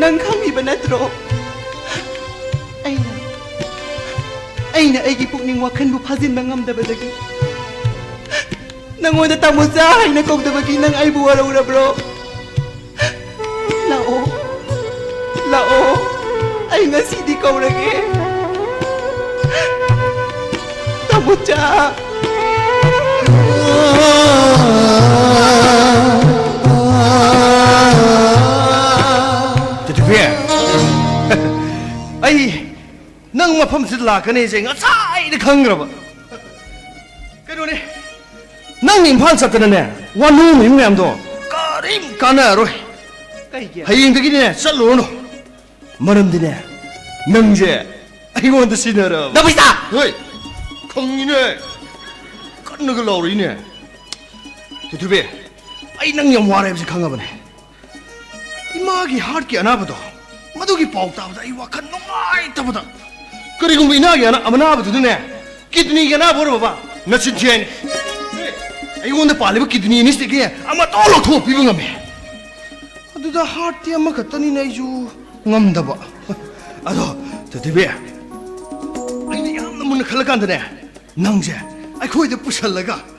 ꯅꯪ ꯈꯪꯂꯤꯕ ꯅꯠꯇ꯭ꯔꯣ ꯑꯩꯅ ꯑꯩꯒꯤ ꯄꯨꯛꯅꯤꯡ ꯋꯥꯈꯜꯕꯨ ꯐꯥꯖꯤꯟꯕ ꯉꯝꯗꯕꯗꯒꯤ ꯅꯪꯉꯣꯟꯗ ꯇꯥꯃꯣꯆꯥ ꯍꯥꯏꯅ ꯀꯧꯗꯕꯒꯤ ꯅꯪ ꯑꯩꯕꯨ ꯋꯥꯔꯧꯔꯕ꯭ꯔꯣ ꯂꯥꯛꯑꯣ ꯑꯩ ꯉꯁꯤꯗꯤ ꯀꯧꯔꯒꯦ ꯇꯥꯃꯣꯆꯥ ꯑꯩ ꯅꯪ ꯃꯐꯝꯁꯤꯗ ꯂꯥꯛꯀꯅꯤꯁꯦ ꯉꯁꯥꯏꯗ ꯈꯪꯈ꯭ꯔꯕ ꯀꯩꯅꯣꯅꯦ ꯅꯪ ꯏꯝꯐꯥꯜ ꯆꯠꯇꯅꯅꯦ ꯋꯥꯅꯣꯝ ꯃꯌꯥꯝꯗꯣ ꯀꯔꯤꯝ ꯀꯥꯟꯅꯔꯣꯏ ꯍꯌꯦꯡꯗꯒꯤꯅꯦ ꯆꯠꯂꯨꯔꯅꯨ ꯃꯔꯝꯗꯤꯅꯦ ꯅꯪꯁꯦ ꯑꯩꯉꯣꯟꯗ ꯁꯤꯟꯅꯔꯕ ꯅꯕꯤꯁꯥ ꯍꯣꯏ ꯈꯪꯉꯤꯅꯦ ꯀꯟꯅꯒ ꯂꯥꯎꯔꯛꯏꯅꯦ ꯇꯨꯊꯨꯕꯤ ꯑꯩ ꯅꯪ ꯌꯥꯝ ꯋꯥꯔꯦ ꯍꯥꯏꯕꯁꯤ ꯈꯪꯉꯕꯅꯦ 이마기 하트기 아나보다 마두기 ပေါꯛ다보다 이 와칸 농아이다보다 그리고 이나기 아나보다 눈에 키드니가 나 보러 봐봐 나 진짜니 이건데 빨리 키드니 니스티게 아마 떨어 더 비빙하면 아두다 하트 아마 갖다니 내주 ngам다봐 아도 드디어 아니 양나 문을 칼라간다네 낭제 아이코이도 부살라가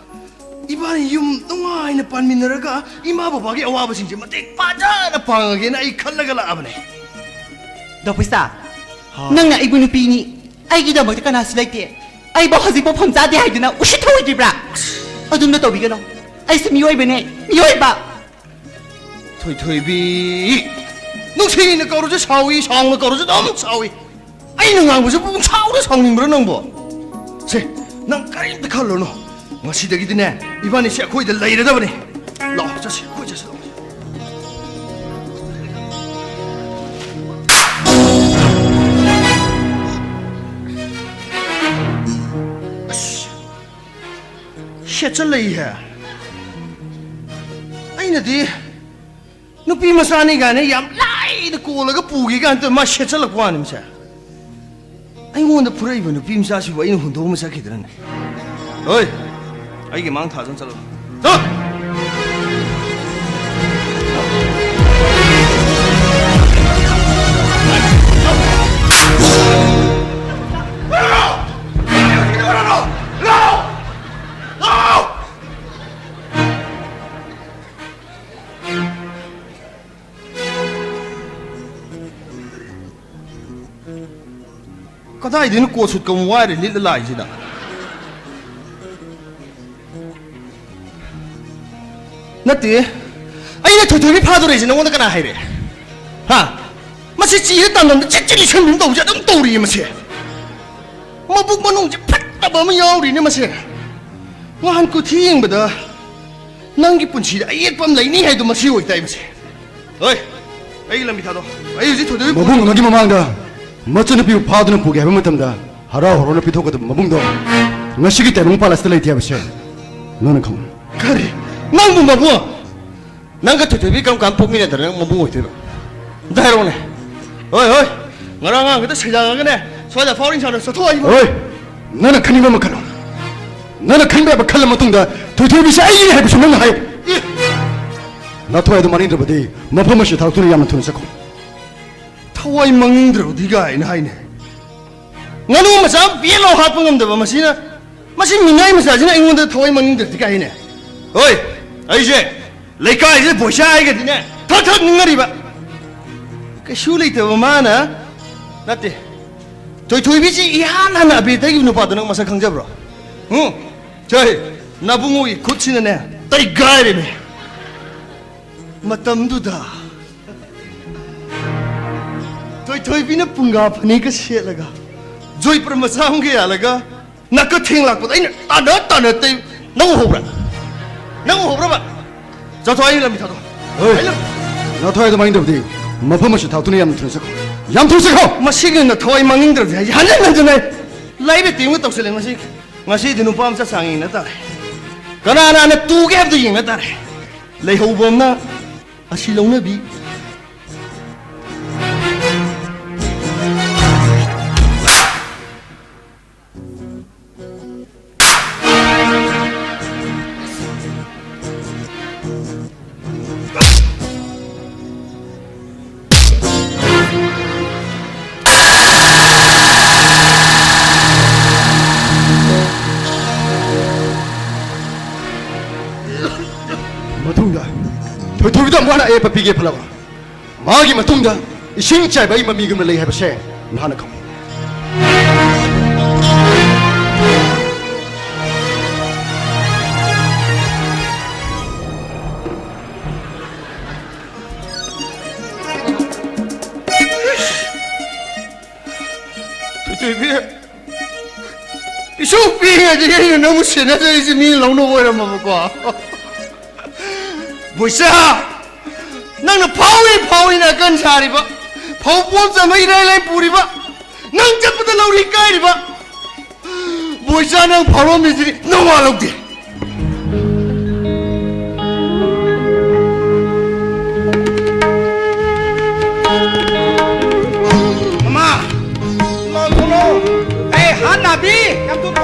이번에 농아이나 반민너라가 이마바바기 어와버신지 마뜩 빠져나 방하게나 이 칼라갈라 아버네 너부사 낭나 이부 누피니 아이기다먹다 까나스 렉게 아이바 허지보 펌자데 하이드나 우시토이디브라 어둠도 또비가노 아이스 미워이베네 미워이바 토이토이비 농생이는 거르지 사위 상을 거르지 너무 사위 아이는 왕부지 부분 사우를 성님으로 넘보 난 까림도 칼로노 ngasidagidiне ibani se koy de layre da bane la jasi koy jasi shechalai hai aina di nupi masani gane yam lai de ko laga pugi gan to ma shechala kwan msa ai ngonda purai bu nupi msa si wa in hundo msa kidran oi 아이게 망타 좀 잘라. 자. 그다이디는 꽃을 좀 와이를 릴라이지다. 나띠, 아이네 도토리 파도래지 너무나 까나 하이래. 하, 마치 찌했단 놈들 찌찌리 천민 도우자 넌 또우리 마치. 마북만 농지 팍다 보면 야우리네 마치. 와한 그 티잉보다 난 기쁜 지다 예쁨 라이니 해도 마치 오이다 마치. 어이, 아이 람비 타도. 아이 이제 도토리 마붕 너기 마망다 멋진 비 파도는 보게 해보면 탐다 하라 호로는 비토거든 마붕도 ngasi기 때문에 팔았을 때 해보시 너는 컴 그래, 난 뭐뭐? 난가 도토리 그럼 간폭민에 들은 뭐 보고 있대요. 다이로네. 어이, 너랑 그때 세장하네. 소자 파우링 차는 서투아 이거. 어이 너는 큰일 못 가노 너는 큰일 못 칼라 못 동다 도토비시 아이니 해보시 너는 하이 나 토해도 많이 들어보디 마포마시 다우토리 야만 투는 세코 타와이 망들어 어디가 아이네 하이네. 나는 마사 비엘로 하쁜 건데 봐 마시나. 마시 민나이 마사지나 이건데 타와이 망들 어디가 아이네. 어이, 아이제 레카 이제 보샤 이게 되네. 턱턱 능가리 봐. 그 슈리 때 보면은 나때 도이비지 이하나 비대기 누파드는 마사 강잡으로. 응, 저희 나붕오이 고치는 애 따이 가이리네. 마땀두다. 도이비는 뿡가 파니까 시엘라가 조이 프로마상 게 알아가 나그 팅락보다 이는 따너 때 너무 호브라 봐. 저 도이라 미타도. 어이 나 토해도 많이 들어보디 마포마시 다우토리 야만 투는 세코 얌 투는 세코 마시는 나 토이 망인들 해. 한잔 전에 라이브 띵을 떡슬래 마시. 마시 드는 밤사 상이 나다. 그나나나 두개 합도 잉 나다. 레호범나 아실롱나비. 마통다 도토비도 뭐 하나 에바 비게 팔라고 마기 마통다 신짜이 바이 마미금을 레이 해보시 하나 컴 도이비 쇼핑에 지금 너무 신나서 이제 미 롱노 보이라 먹고. 뭐야? 나는 파우이나 건사리 봐. 파우 본사 뭐 이래래 뿌리 봐. 난 잡부터 나우리 까이리 봐. 뭐야? 난 바로 미들이 너무 알록디. 엄마, 너 도로. 에이 한나비, 양 도로.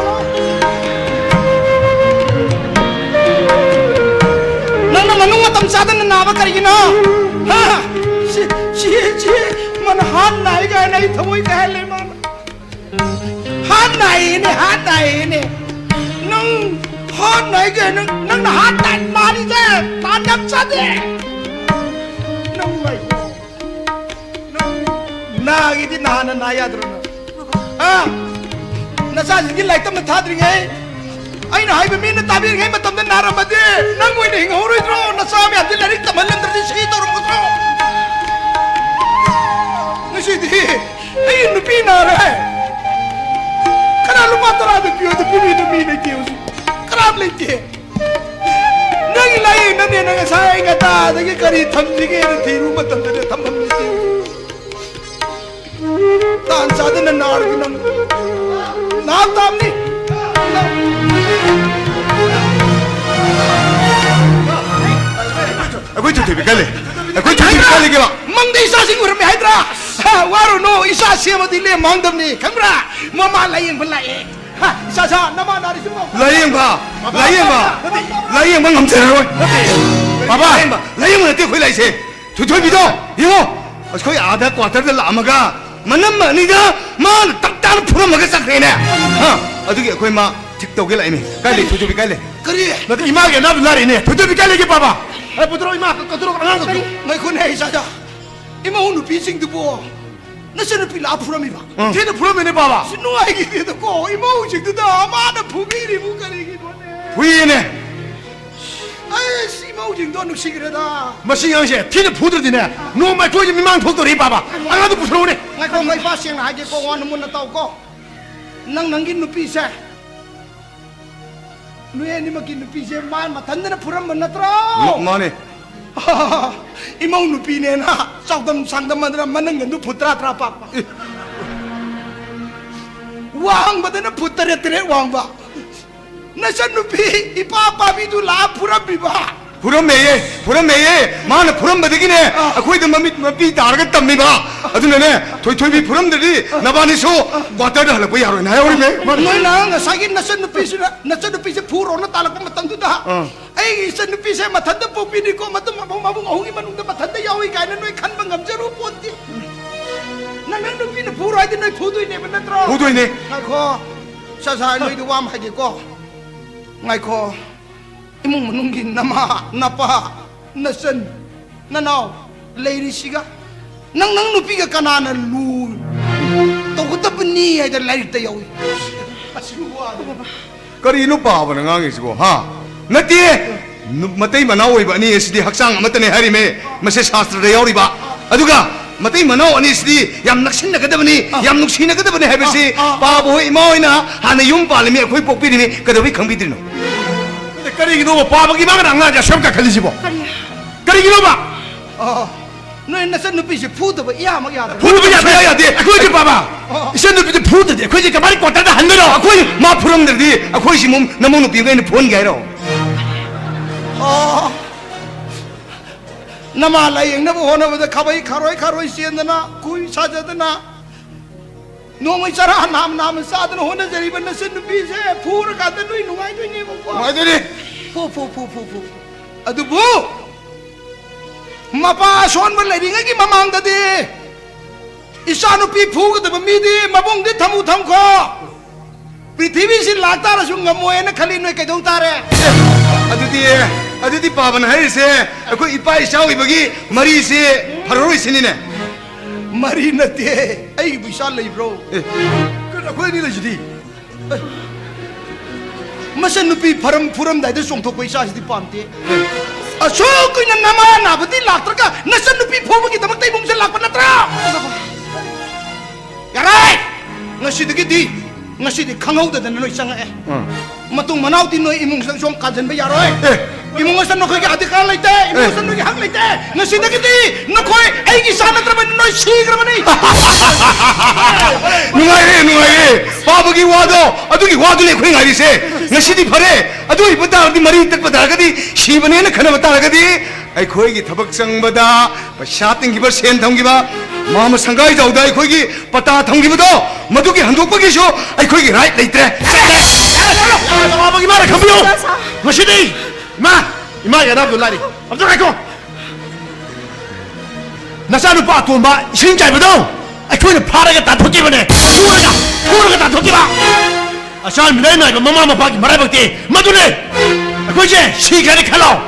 Manung matam sadan na ba karigina ha si man han nai ga nai thamoi ka le man han nai ne nang han nai ga nang han tan ma ni je tan dam sa de nang mai na gi di na ya dro na na sa ji lai tam tha dri ngai ai na hai be min ta bi ngai matam na ra ba de nang moi nei ngau roi dro na sa me adil rik tam lam dri si to ro dro na si di ai nu pi na ra kana lu ma ta ra de pi de pi de mi ne ki usi krab le ki nang lai na ne na sa ai ga ta de ki kari tham ji ge de thi ru matam de tham ham ni ki tan sa de na nar ki nang na tam ni Aku tutupi kali. Aku tutupi kali ke mak? Mang di isa sing urang Hydra. Waru no isa siya mo dili mangdam ni. Kamera, mama laying balai. Isa sa nama nari semua. Laying ba? Laying bang hamse rồi. Papa, laying mana tiap kau lay se? Tutupi tu, yo. Kau ada kuatar de lama ka. Mana ni ka? Mana tak tak pura maga sakre ne. Aduh kau ma TikTok ke lay ni. Kali tutupi kali. Kari. Nanti imah ke nak lari ni. Tutupi kali ke papa. Putro ima, kutro kanang Ngai kun hai isa sa. Ima unu pising tu bo. 나서는 빌라 앞으로미바. 걔는 부르면 봐봐. 신노아이기도 고 이모우직도 아마나 부비리 무가리기 원해. 부인네 아이 씨모우직도 늑시기래다. 마싱양시 걔는 부드러지네. 너말 거기 미망 독도리 봐봐. 하나도 부끄러우네. 나이코 나이 파싱 하게 고 와는 문나 따오고. 낭 낭긴 누피세. 누에 니마긴 누피세 만 마탄나 부람 만나트라. 마네 이모 누피네나 썩담 상담 만들어 만난 건도 부트라 트라파. 왕 받는 부트레트레 왕바. 나선 누피 이빠빠비도 라 부람비바. 부럼매예 마나 부럼 받기네 아코이도 맘비 다르겠답니다 아두네네 토이토이비 부럼들이 나바니소 과타를 하려고 야로 나요 우리네 너랑 사긴 나선 누피세 부로나 따라고 맞던두다 에이 선 누피세 맞던다 뽑히니까 맞던 마봉 어흥이 만운다 맞던다 야오이 가는 너희 간방 감자로 본디 나는 누피는 부로하지 너희 부도이네 맨나더라 부도이네 나이코 사사 너희도 와 하겠고 나이코 imong manunggin nama napa nasan nanaw lady siga nang nupi ka kananan lu to ko tapni ay da lady tayo asiwa karino pa ba nangangisigo ha nati matay manaw iba ni SD haksang amatane harime mase shastra da yawri ba aduga matay manaw ani SD yam naksin nagadabani yam nuksin nagadabani habisi pabo imoina hana yum palimi akoi pokpirimi kadawi khangbidirno 까리기 너무 바보기 막은 안 나자 시험가 걸리지 뭐. 까리기 너무. 너희 나선 누피시 푸드바 야막 야다 부르면 야야 돼. 그거지 봐봐. 이선 누피도 부르지. 그거지 가만히 꽂다가 한 거로. 거기 마 부름들이 거기시 몸 너무 높이 거기는 본 게 아니라 나마 라이eng 나보 호나보다 가바이 카로이 시엔다나 구이 사자드나 너무 자라 남 사드나 호나 저리번 나선 누피세 푸르 가다 너희 누가이 되니 뭐 뭐더니 푸 adubu mapa son ban lady ngai ki mamang da di isanu pi phu ga da mi di mabong di thamu tham kho prithvi sin lagta ra sung ngamoe na khali noi kai dong ta re adudi pavan hai se ko ipai sau ibagi mari se pharoi sinine mari na te ai bisal lai bro 그나 거기 니라지디. masan nupi puram dai da song thok ko isa si pamte aso ko na nama na bati laktra ka nasan nupi phu gi tamak tai bung se lak pan tra yarai ngasi di khangau da noi sanga e matung manau ti noi imung sang som kajan ba yaroi imung san no khoi ga adhikar laite imung san no gi hak laite ngasi di no khoi ai gi sana tra ban noi sigra bani 누가해 바보기 와도 아두기 와도네 거기 아리세 ngasi 파래 아두이 보다 어디 머리 딱 보다 가디 시번에는 그나 보다 가디 아이 거기 더벅성보다 샤팅 기버 센 통기바 마음 상가이 자우다 거기 빠따 통기보다 머두기 한독 버기쇼 아이 거기 라이트 있대 바보기 말아 가비요. 마시디. 이마 야나도 라리. 엄청 가고. 나사는 빠토마 신자이보다. 아코는 파라가 다 토끼버네. 쿠르가 다 토끼바. 아산 미래나 이거 마마마 바기 말아볼게. 마두네. 아코지 시간이 칼로.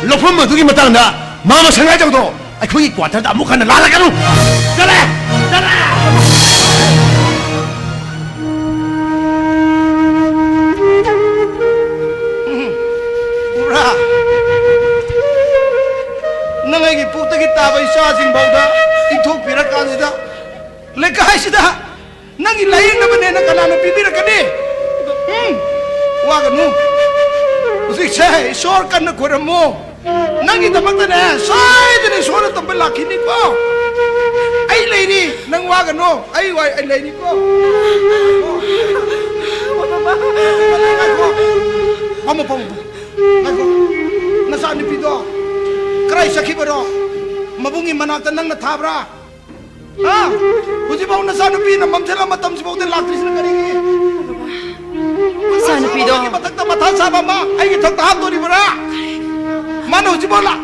로폰 마두기 못한다. 마마 생각정도. 아코이 꽈타다 아무카나 라라가루. 잘해. ura nangai puta ki tabai sa sing bauda ithok pira kansida lekai sida nangi laing na bane na kanana bibira kani wa ganu usik che shor kan na koramo nangi tamak na sai de shor ta bela kini ko ai leini nang wa ganu ai wai ai leini ko Pamo Nako, nasa ni pido. Kray sakhi baro. Mabungi manakta nang nathabra. Ha? Uji bau nasa ni pina mamsela matam si bau din laktris na karigi. Nasa ni pido. Matakta matha sa mama. Ay ki thok tahap to ni bara. Mano uji bola.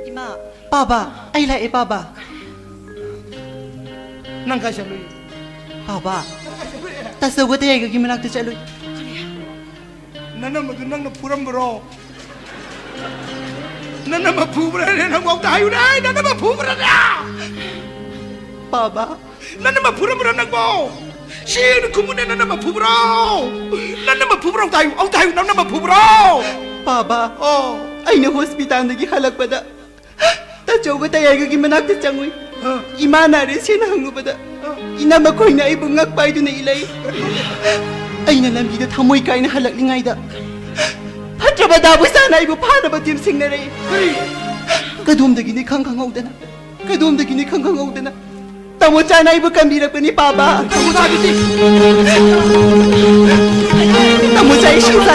Ima, Baba, ay lai Baba. Nang ka siya lui. Baba, tasagot ay gagimanak to siya lui. Nana madunang na puram bro. Nana mapubra na nang wag tayo na. Nana mapubra na. Baba. Nana mapura nagbo. Sino kumune nana mapubro. Nana mapubro tayo nana mapubro. Baba, Oh. ay na hospital nagi halakpada. Tachogo tayaga gimanak ta changoy. Imana rin siya nahangubada. Inama ko na ibungak pa ito na ilay. Ay nalambi na tamoy kayo na halaklingay da. Patrabadabo sana ibo paano ba dim sing na rin? Kadum da ginik hanggang na. Kadum da ginik hanggang na. Tamo sana ibo kambira pa ni Papa. Kamu sabi ti. Tamo sa isyo sa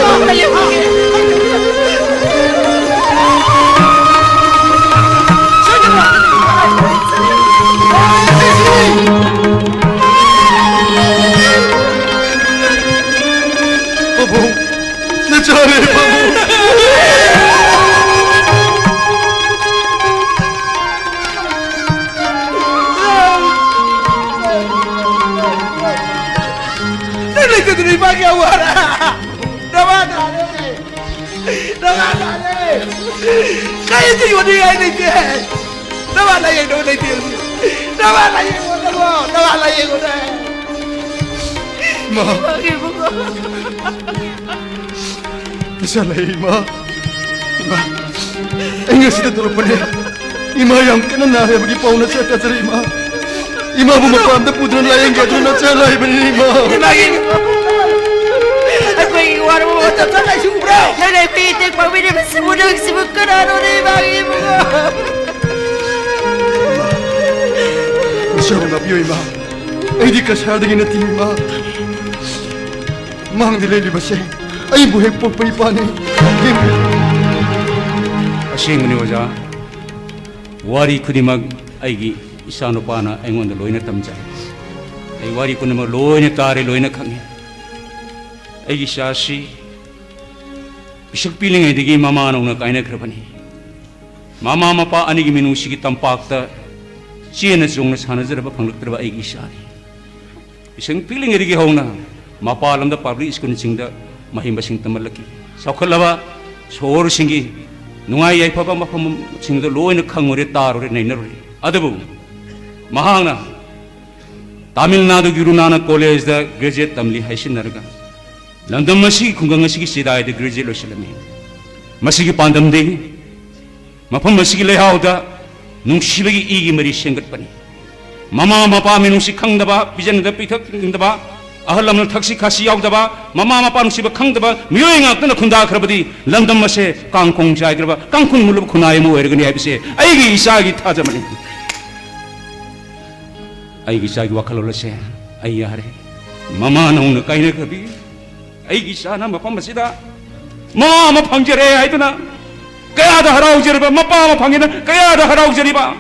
Babu, nacara babu. Nalay ka din pagi awara. Damadale. Kaya ti yun ay niti. Damalay no niti. Damalay mo na mo. Damalay mo na. Ma, nasalay ma. Ma, ay nga sila tulog pa niya. Imayang ka na nahe bagi pauna siya kasari ma. Ima bumapam na pudran layang gadro na siya lahi ba ni ma. Imagin. Ako iwan mo sa sana sumbre. Nalay pitik pabili masibunag sibuk ka na ano na imagin mo. Masya Allah piyo ima. Ay di ka siya daging natin ima. Mang nilay ba siya? Ay buhay po pa ipani. Asing ni oja. Wari kunimag aigi isano pana aingon loina tamjai. Ay wari kunimag loina tare loina kangi. Aigi shashi bisag piling ay digi mama nung na kaina krapani. Mama mapa anigi minusi ki tampakta siya na zong na sana zara ba panglak traba aigi shani. Bisag piling ay digi hong na mapalam da public school singda mahimba sing tamalaki. Saukhalaba sor singi nungai ay papa mapam singda loina khangore tarore nainarore. Adabu mahangna Tamil Nadu Guru Nanak College da graduate tamli haisin narga. Landam masigi kungang masigi sidai da graduate lo silami. Masigi pandam de mapam masigi lehaw da nung shibagi igi mari sengat pani. Mama mapa minung si khang daba bijan da pitak daba ahalam taksi kasi yaw daba mama mapa nung siba khang daba miyoy ngak na khunda khrabadi landam mase kangkong jai graba kangkong mulub khunai mo ergani habise aigi isagi thajamani. Aigi sagi wakalola se ai yare mama nung na kaina kabi aigi sana mapam masida mama pangjere aituna kaya da harau jeriba mapa pangina kaya da harau jeriba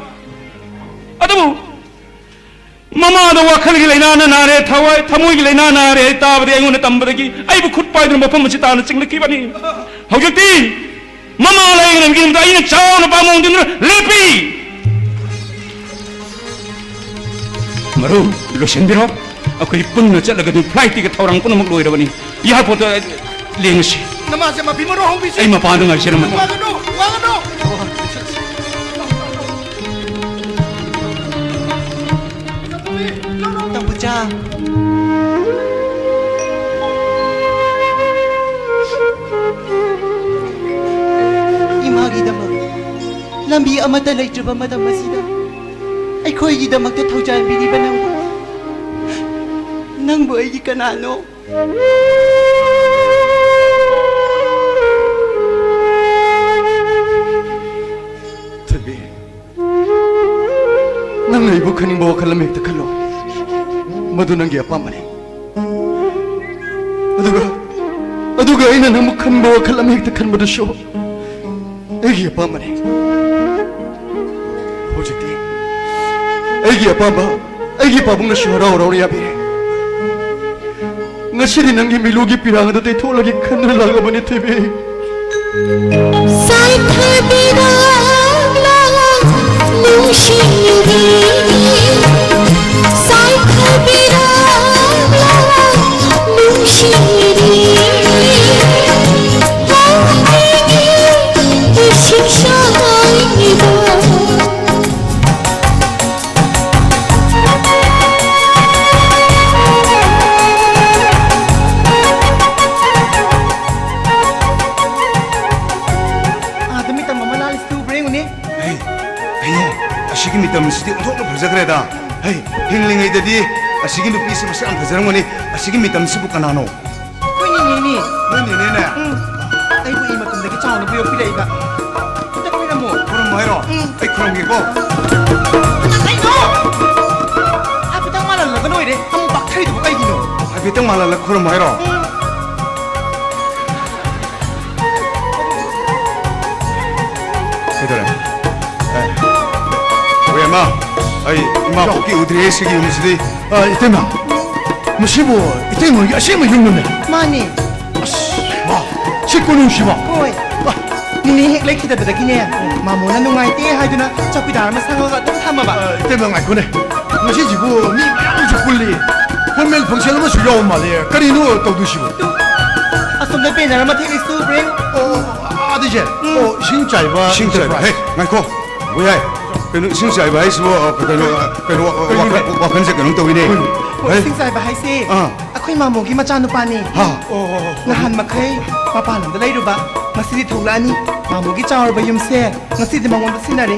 adamu mama da wakal gi leina na nare thawai thamoi gi leina na re tabde aingun tambadagi ai bu khut paidun mapam masita na cingla ki bani hojati mama lai nan gi da ina chaw na pa mong din lepi maru losenbiro akoi punna chalaga du flight ticket thorang punna mak loirabani ya photo lengsi Namasa mapimoro hong bisi. ai mapadu ngal sira man Wagano. Tambuja. Imagi dama. Lambi amata laitraba madam masida. Ay ko'y gidamak na tawjan biniba nang buhay gi kanano. Tabi, nang naibu kaning bawa kalamig ta kalo. Madu nang giya pamani. Aduga ina nang mukan bawa kalamig ta kan madu siyo. Ay giya pamani. Hojiti. Ay giya pabong na siya raw niya bire. Ngasi nang gimilugi pirang da tayo lagi kan nalaga ba ni Tabi. Sai kabirang lang nung shiri. Sai kabirang lang nung shiri. Hangini isip siya'y iba. ꯌꯨꯝꯁꯤꯗꯤ ꯑꯣꯟꯊꯣꯛꯅ ꯐꯖꯈ꯭ꯔꯦꯗ ꯍꯩ ꯍꯤꯡꯂꯤꯉꯩꯗꯗꯤ ꯑꯁꯤꯒꯤ ꯅꯨꯄꯤꯁꯤ ꯃꯁꯛ ꯌꯥꯝ ꯐꯖꯔꯝꯒꯅꯤ ꯑꯁꯤꯒꯤ ꯃꯤꯇꯝꯁꯤꯕꯨ ꯀꯅꯥꯅꯣ ꯅꯤꯅꯤ ꯅꯣꯏ ꯅꯦꯅꯦꯅꯦ ꯑꯩꯕꯨ 이 ꯃꯇꯝꯗꯒꯤ ꯆꯥꯎꯅ ꯄꯤꯔꯛꯏꯕ ꯑꯝꯇ ꯈꯣꯏꯔꯝꯃꯣ ꯈꯨꯔꯨꯝꯃꯣ ꯍꯥꯏꯔꯣ ꯑꯩ ꯈꯨꯔꯨꯝꯒꯦꯀோ ꯀꯩꯅꯣ 하필딱 말하려고 노이래 한번 막차리도 못 가이기노 하필딱 말하려고 khurummo 하이로 그래 왜 마? 아이 마 복귀 어디에 시기 음식이 이때마 뭐시보 이때 뭐 야시면 죽는네 마니 와 식구는 시바 호이 니네 핵 기다리다기네 마모나 농아이때 하이드나 잡히다 하면 상어가 또 삼아봐 이때마 아이코네 뭐시지고 니 마야도 죽을리 혼멜 펑션하면 수려운 말이야 그리노 또 두시고 아썸나 빼나라마 테니스 브레인 아디제 신짜이바 신짜이바 헤 마이코 뭐야 신짜이바 하이스보 와컨세 그놈 또 위네 싱사이바 하이세 아코이 마모기 마짜누빠니 나한 마카이 마파람다 레이루바 ngasi thonglaani mamogi chawarba yumse ngasi de mangwamda sinare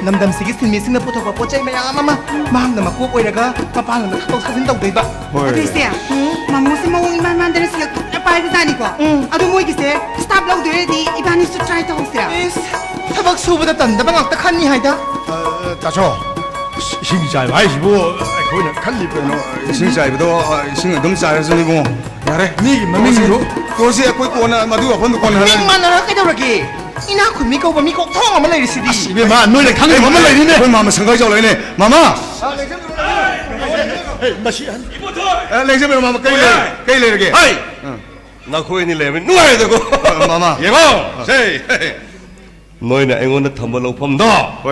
namdam sigi sinmi singna puthokba pochai mayam ama mahangna makop oiraga mapalamda thakau sasin tawdeiba ꯑꯗꯨꯏꯁꯦ ꯃꯃꯨꯁꯦ ꯃꯑꯣꯡ ꯏꯃꯥꯟ ꯃꯥꯟꯗꯅ ꯁꯤꯜꯂꯛ ꯊꯨꯅ ꯄꯥꯏꯕꯖꯥꯠꯅꯤꯀꯣ ꯑꯗꯣ ꯃꯣꯏꯒꯤꯁꯦ ꯁ꯭ꯇꯥꯞ ꯂꯧꯗꯣꯏꯔꯗꯤ 이반이ꯁꯨ 트라이 tꯧꯁꯤꯔꯥ is ꯊꯕꯛ ꯁꯨꯕꯗ ꯇꯟꯗꯕ ꯉꯥꯛꯇ ꯈꯟꯅꯤ 하이다 따죠 신짜이바 하이시보 아이코네 칼리베노 신짜이바도 신 너무 잘해서니 뭐 야래 니 마밍이로 그것이 거기 꼬나 마두가 번도 꼬나 하나 밍만나라 그대로기 이나 군미 거봐 미국 통화 말 레이시디 이베마 너네 강에 못 말라이네 그 마마 생각이 잘라이네 마마 마시 렉세베로 마마 cây 이렇게 하이 나 코인이 레면 누가야 되고 마마 예보 세이 너희는 앵원의 텀블러 펌더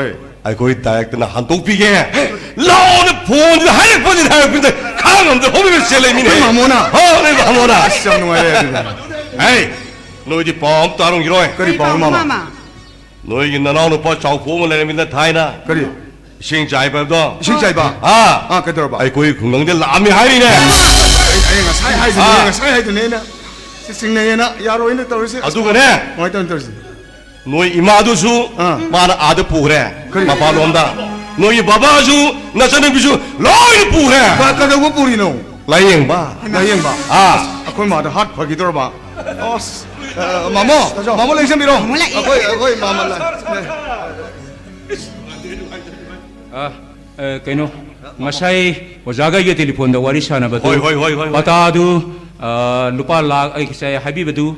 아이 거기 다약드나 한독비게 라오는 본드 하이 본드 하이 본드 강원도 호비를 셀레미네 마모나 네 마모나 시장 농아야 에이 너희들 뻔 따롱 이러해 그리 마마 너희 나나오는 뻔 자고 보면 내미는 다이나 그리 신짜이바도 신짜이바 아 그대로 봐 아이 거기 건강대 라미 하이네 아이가 사이하이도 내나 생내나 야로인데 떨어지 아두가네 어떤 떨어지 너희 이마도수 마나 아들 부그래 마바론다 너희 바바주 나서는 비주 라이 부그래 바카도 못 부리노 라이행바 나이행바 아코이 마다 핫 파기더라 봐 마모 렉셈비로 아코이 마마라 kayno ngasay ojaga ye telephone da wari sana batu hoi bata du lupa lag ai say habibadu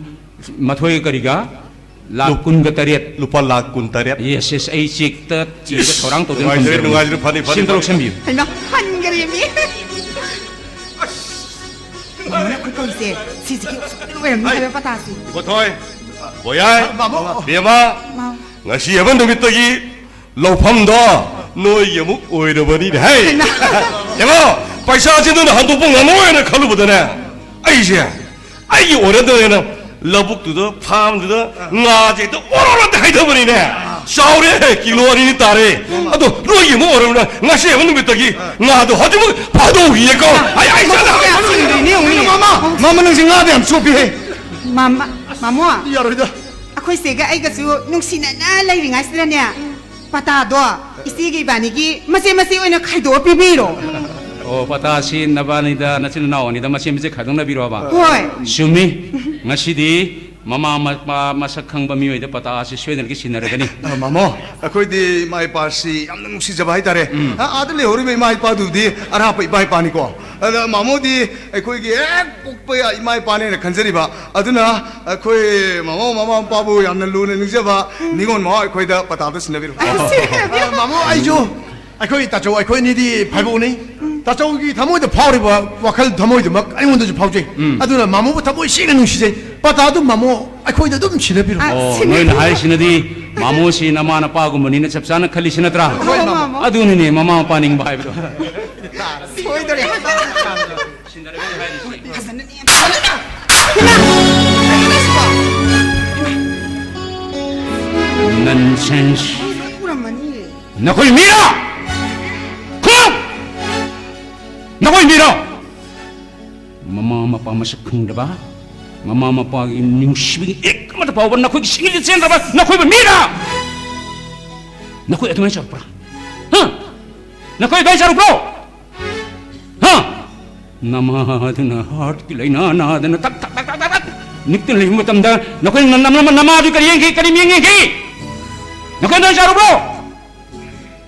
mathoi kariga lag kun ga tariat lupa lag kun tariat yes ai chik ta chi ga thorang to den ngai phani simtrok sembi 하이나 한가리미 마모나 그거이세 시지기 왜 하면 빠다시 보토이 뭐야 비마 ngasi yaban do mitagi lophamdo noi yamuk oirabani hai yamo paisa jindu na handu pung ngamo ena khalu bodane ai je ai gi orado ena labuk tu do pham tu do nga je to ororo de hai thabani ne shaure kilo ani tare ado roi yamo orona ngasi yaban do mitagi nga do hajum phado ye ko ai 마마 능생 아대 안 소피해 마모아 야로이다 ꯑꯩꯈꯣꯏ ꯁꯦꯒ ꯑꯩꯒꯁꯨ ꯅꯨꯡꯁꯤꯅꯅ ꯂꯩꯔꯤꯉꯩꯁꯤꯗꯅꯦ ꯄꯇꯥꯗꯣ ꯏꯆꯦꯒꯤ ꯏꯕꯥꯅꯤꯒꯤ ꯃꯆꯦ ꯃꯆꯦ ꯑꯣꯏꯅ ꯈꯥꯏꯗꯣꯛꯑ ꯄꯤꯕꯤꯔꯣ o pata si nabanida nachin naoni da machim je khadong na biro ba ꯍꯣꯏ sumi ngasi di mama masak khang ba mi da pata si sweden ki sinare gani 마모 아코이디 마이 파시 얌나 묵시자바 하이다레 아들레 호리메 마이 파두디 아라파 이바이 파니고 마모디 아코이기 에 꼭빠야 이마이 파네네 간저리바 아두나 아코이 마마 바부 얌나 루네 능자바 니곤 마 아코이다 파타도 스네비로 마모 아이죠 아이코이 따죠 아이코이 니디 발보니 따죠기 다모이도 파오리바 와칼 다모이도 막 아니몬도 파오지 아두나 마모부 다모이 시는 능시제 빠다도 마모 아이코이도 좀 치레비로 noin hai sinadi mamu si nama na pa gumani na chapsana khali sinatra 마모 aduni ne mama paning bai bro 소이돌이 nonsense 오랜만이 nakoi mira kung nakoi mira mama mapa masak khung da ba mama mapa ning shibing ek mata pa na khoi singil chen da ba nakoi mira nakoi atuma chak pra ha Nakoy dai sarupro. Ha? Namadana heart kilay na tak Niktin lagi matamda nakoy namadu kariyengi karimyengi. Nakoy dai sarupro.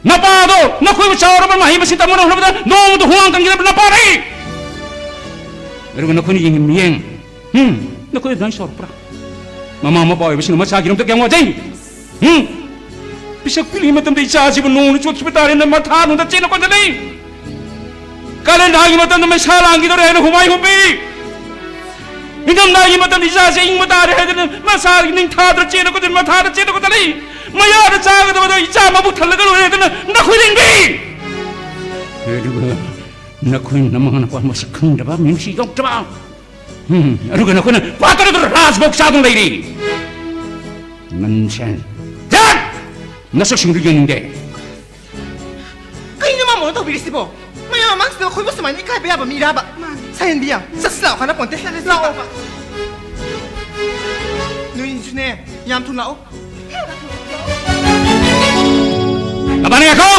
Napado nakoy sawara ba mahi basita mo na hulabda no to huang kang gila napari. Pero nakoy ni miyeng. Nakoy dai sarupra. Mama mo boy basin masagiram to kyang wajay. Bisak pilih matam dai sa si bunung chuot hospital na matha no da chino ko dali. Kalen dagi matam na masalang gido re no humay humbi. Hingam dagi matam di sa ing mata re na masal ning tha da chino ko din matha da chino ko dali. Maya da cha ga da icha ma bu thal ga re na khui ding bi. Aduga na khui na mga na pa masakang da ba min si yok da ba. Aduga na khui na pa ka da ras bok sa dong dai ri. Nansen. Dad! Nasa singrigan hindi. Kayo naman mo ito, bilis po. Mayamang sila ko mo sa mani, ikay ba mira ba? Sayan biyang, saslaw ka na ponte. Saslaw pa. Nuyin siya na yam tunao. Labanay ako!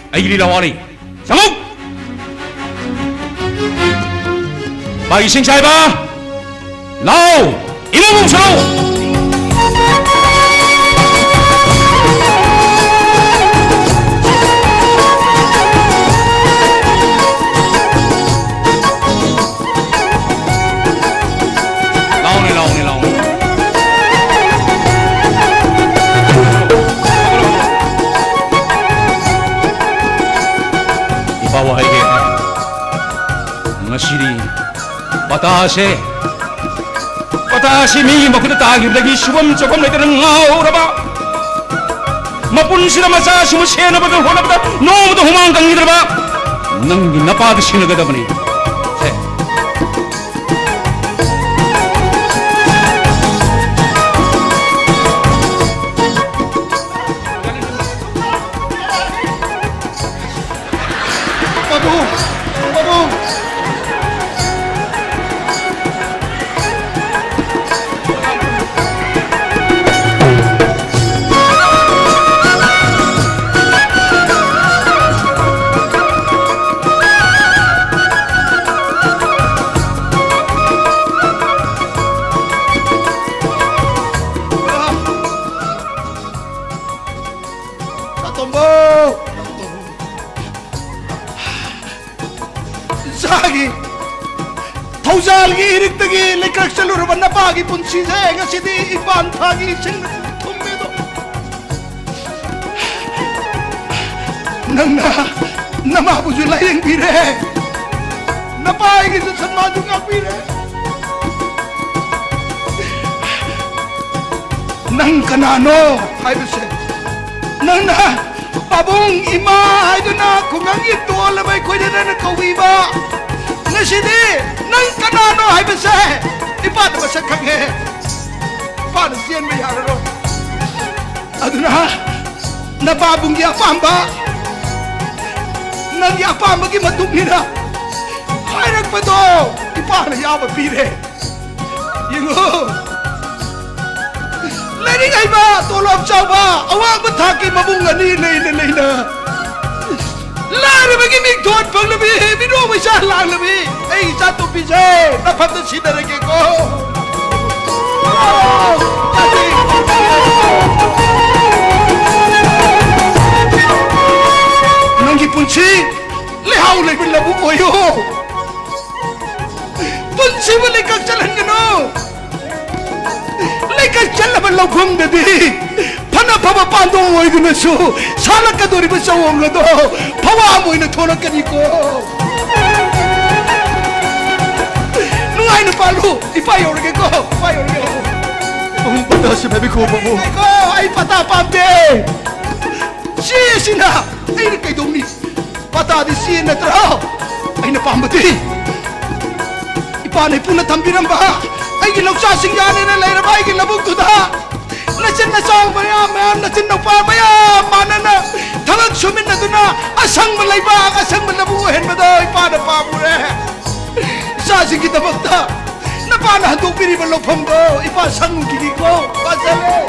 Ay gililawari. Samog! Pagising sa iba! Lao! Imumong sa lao! Masiri, patasi mi makuda tagir lagi subam cokam lagi terang ngau raba. Mapun sila masa simu sena betul hona betul, no betul humang kangi raba. Nang napa di sini gada bani. Tauzalgi iriktagi lekak seluruh benda pagi pun sisa ngasidi iban pagi sing tumbedo. Nangna nama bujulai yang pire. Napa ini sesan maju ngapire. Nang kanano hai bese. Nangna babung ima hai duna kungang itu lebay koi dana kawiba. Ngasidi nang kanano hai bese ipat bese kage pan sian me yararo aduna na babung gi apamba nang gi apamba gi matumira hai rak pado ipana yaba pire yingo lari ngai ba tolop chawa awang bathaki mabung ani leina Lari bagi mig thot phang labi bino mai sa lang labi ei sa to pi je na phat ta sida re ke ko nangi punchi le hau le bin labu koyo punchi le kak chalan gano le kak chalan ban lakum de di Pana papa pando oi guna so sala ka dori ba sawong lo do pawa mo ina thona kani ko Nungai na palu ipai or ke ko ipai or ke Ang pata si baby ko babu ko ai pata pamde si sina ai kai dong ni pata di si na tra ai na pambati ipa nei puna tambiram ba ai gi loksa singyane na lai ra bai gi labuk tu da Nasin na song mayam, nasin na pa mayam, mana na tawag sumin na doon na asang malaybak, asang malabuhin mo daw, ipada pa mo rin. Sasing kita magta, napanahandong pinimalopang do, ipasang mong kiki ko, pasali.